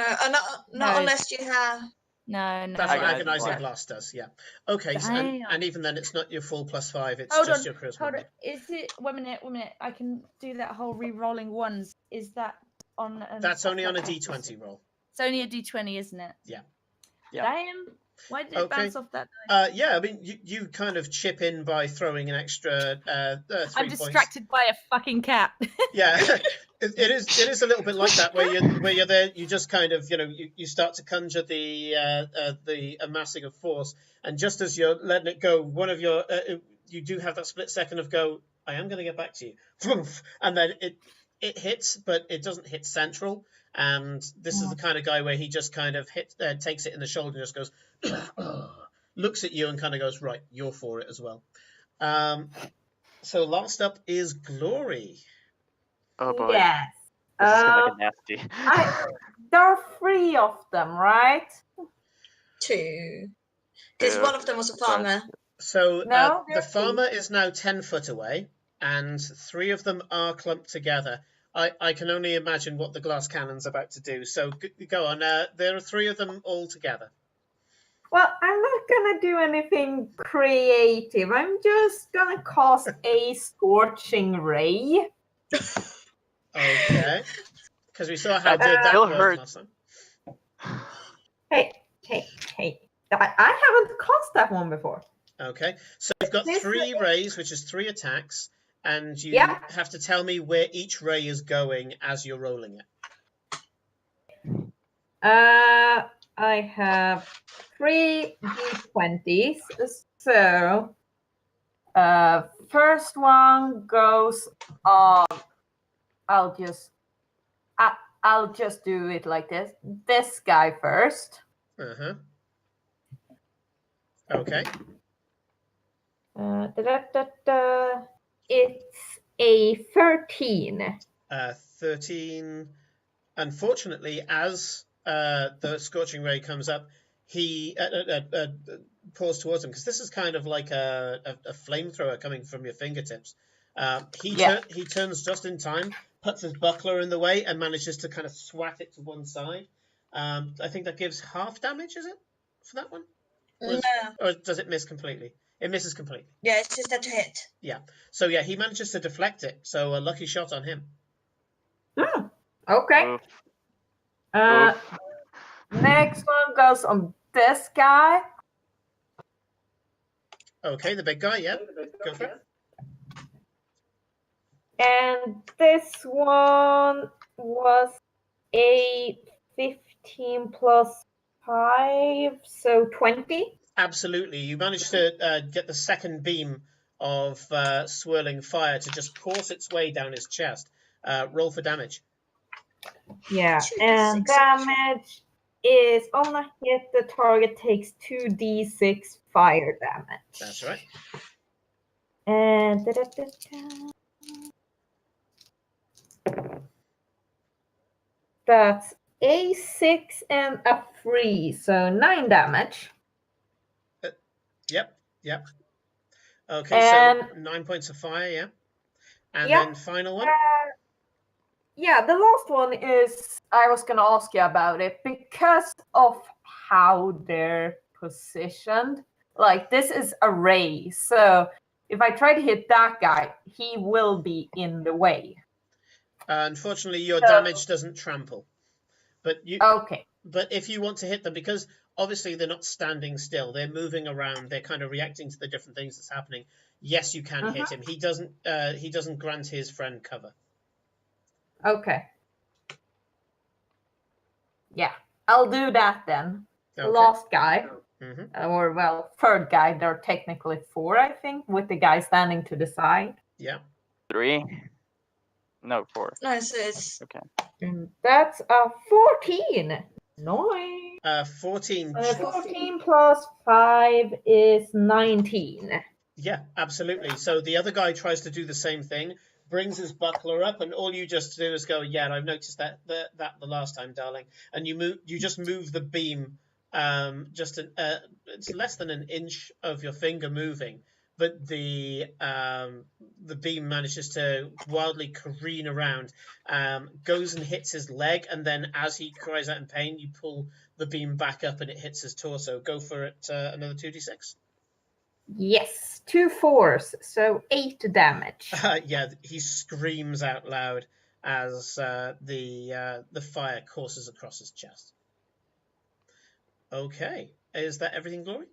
not unless you have... No. That's what Agonizing Blast does, yeah. Okay, so, and even then it's not your full +5, it's just your charisma. Hold on. Is it... One minute. I can do that whole re-rolling ones. Is that on... That's only on a d20 roll. It's only a d20, isn't it? Yeah. Damn. Why did it bounce off that? Yeah, I mean, you kind of chip in by throwing an extra 3 I'm distracted by a fucking cat. Yeah, it is a little bit like that, where you're there, you just kind of, you start to conjure the amassing of force, and just as you're letting it go, one of your, you do have that split second of go, I am going to get back to you, and then it hits, but it doesn't hit central. And this is the kind of guy where he just kind of takes it in the shoulder and just goes, looks at you and kind of goes, right, you're for it as well. So last up is Glory. Oh boy. Yes. This is gonna get nasty. There are 3 of them, right? 2. Because one of them was a farmer. So the farmer is now 10 foot away, and 3 of them are clumped together. I can only imagine what the glass cannon's about to do. So go on. There are 3 of them all together. Well, I'm not gonna do anything creative. I'm just gonna cast a Scorching Ray. Okay. Because we saw how good that was last time. Hey. I haven't cast that one before. Okay. So you've got 3 rays, which is 3 attacks. And you have to tell me where each ray is going as you're rolling it. I have 3 d20s. So, first one goes on. I'll just do it like this. This guy first. Okay. It's a 13. 13. Unfortunately, as the Scorching Ray comes up, he pours towards him, because this is kind of like a flamethrower coming from your fingertips. He turns just in time, puts his buckler in the way, and manages to kind of swat it to one side. I think that gives half damage, is it, for that one? Or does it miss completely? It misses completely. Yeah, it's just a hit. Yeah. So, yeah, he manages to deflect it. So, a lucky shot on him. Oh, okay. Next one goes on this guy. Okay, the big guy, yeah. Go for it. And this one was a 15 plus 5, so 20. Absolutely. You managed to get the second beam of swirling fire to just course its way down his chest. Roll for damage. Yeah, and damage is on a hit, the target takes 2d6 fire damage. That's right. And that's a 6 and a 3, so 9 damage. Yep. Okay, so 9 points of fire, yeah. And then final one? Yeah, the last one is, I was going to ask you about it, because of how they're positioned. Like, this is a ray, so if I try to hit that guy, he will be in the way. Unfortunately, your damage doesn't trample. But okay. But if you want to hit them, because obviously they're not standing still, they're moving around, they're kind of reacting to the different things that's happening. Yes, you can hit him. He doesn't grant his friend cover. Okay. Yeah, I'll do that then. Okay. The last guy, or well, third guy. There are technically 4, I think, with the guy standing to the side. Yeah. 3. No, 4. Nice. It's okay. And that's a 14. Nice. 14. 14 plus 5 is 19. Yeah, absolutely. So the other guy tries to do the same thing, brings his buckler up, and all you just do is go, "Yeah, I've noticed that the last time, darling." And you just move the beam, it's less than an inch of your finger moving, but the beam manages to wildly careen around, goes and hits his leg, and then as he cries out in pain, you pull the beam back up and it hits his torso. Go for it. Another 2d6. Yes, 2 4s, so 8 damage. Yeah, he screams out loud as the fire courses across his chest. Okay, is that everything, Glory?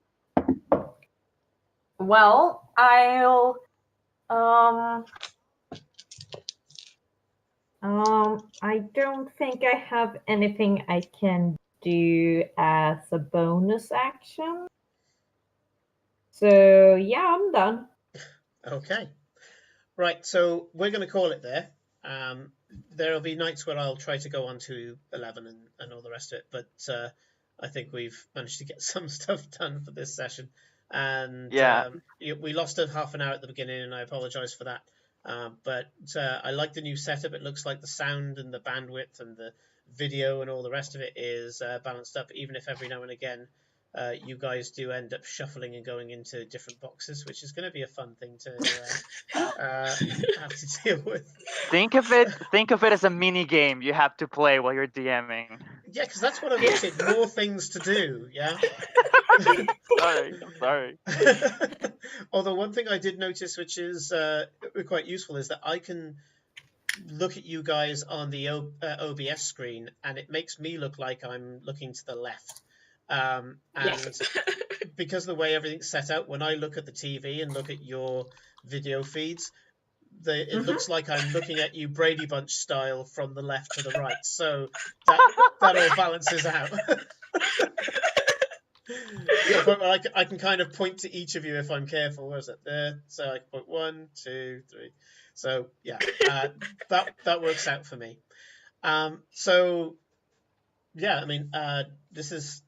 Well, I'll I don't think I have anything I can do as a bonus action. So yeah, I'm done. Okay. Right, so we're going to call it there. There'll be nights where I'll try to go on to 11 and all the rest of it, but I think we've managed to get some stuff done for this session. And we lost a half an hour at the beginning, and I apologize for that. But I like the new setup. It looks like the sound and the bandwidth and the video and all the rest of it is balanced up, even if every now and again you guys do end up shuffling and going into different boxes, which is going to be a fun thing to have to deal with. Think of it as a mini game you have to play while you're DMing. Yeah, because that's what I've wanted. More things to do. Yeah. I'm sorry. Although one thing I did notice, which is quite useful, is that I can look at you guys on the OBS screen, and it makes me look like I'm looking to the left. And because of the way everything's set out, when I look at the TV and look at your video feeds, it looks like I'm looking at you Brady Bunch style from the left to the right. So that all balances out. I can kind of point to each of you if I'm careful. Where's it there? So I can point 1, 2, 3. So yeah, that works out for me. So yeah, I mean, this is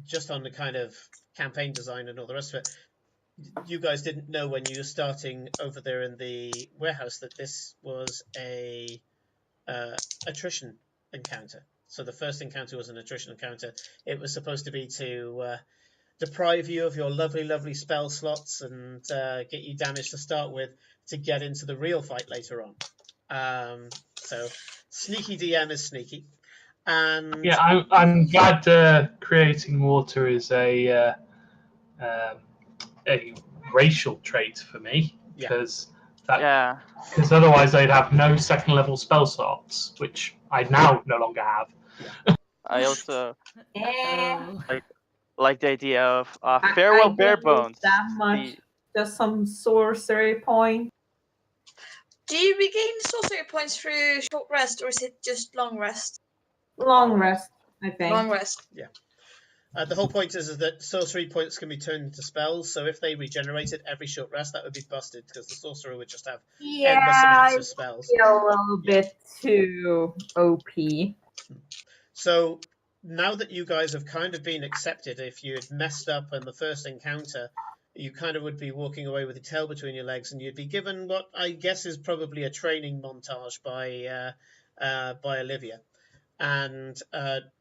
just on the kind of campaign design and all the rest of it. You guys didn't know when you were starting over there in the warehouse that this was a attrition encounter. So the first encounter was an attrition encounter. It was supposed to be to deprive you of your lovely, lovely spell slots and get you damage to start with to get into the real fight later on. So sneaky DM is sneaky. And yeah, I'm glad creating water is a racial trait for me, because otherwise I'd have no second level spell slots, which I now no longer have. I also like the idea of farewell bare bones. That much, just some sorcery point. Do you regain sorcery points through short rest, or is it just long rest? Long rest, I think. Long rest. Yeah. The whole point is that sorcery points can be turned into spells, so if they regenerated every short rest, that would be busted, because the sorcerer would just have endless amounts of spells. Yeah, a little bit too OP. So now that you guys have kind of been accepted, if you had messed up in the first encounter, you kind of would be walking away with your tail between your legs, and you'd be given what I guess is probably a training montage by Olivia. And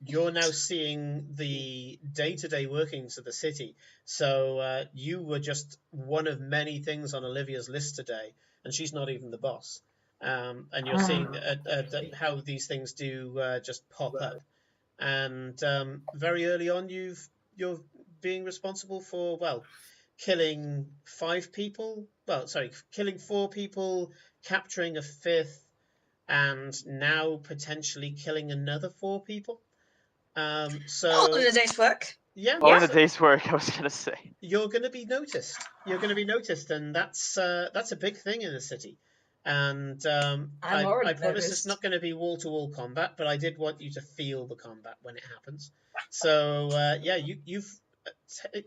you're now seeing the day-to-day workings of the city. So you were just one of many things on Olivia's list today, and she's not even the boss. And you're seeing how these things do just pop up. And very early on, you're being responsible for, killing 5 people. Killing 4 people, capturing a 5th, and now potentially killing another 4 people. All in a day's work. Yeah. All in a day's work, I was going to say. You're going to be noticed. And that's a big thing in the city. And I promise it's not going to be wall-to-wall combat, but I did want you to feel the combat when it happens. So you've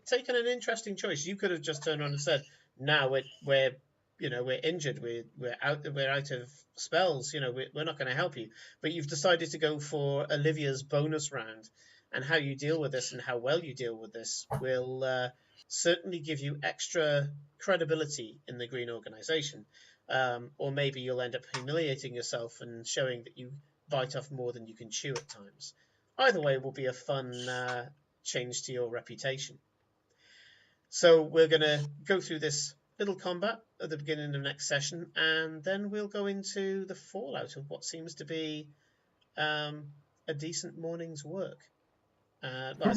taken an interesting choice. You could have just turned around and said, "Now we're we're injured, we're out of spells, we're not going to help you. But you've decided to go for Olivia's bonus round, and how you deal with this and how well you deal with this will certainly give you extra credibility in the Green Organization. Or maybe you'll end up humiliating yourself and showing that you bite off more than you can chew at times. Either way will be a fun change to your reputation. So we're going to go through this little combat at the beginning of next session, and then we'll go into the fallout of what seems to be a decent morning's work. I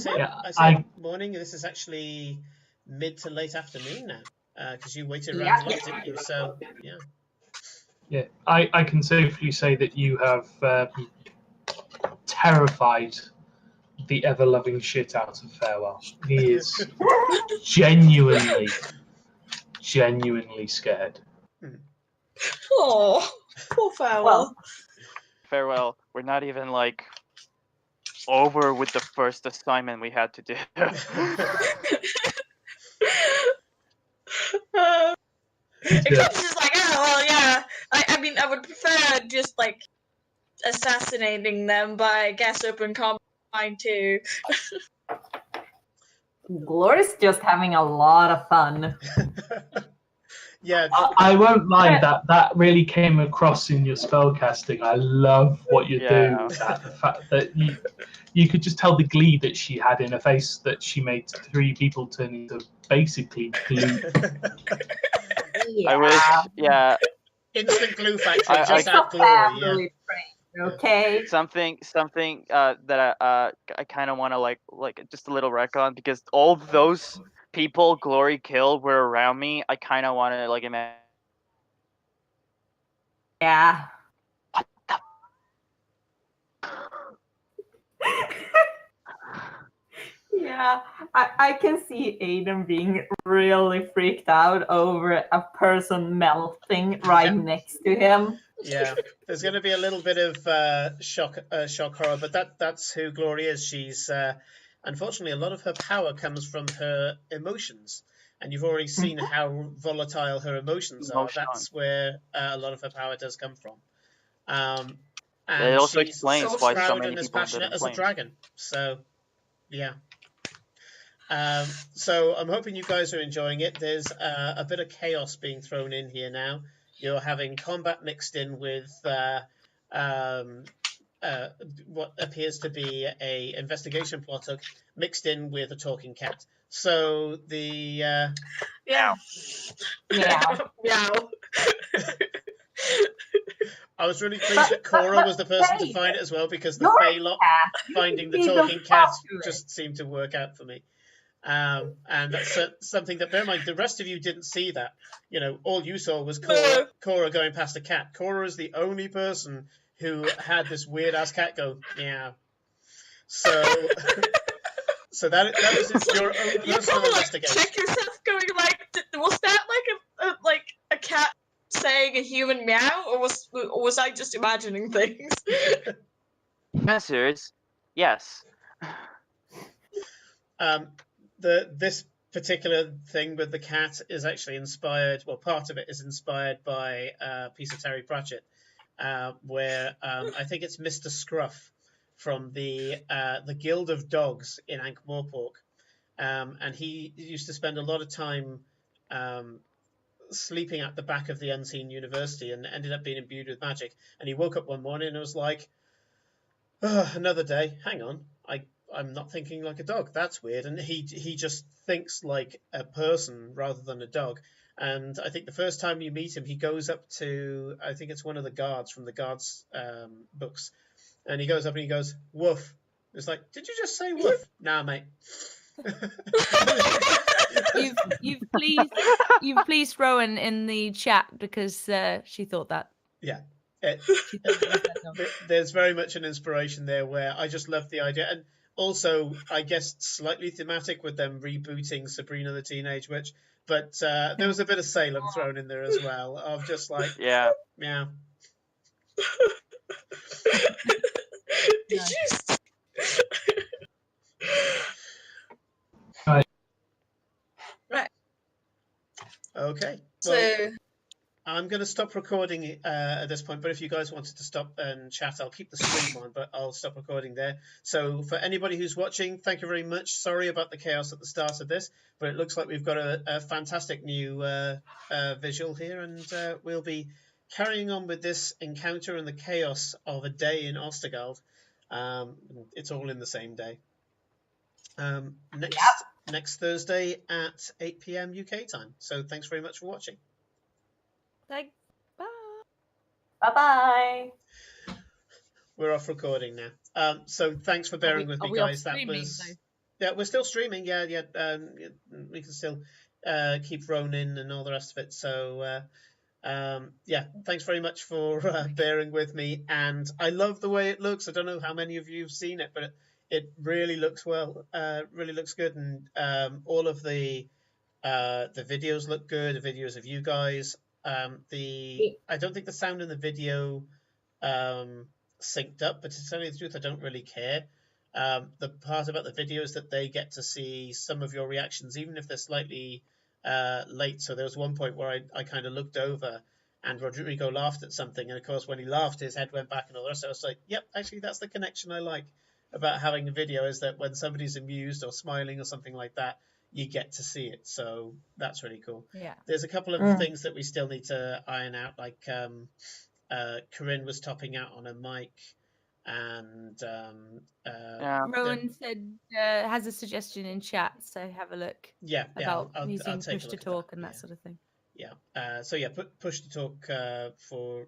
say morning. This is actually mid to late afternoon now, because you waited around a lot, didn't you? So yeah. Yeah, I can safely say that you have terrified the ever-loving shit out of Farewell. He is genuinely scared. Oh, poor Farewell. Farewell, we're not even like over with the first assignment we had to do. Eclipse is like, oh well, yeah. I mean, I would prefer just like assassinating them, but I guess open combat too. Glory's just having a lot of fun. Yeah, I won't lie, that really came across in your spellcasting. I love what you do. The fact that you could just tell the glee that she had in her face, that she made 3 people turn into basically glue. I wish, instant glue factory, just add glory. Okay. Something that I kind of want to like just a little recon, because all those people Glory killed were around me. I kind of want to like imagine. Yeah. What the? Yeah, I can see Aiden being really freaked out over a person melting right next to him. Yeah, there's going to be a little bit of shock horror, but that's who Glory is. She's unfortunately, a lot of her power comes from her emotions, and you've already seen how volatile her emotions are. That's where a lot of her power does come from. And it also she's explains so why proud so many and as people passionate as a flames. dragon. So, yeah. So I'm hoping you guys are enjoying it. There's a bit of chaos being thrown in here now. You're having combat mixed in with what appears to be a investigation plot hook mixed in with a talking cat. So the Meow. I was really pleased that Cora was the person to find it as well, because the Fey lot finding the talking cat just seemed to work out for me. And that's something that, bear in mind, the rest of you didn't see that. All you saw was Cora going past a cat. Cora is the only person who had this weird ass cat go meow. So, so that is your own personal investigation. Check yourself, going like, was that like a cat saying a human meow, or was I just imagining things? Answer is yes. This particular thing with the cat is actually inspired. Well, part of it is inspired by a piece of Terry Pratchett, where I think it's Mr. Scruff from the Guild of Dogs in Ankh-Morpork, and he used to spend a lot of time sleeping at the back of the Unseen University, and ended up being imbued with magic. And he woke up one morning and was like, another day. Hang on, I'm not thinking like a dog. That's weird. And he just thinks like a person rather than a dog. And I think the first time you meet him, he goes up to, I think it's one of the guards from the guards books, and he goes up and he goes, woof. It's like, did you just say woof? Nah, mate. You've pleased Rowan in the chat, because she thought that. Yeah. There's very much an inspiration there, where I just love the idea. And also, I guess, slightly thematic with them rebooting Sabrina the Teenage Witch. But there was a bit of Salem thrown in there as well, of just like, yeah. Meow. Did you? Right. Okay. So, well, I'm going to stop recording at this point, but if you guys wanted to stop and chat, I'll keep the stream on, but I'll stop recording there. So for anybody who's watching, thank you very much. Sorry about the chaos at the start of this, but it looks like we've got a fantastic new visual here, and we'll be carrying on with this encounter and the chaos of a day in Ostergald. It's all in the same day. Next Thursday at 8 p.m. UK time. So thanks very much for watching. Thanks. Bye. Bye-bye. We're off recording now. So thanks for bearing with me, guys. That was we're still streaming. Yeah. We can still keep Ronin and all the rest of it. So yeah, thanks very much for bearing with me. And I love the way it looks. I don't know how many of you have seen it, but it really looks well. Really looks good, and all of the videos look good. The videos of you guys. I don't think the sound in the video synced up, but to tell you the truth, I don't really care. The part about the video is that they get to see some of your reactions, even if they're slightly late. So there was one point where I kind of looked over and Rodrigo laughed at something, and of course when he laughed his head went back and all the rest. So I was like, yep, actually that's the connection I like about having a video, is that when somebody's amused or smiling or something like that, you get to see it. So that's really cool. Yeah. There's a couple of things that we still need to iron out, like Corinne was topping out on a mic, and Rowan said has a suggestion in chat, so have a look. About using I'll take push to talk and that sort of thing. Yeah. So yeah, push to talk for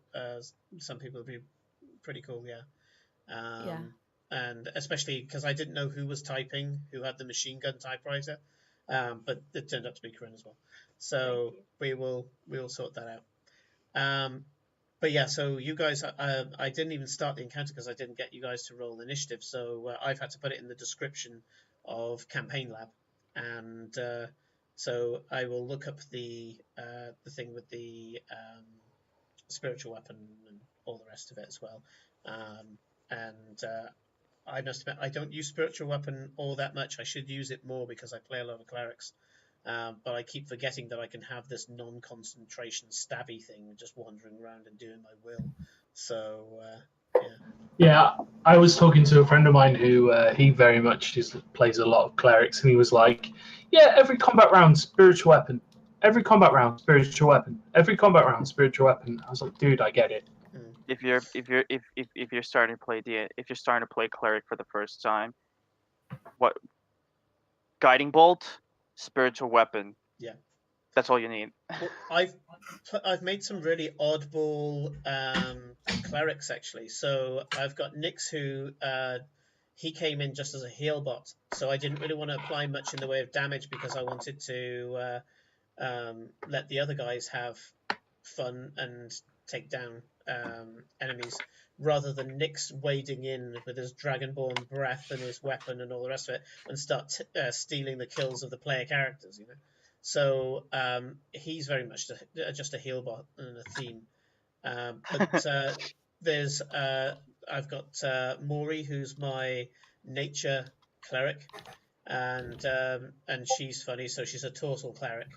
some people would be pretty cool. Yeah. And especially because I didn't know who was typing, who had the machine gun typewriter, but it turned out to be Corinne as well. So we will sort that out. But yeah, so you guys, I didn't even start the encounter because I didn't get you guys to roll initiative. So I've had to put it in the description of Campaign Lab, and so I will look up the thing with the spiritual weapon and all the rest of it as well. And I must admit, I don't use spiritual weapon all that much. I should use it more because I play a lot of clerics. But I keep forgetting that I can have this non-concentration stabby thing just wandering around and doing my will. So, yeah. Yeah, I was talking to a friend of mine who he very much plays a lot of clerics, and he was like, yeah, every combat round, spiritual weapon. Every combat round, spiritual weapon. Every combat round, spiritual weapon. I was like, dude, I get it. If you're starting to play cleric for the first time, what guiding bolt, spiritual weapon. Yeah. That's all you need. Well, I've made some really oddball clerics actually. So I've got Nyx, who he came in just as a heal bot, so I didn't really want to apply much in the way of damage because I wanted to let the other guys have fun and take down enemies, rather than Nyx wading in with his dragonborn breath and his weapon and all the rest of it and start stealing the kills of the player characters, you know. So he's very much just a heal bot and a theme. But there's I've got Maury, who's my nature cleric, and she's funny. So she's a tortle cleric,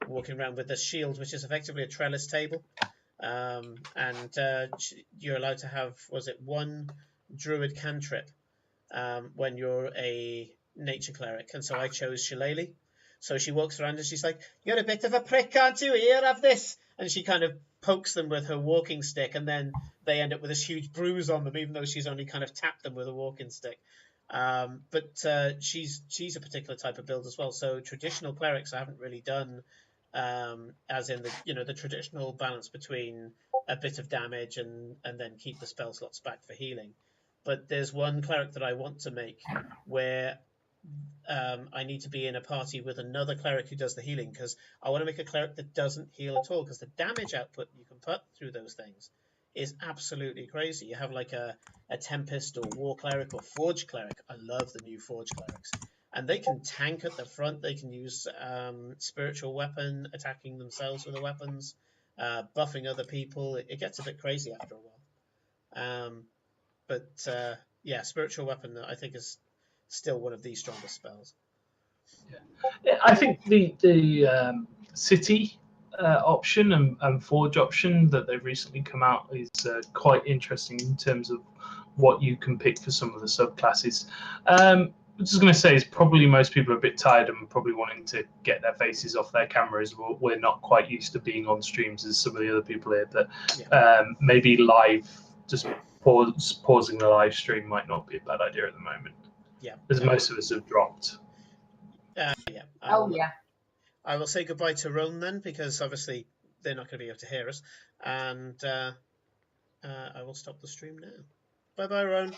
walking around with a shield, which is effectively a trellis table. And you're allowed to have, was it one druid cantrip when you're a nature cleric, and so I chose Shillelagh. So she walks around and she's like, "You're a bit of a prick, aren't you? Here, have this." And she kind of pokes them with her walking stick, and then they end up with this huge bruise on them, even though she's only kind of tapped them with a walking stick. But she's a particular type of build as well. So traditional clerics I haven't really done, as in the traditional balance between a bit of damage and then keep the spell slots back for healing. But there's one cleric that I want to make where I need to be in a party with another cleric who does the healing, because I want to make a cleric that doesn't heal at all, because the damage output you can put through those things is absolutely crazy. You have like a Tempest or War Cleric or Forge Cleric. I love the new Forge Clerics. And they can tank at the front. They can use spiritual weapon, attacking themselves with the weapons, buffing other people. It gets a bit crazy after a while. But yeah, spiritual weapon I think is still one of the strongest spells. Yeah, I think the city option and Forge option that they've recently come out is quite interesting in terms of what you can pick for some of the subclasses. I'm just going to say is probably most people are a bit tired and probably wanting to get their faces off their cameras. We're not quite used to being on streams as some of the other people here, but maybe live, just pausing the live stream might not be a bad idea at the moment. Yeah, as most of us have dropped. Yeah. I will say goodbye to Roan then, because obviously they're not going to be able to hear us, and I will stop the stream now. Bye bye, Roan.